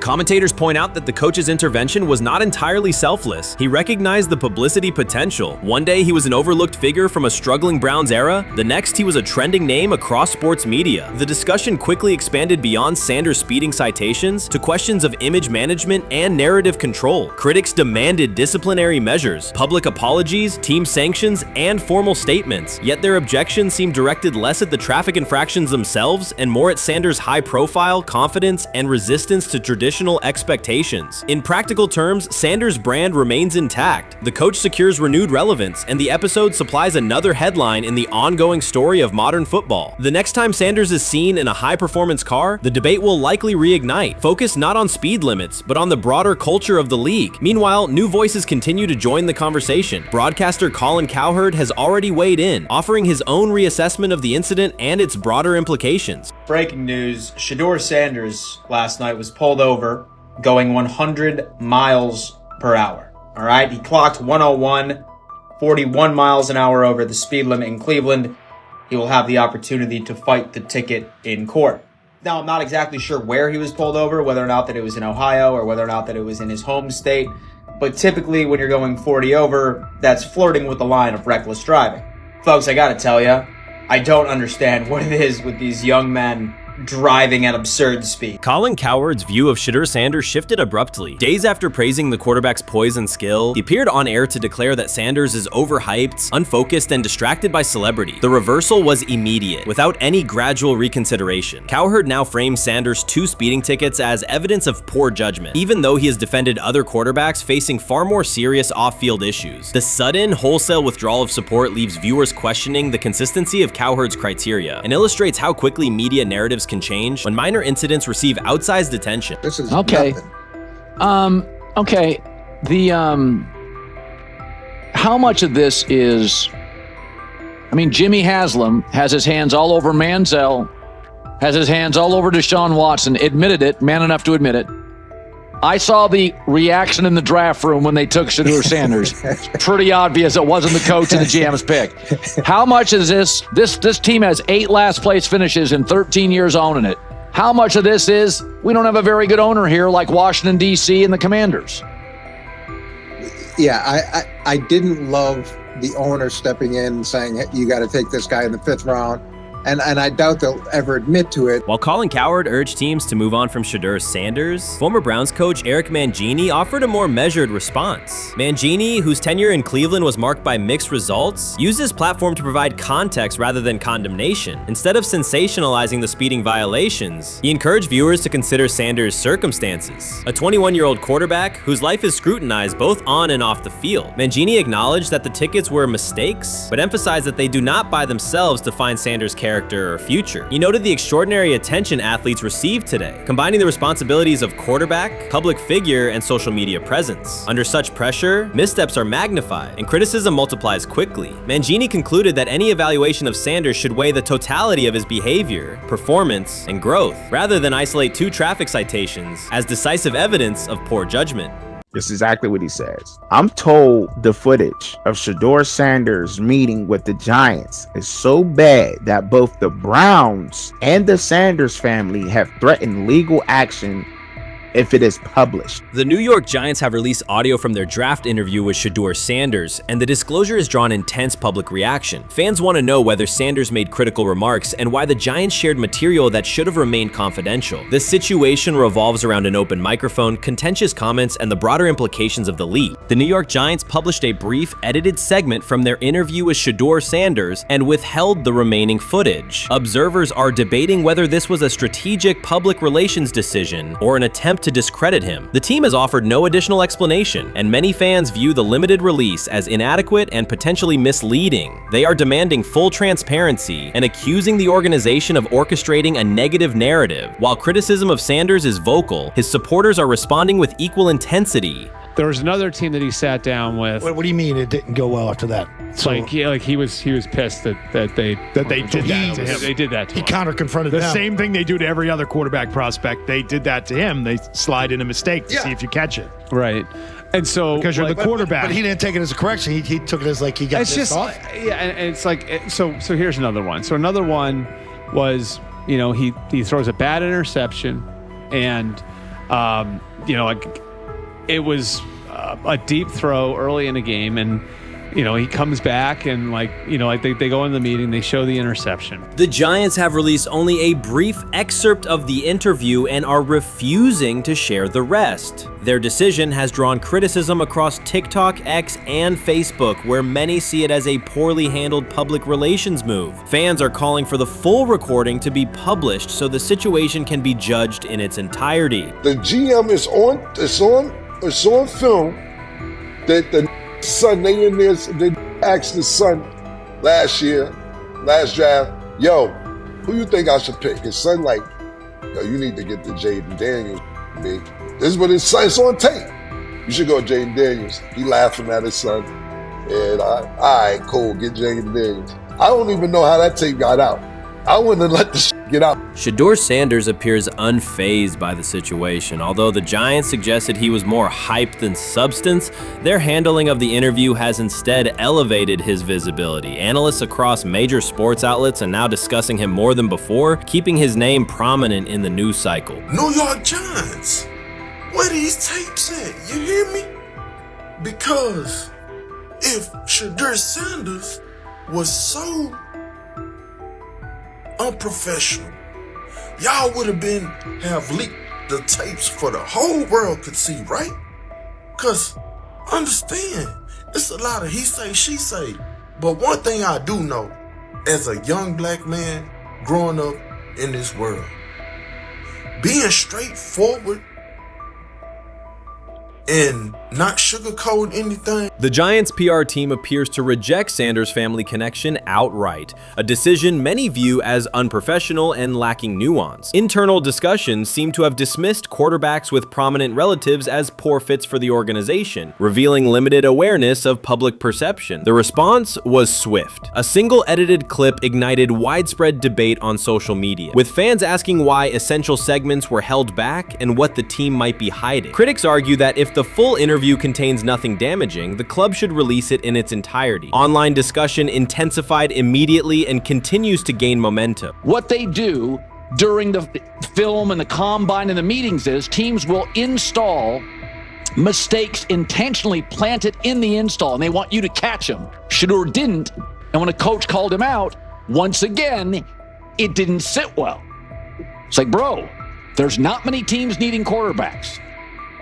Commentators point out that the coach's intervention was not entirely selfless. He recognized the publicity potential. One day he was an overlooked figure from a struggling Browns era, the next he was a trending name across sports media. The discussion quickly expanded beyond Sanders' speeding citations to questions of image management and narrative control. Critics demanded disciplinary measures, public apologies, team sanctions, and formal statements, yet their objections seemed directed less at the traffic infractions themselves and more at Sanders' high profile, confidence, and resistance to traditional traditional expectations. In practical terms, Sanders' brand remains intact. The coach secures renewed relevance, and the episode supplies another headline in the ongoing story of modern football. The next time Sanders is seen in a high-performance car, the debate will likely reignite, focused not on speed limits, but on the broader culture of the league. Meanwhile, new voices continue to join the conversation. Broadcaster Colin Cowherd has already weighed in, offering his own reassessment of the incident and its broader implications. Breaking news, Shedeur Sanders last night was pulled over going 100 miles per hour. All right, he clocked 101, 41 miles an hour over the speed limit in Cleveland. He will have the opportunity to fight the ticket in court. Now, I'm not exactly sure where he was pulled over, whether or not that it was in Ohio or whether or not that it was in his home state. But typically when you're going 40 over, that's flirting with the line of reckless driving. Folks, I gotta tell you, I don't understand what it is with these young men driving at absurd speed. Colin Cowherd's view of Shedeur Sanders shifted abruptly. Days after praising the quarterback's poise and skill, he appeared on air to declare that Sanders is overhyped, unfocused, and distracted by celebrity. The reversal was immediate, without any gradual reconsideration. Cowherd now frames Sanders' 2 speeding tickets as evidence of poor judgment, even though he has defended other quarterbacks facing far more serious off-field issues. The sudden, wholesale withdrawal of support leaves viewers questioning the consistency of Cowherd's criteria and illustrates how quickly media narratives can change when minor incidents receive outsized attention. This is okay. Okay. The how much of this is? I mean, Jimmy Haslam has his hands all over Manziel, has his hands all over Deshaun Watson. Admitted it, man enough to admit it. I saw the reaction in the draft room when they took Shedeur Sanders. Pretty obvious it wasn't the coach and the GM's pick. How much is this? This team has 8 last place finishes in 13 years owning it. How much of this is we don't have a very good owner here like Washington, D.C. and the Commanders? Yeah, I didn't love the owner stepping in and saying, hey, you got to take this guy in the 5th round. And I doubt they'll ever admit to it. While Colin Cowherd urged teams to move on from Shedeur Sanders, former Browns coach Eric Mangini offered a more measured response. Mangini, whose tenure in Cleveland was marked by mixed results, used his platform to provide context rather than condemnation. Instead of sensationalizing the speeding violations, he encouraged viewers to consider Sanders' circumstances. A 21-year-old quarterback whose life is scrutinized both on and off the field. Mangini acknowledged that the tickets were mistakes, but emphasized that they do not by themselves define Sanders' character or future. He noted the extraordinary attention athletes received today, combining the responsibilities of quarterback, public figure, and social media presence. Under such pressure, missteps are magnified, and criticism multiplies quickly. Mangini concluded that any evaluation of Sanders should weigh the totality of his behavior, performance, and growth, rather than isolate 2 traffic citations as decisive evidence of poor judgment. This is exactly what he says. I'm told the footage of Shedeur Sanders meeting with the Giants is so bad that both the Browns and the Sanders family have threatened legal action if it is published. The New York Giants have released audio from their draft interview with Shedeur Sanders, and the disclosure has drawn intense public reaction. Fans want to know whether Sanders made critical remarks and why the Giants shared material that should have remained confidential. The situation revolves around an open microphone, contentious comments, and the broader implications of the league. The New York Giants published a brief, edited segment from their interview with Shedeur Sanders and withheld the remaining footage. Observers are debating whether this was a strategic public relations decision or an attempt to discredit him. The team has offered no additional explanation, and many fans view the limited release as inadequate and potentially misleading. They are demanding full transparency and accusing the organization of orchestrating a negative narrative. While criticism of Sanders is vocal, his supporters are responding with equal intensity. There was another team that he sat down with. What do you mean it didn't go well after that? So, he was pissed that they did that to him. They did that to him. He counter-confronted the same thing they do to every other quarterback prospect. They did that to him. They slide in a mistake to see if you catch it. Right. And so because you're the quarterback. But he didn't take it as a correction. He took it as like he got pissed off. Yeah, and it's like so here's another one. So another one was, he throws a bad interception, and it was a deep throw early in the game, and he comes back and they go in the meeting, they show the interception. The Giants have released only a brief excerpt of the interview and are refusing to share the rest. Their decision has drawn criticism across TikTok, X, and Facebook, where many see it as a poorly handled public relations move. Fans are calling for the full recording to be published so the situation can be judged in its entirety. The GM is on film that the son, they asked the son last draft, yo, who you think I should pick? His son like, yo, you need to get the Jaden Daniels, B. This is what his son, it's on tape. You should go Jaden Daniels. He laughing at his son. And all right, cool, get Jaden Daniels. I don't even know how that tape got out. I wouldn't have let the get out. Shedeur Sanders appears unfazed by the situation. Although the Giants suggested he was more hype than substance, their handling of the interview has instead elevated his visibility. Analysts across major sports outlets are now discussing him more than before, keeping his name prominent in the news cycle. New York Giants, where these tapes at? You hear me? Because if Shedeur Sanders was so unprofessional, y'all would have leaked the tapes for the whole world could see, right? Cause understand, it's a lot of he say, she say. But one thing I do know, as a young black man growing up in this world, being straightforward and not sugarcoat anything. The Giants' PR team appears to reject Sanders' family connection outright, a decision many view as unprofessional and lacking nuance. Internal discussions seem to have dismissed quarterbacks with prominent relatives as poor fits for the organization, revealing limited awareness of public perception. The response was swift. A single edited clip ignited widespread debate on social media, with fans asking why essential segments were held back and what the team might be hiding. Critics argue that if the full interview contains nothing damaging, the club should release it in its entirety. Online discussion intensified immediately and continues to gain momentum. What they do during the film and the combine and the meetings is teams will install mistakes intentionally planted in the install, and they want you to catch them. Shedeur didn't, and when a coach called him out, once again, it didn't sit well. It's like, bro, there's not many teams needing quarterbacks,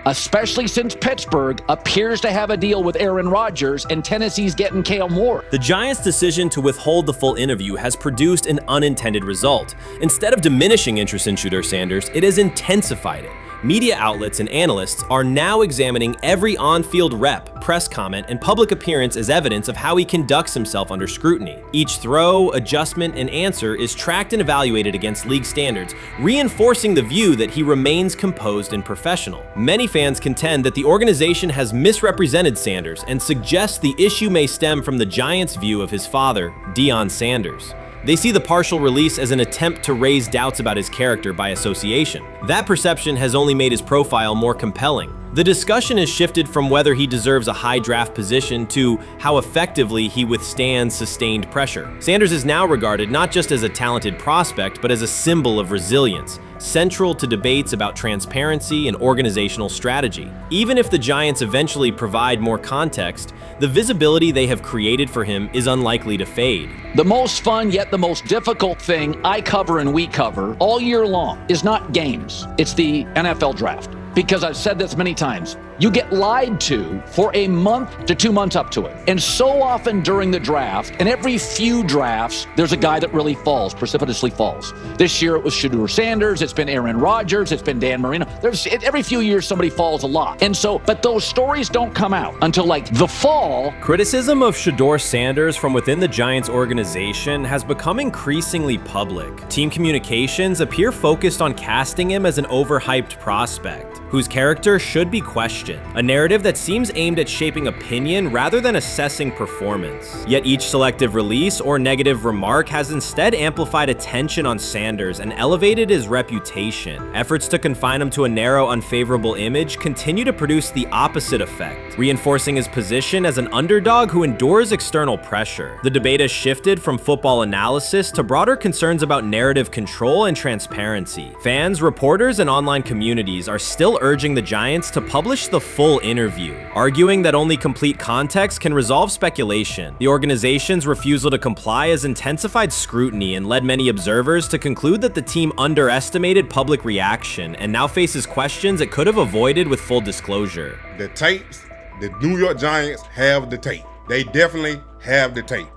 especially since Pittsburgh appears to have a deal with Aaron Rodgers and Tennessee's getting Kale Moore. The Giants' decision to withhold the full interview has produced an unintended result. Instead of diminishing interest in Shedeur Sanders, it has intensified it. Media outlets and analysts are now examining every on-field rep, press comment, and public appearance as evidence of how he conducts himself under scrutiny. Each throw, adjustment, and answer is tracked and evaluated against league standards, reinforcing the view that he remains composed and professional. Many fans contend that the organization has misrepresented Sanders and suggest the issue may stem from the Giants' view of his father, Deion Sanders. They see the partial release as an attempt to raise doubts about his character by association. That perception has only made his profile more compelling. The discussion has shifted from whether he deserves a high draft position to how effectively he withstands sustained pressure. Sanders is now regarded not just as a talented prospect, but as a symbol of resilience, central to debates about transparency and organizational strategy. Even if the Giants eventually provide more context, the visibility they have created for him is unlikely to fade. The most fun yet the most difficult thing I cover and we cover all year long is not games, it's the NFL draft. Because I've said this many times, you get lied to for a month to 2 months up to it. And so often during the draft, and every few drafts, there's a guy that really falls, precipitously falls. This year it was Shedeur Sanders, it's been Aaron Rodgers, it's been Dan Marino. Every few years somebody falls a lot. And so, but those stories don't come out until like the fall. Criticism of Shedeur Sanders from within the Giants organization has become increasingly public. Team communications appear focused on casting him as an overhyped prospect, whose character should be questioned, a narrative that seems aimed at shaping opinion rather than assessing performance. Yet each selective release or negative remark has instead amplified attention on Sanders and elevated his reputation. Efforts to confine him to a narrow, unfavorable image continue to produce the opposite effect, reinforcing his position as an underdog who endures external pressure. The debate has shifted from football analysis to broader concerns about narrative control and transparency. Fans, reporters, and online communities are still urging the Giants to publish the full interview, arguing that only complete context can resolve speculation. The organization's refusal to comply has intensified scrutiny and led many observers to conclude that the team underestimated public reaction and now faces questions it could have avoided with full disclosure. The tapes, the New York Giants have the tape. They definitely have the tape.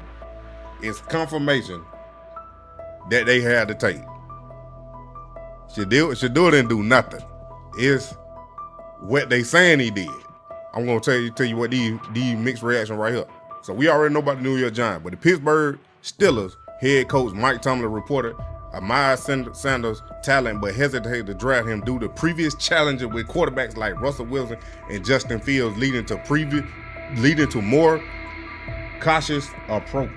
It's confirmation that they had the tape. Shedeur didn't do nothing. It's what they saying he did. I'm gonna tell you what these mixed reaction right here. So we already know about the New York Giants, but the Pittsburgh Steelers head coach Mike Tomlin reported admired Sanders' talent, but hesitated to draft him due to previous challenges with quarterbacks like Russell Wilson and Justin Fields, leading to more cautious approach.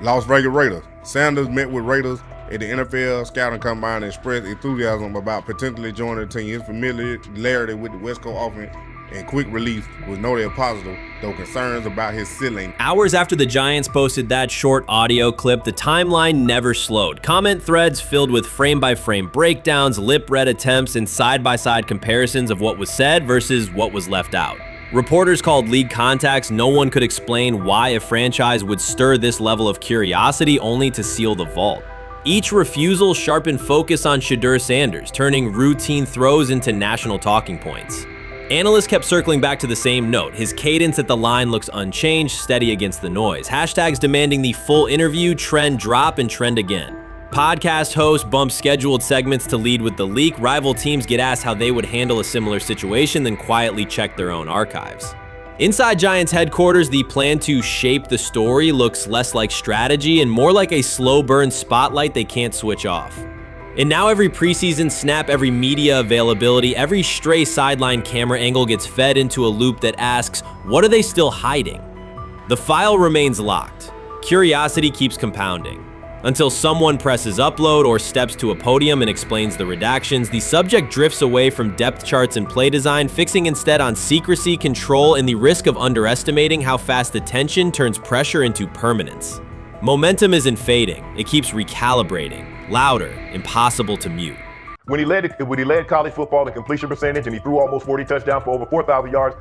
Las Vegas Raiders. Sanders met with Raiders at the NFL Scouting Combine and expressed enthusiasm about potentially joining the team. His familiarity with the West Coast offense and quick release was noted positive, though concerns about his ceiling. Hours after the Giants posted that short audio clip, the timeline never slowed. Comment threads filled with frame-by-frame breakdowns, lip-read attempts, and side-by-side comparisons of what was said versus what was left out. Reporters called league contacts. No one could explain why a franchise would stir this level of curiosity only to seal the vault. Each refusal sharpened focus on Shedeur Sanders, turning routine throws into national talking points. Analysts kept circling back to the same note. His cadence at the line looks unchanged, steady against the noise. Hashtags demanding the full interview, trend drop, and trend again. Podcast hosts bump scheduled segments to lead with the leak. Rival teams get asked how they would handle a similar situation, then quietly check their own archives. Inside Giants headquarters, the plan to shape the story looks less like strategy and more like a slow burn spotlight they can't switch off. And now every preseason snap, every media availability, every stray sideline camera angle gets fed into a loop that asks, what are they still hiding? The file remains locked. Curiosity keeps compounding. Until someone presses upload or steps to a podium and explains the redactions, the subject drifts away from depth charts and play design, fixing instead on secrecy, control, and the risk of underestimating how fast attention turns pressure into permanence. Momentum isn't fading, it keeps recalibrating, louder, impossible to mute. When he led college football in completion percentage and he threw almost 40 touchdowns for over 4,000 yards,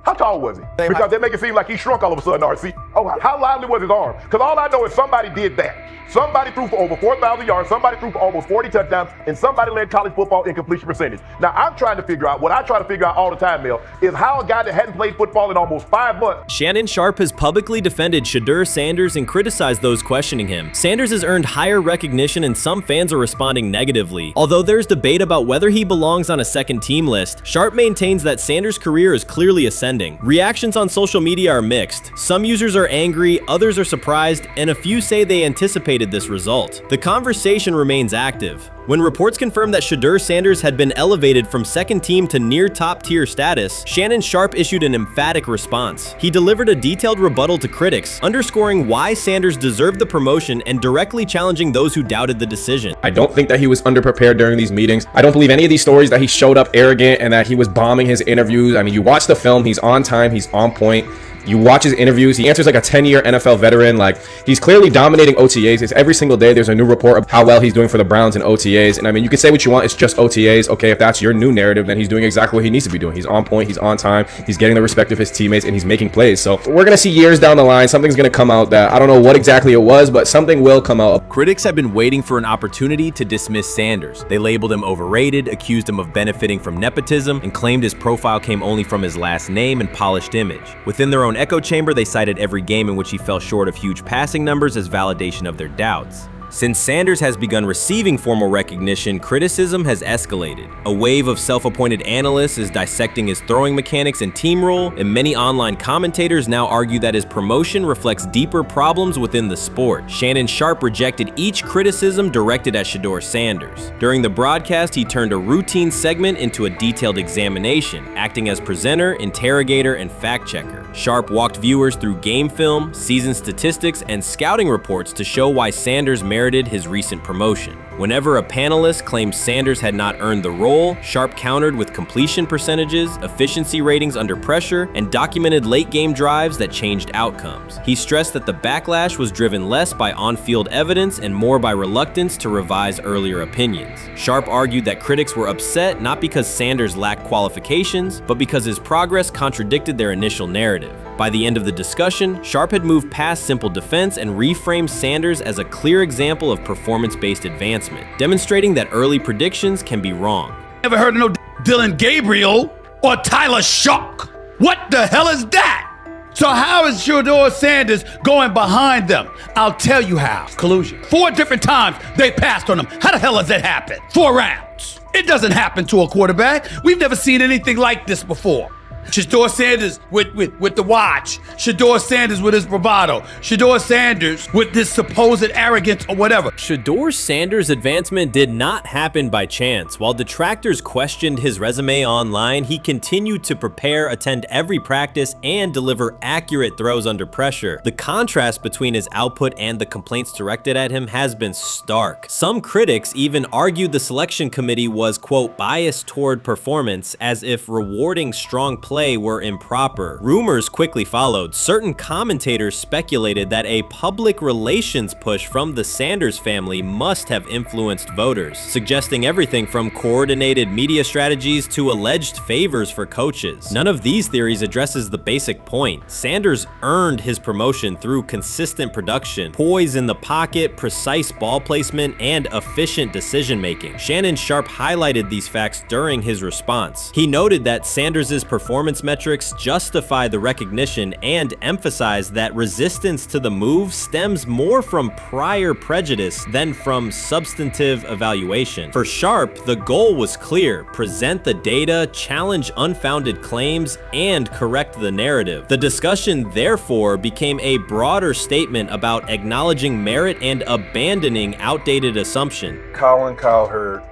how tall was he? Because they make it seem like he shrunk all of a sudden, RC. Oh, how lively was his arm? Because all I know is somebody did that. Somebody threw for over 4,000 yards, somebody threw for almost 40 touchdowns, and somebody led college football in completion percentage. Now, I'm trying to figure out, what I try to figure out all the time, Mel, is how a guy that hadn't played football in almost 5 months. Shannon Sharpe has publicly defended Shedeur Sanders and criticized those questioning him. Sanders has earned higher recognition and some fans are responding negatively. Although there's debate about whether he belongs on a second team list, Sharpe maintains that Sanders' career is clearly ascending. Reactions on social media are mixed. Some users are angry, others are surprised, and a few say they anticipated this result. The conversation remains active. When reports confirmed that Shedeur Sanders had been elevated from second team to near top tier status, Shannon Sharpe issued an emphatic response. He delivered a detailed rebuttal to critics, underscoring why Sanders deserved the promotion and directly challenging those who doubted the decision. I don't think that he was underprepared during these meetings. I don't believe any of these stories that he showed up arrogant and that he was bombing his interviews. I mean, you watch the film, he's on time, he's on point. You watch his interviews, he answers like a 10-year NFL veteran. Like, he's clearly dominating OTAs. It's every single day there's a new report of how well he's doing for the Browns in OTAs. And I mean, you can say what you want, it's just OTAs. Okay, if that's your new narrative, then he's doing exactly what he needs to be doing. He's on point, he's on time, he's getting the respect of his teammates, and he's making plays. So we're gonna see years down the line, something's gonna come out that I don't know what exactly it was, but something will come out. Critics have been waiting for an opportunity to dismiss Sanders. They labeled him overrated, accused him of benefiting from nepotism, and claimed his profile came only from his last name and polished image. Within their own echo chamber, they cited every game in which he fell short of huge passing numbers as validation of their doubts. Since Sanders has begun receiving formal recognition, criticism has escalated. A wave of self-appointed analysts is dissecting his throwing mechanics and team role, and many online commentators now argue that his promotion reflects deeper problems within the sport. Shannon Sharpe rejected each criticism directed at Shedeur Sanders. During the broadcast, he turned a routine segment into a detailed examination, acting as presenter, interrogator, and fact-checker. Sharpe walked viewers through game film, season statistics, and scouting reports to show why Sanders merited his recent promotion. Whenever a panelist claimed Sanders had not earned the role, Sharp countered with completion percentages, efficiency ratings under pressure, and documented late-game drives that changed outcomes. He stressed that the backlash was driven less by on-field evidence and more by reluctance to revise earlier opinions. Sharp argued that critics were upset not because Sanders lacked qualifications, but because his progress contradicted their initial narrative. By the end of the discussion, Sharp had moved past simple defense and reframed Sanders as a clear example of performance-based advancement, demonstrating that early predictions can be wrong. Never heard of no Dylan Gabriel or Tyler Shock. What the hell is that? So how is Shedeur Sanders going behind them? I'll tell you how. Collusion. 4 different times they passed on him. How the hell does that happen? 4 rounds. It doesn't happen to a quarterback. We've never seen anything like this before. Shedeur Sanders with the watch. Shedeur Sanders with his bravado. Shedeur Sanders with this supposed arrogance or whatever. Shedeur Sanders' advancement did not happen by chance. While detractors questioned his resume online, he continued to prepare, attend every practice, and deliver accurate throws under pressure. The contrast between his output and the complaints directed at him has been stark. Some critics even argued the selection committee was, quote, biased toward performance, as if rewarding strong play were improper. Rumors quickly followed. Certain commentators speculated that a public relations push from the Sanders family must have influenced voters, suggesting everything from coordinated media strategies to alleged favors for coaches. None of these theories addresses the basic point. Sanders earned his promotion through consistent production, poise in the pocket, precise ball placement, and efficient decision-making. Shannon Sharp highlighted these facts during his response. He noted that Sanders' performance metrics justify the recognition and emphasize that resistance to the move stems more from prior prejudice than from substantive evaluation. For Sharp, the goal was clear: present the data, challenge unfounded claims, and correct the narrative. The discussion, therefore, became a broader statement about acknowledging merit and abandoning outdated assumptions. Colin Cowherd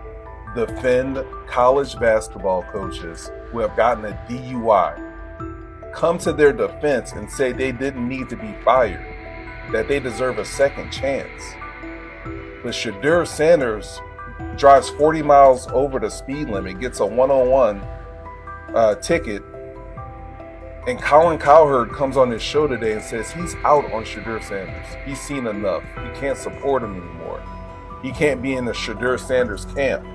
defend college basketball coaches who have gotten a DUI, come to their defense and say they didn't need to be fired, that they deserve a second chance. But Shedeur Sanders drives 40 miles over the speed limit, gets a one-on-one ticket, and Colin Cowherd comes on his show today and says he's out on Shedeur Sanders. He's seen enough. He can't support him anymore. He can't be in the Shedeur Sanders camp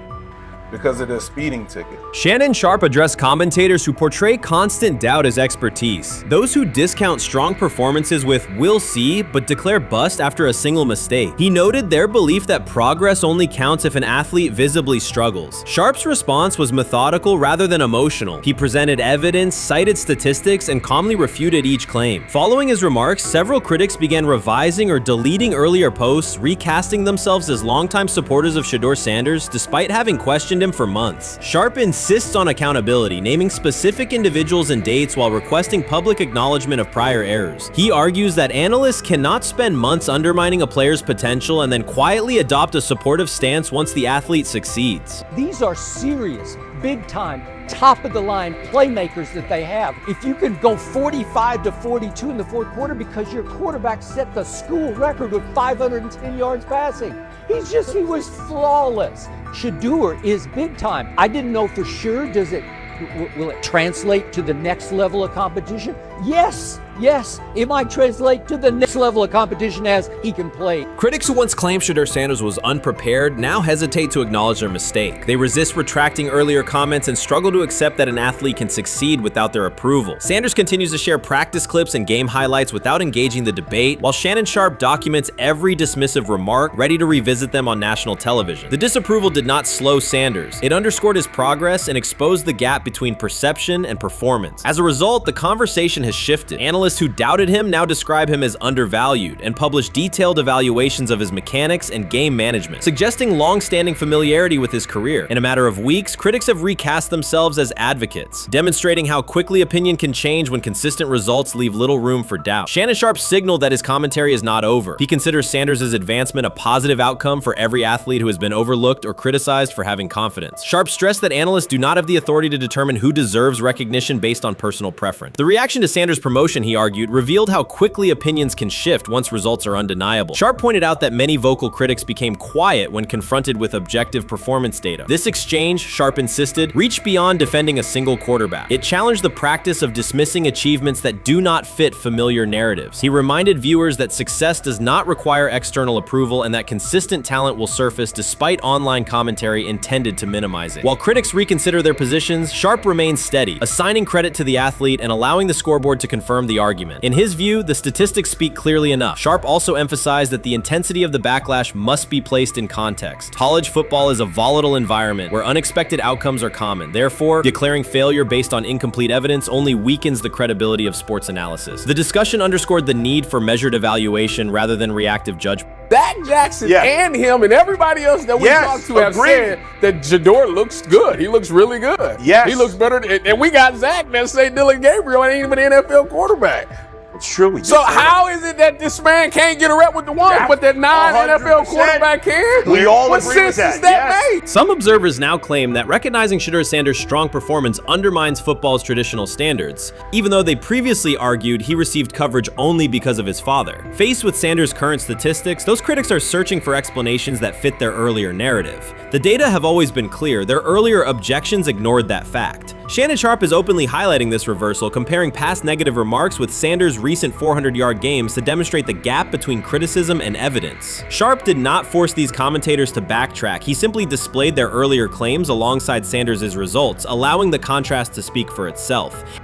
because of the speeding ticket. Shannon Sharp addressed commentators who portray constant doubt as expertise. Those who discount strong performances with "we'll see," but declare bust after a single mistake. He noted their belief that progress only counts if an athlete visibly struggles. Sharp's response was methodical rather than emotional. He presented evidence, cited statistics, and calmly refuted each claim. Following his remarks, several critics began revising or deleting earlier posts, recasting themselves as longtime supporters of Shedeur Sanders despite having questioned him for months. Sharp insists on accountability, naming specific individuals and dates while requesting public acknowledgement of prior errors. He argues that analysts cannot spend months undermining a player's potential and then quietly adopt a supportive stance once the athlete succeeds. These are serious, big-time, top-of-the-line playmakers that they have. If you can go 45 to 42 in the fourth quarter because your quarterback set the school record with 510 yards passing. He was flawless. Shedeur is big time. I didn't know for sure, will it translate to the next level of competition? Yes, it might translate to the next level of competition as he can play. Critics who once claimed Shedeur Sanders was unprepared now hesitate to acknowledge their mistake. They resist retracting earlier comments and struggle to accept that an athlete can succeed without their approval. Sanders continues to share practice clips and game highlights without engaging the debate, while Shannon Sharp documents every dismissive remark, ready to revisit them on national television. The disapproval did not slow Sanders. It underscored his progress and exposed the gap between perception and performance. As a result, the conversation has shifted. Analysts who doubted him now describe him as undervalued and publish detailed evaluations of his mechanics and game management, suggesting long-standing familiarity with his career. In a matter of weeks, critics have recast themselves as advocates, demonstrating how quickly opinion can change when consistent results leave little room for doubt. Shannon Sharp signaled that his commentary is not over. He considers Sanders' advancement a positive outcome for every athlete who has been overlooked or criticized for having confidence. Sharp stressed that analysts do not have the authority to determine who deserves recognition based on personal preference. The reaction to Sanders Sanders' promotion, he argued, revealed how quickly opinions can shift once results are undeniable. Sharp pointed out that many vocal critics became quiet when confronted with objective performance data. This exchange, Sharp insisted, reached beyond defending a single quarterback. It challenged the practice of dismissing achievements that do not fit familiar narratives. He reminded viewers that success does not require external approval and that consistent talent will surface despite online commentary intended to minimize it. While critics reconsider their positions, Sharp remains steady, assigning credit to the athlete and allowing the scoreboard to confirm the argument. In his view, the statistics speak clearly enough. Sharp also emphasized that the intensity of the backlash must be placed in context. College football is a volatile environment where unexpected outcomes are common. Therefore, declaring failure based on incomplete evidence only weakens the credibility of sports analysis. The discussion underscored the need for measured evaluation rather than reactive judgment. Dak Jackson and him and everybody else that we talked to have said that Shedeur looks good. He looks really good. Yes. He looks better. And we got Zach that say Dylan Gabriel ain't even an NFL quarterback. It's true. So how is it that this man can't get a rep with the ones, but that non-NFL quarterback can? We all what agree sense with does that make? Some observers now claim that recognizing Shedeur Sanders' strong performance undermines football's traditional standards, even though they previously argued he received coverage only because of his father. Faced with Sanders' current statistics, those critics are searching for explanations that fit their earlier narrative. The data have always been clear. Their earlier objections ignored that fact. Shannon Sharp is openly highlighting this reversal, comparing past negative remarks with Sanders' recent 400-yard games to demonstrate the gap between criticism and evidence. Sharp did not force these commentators to backtrack. He simply displayed their earlier claims alongside Sanders' results, allowing the contrast to speak for itself.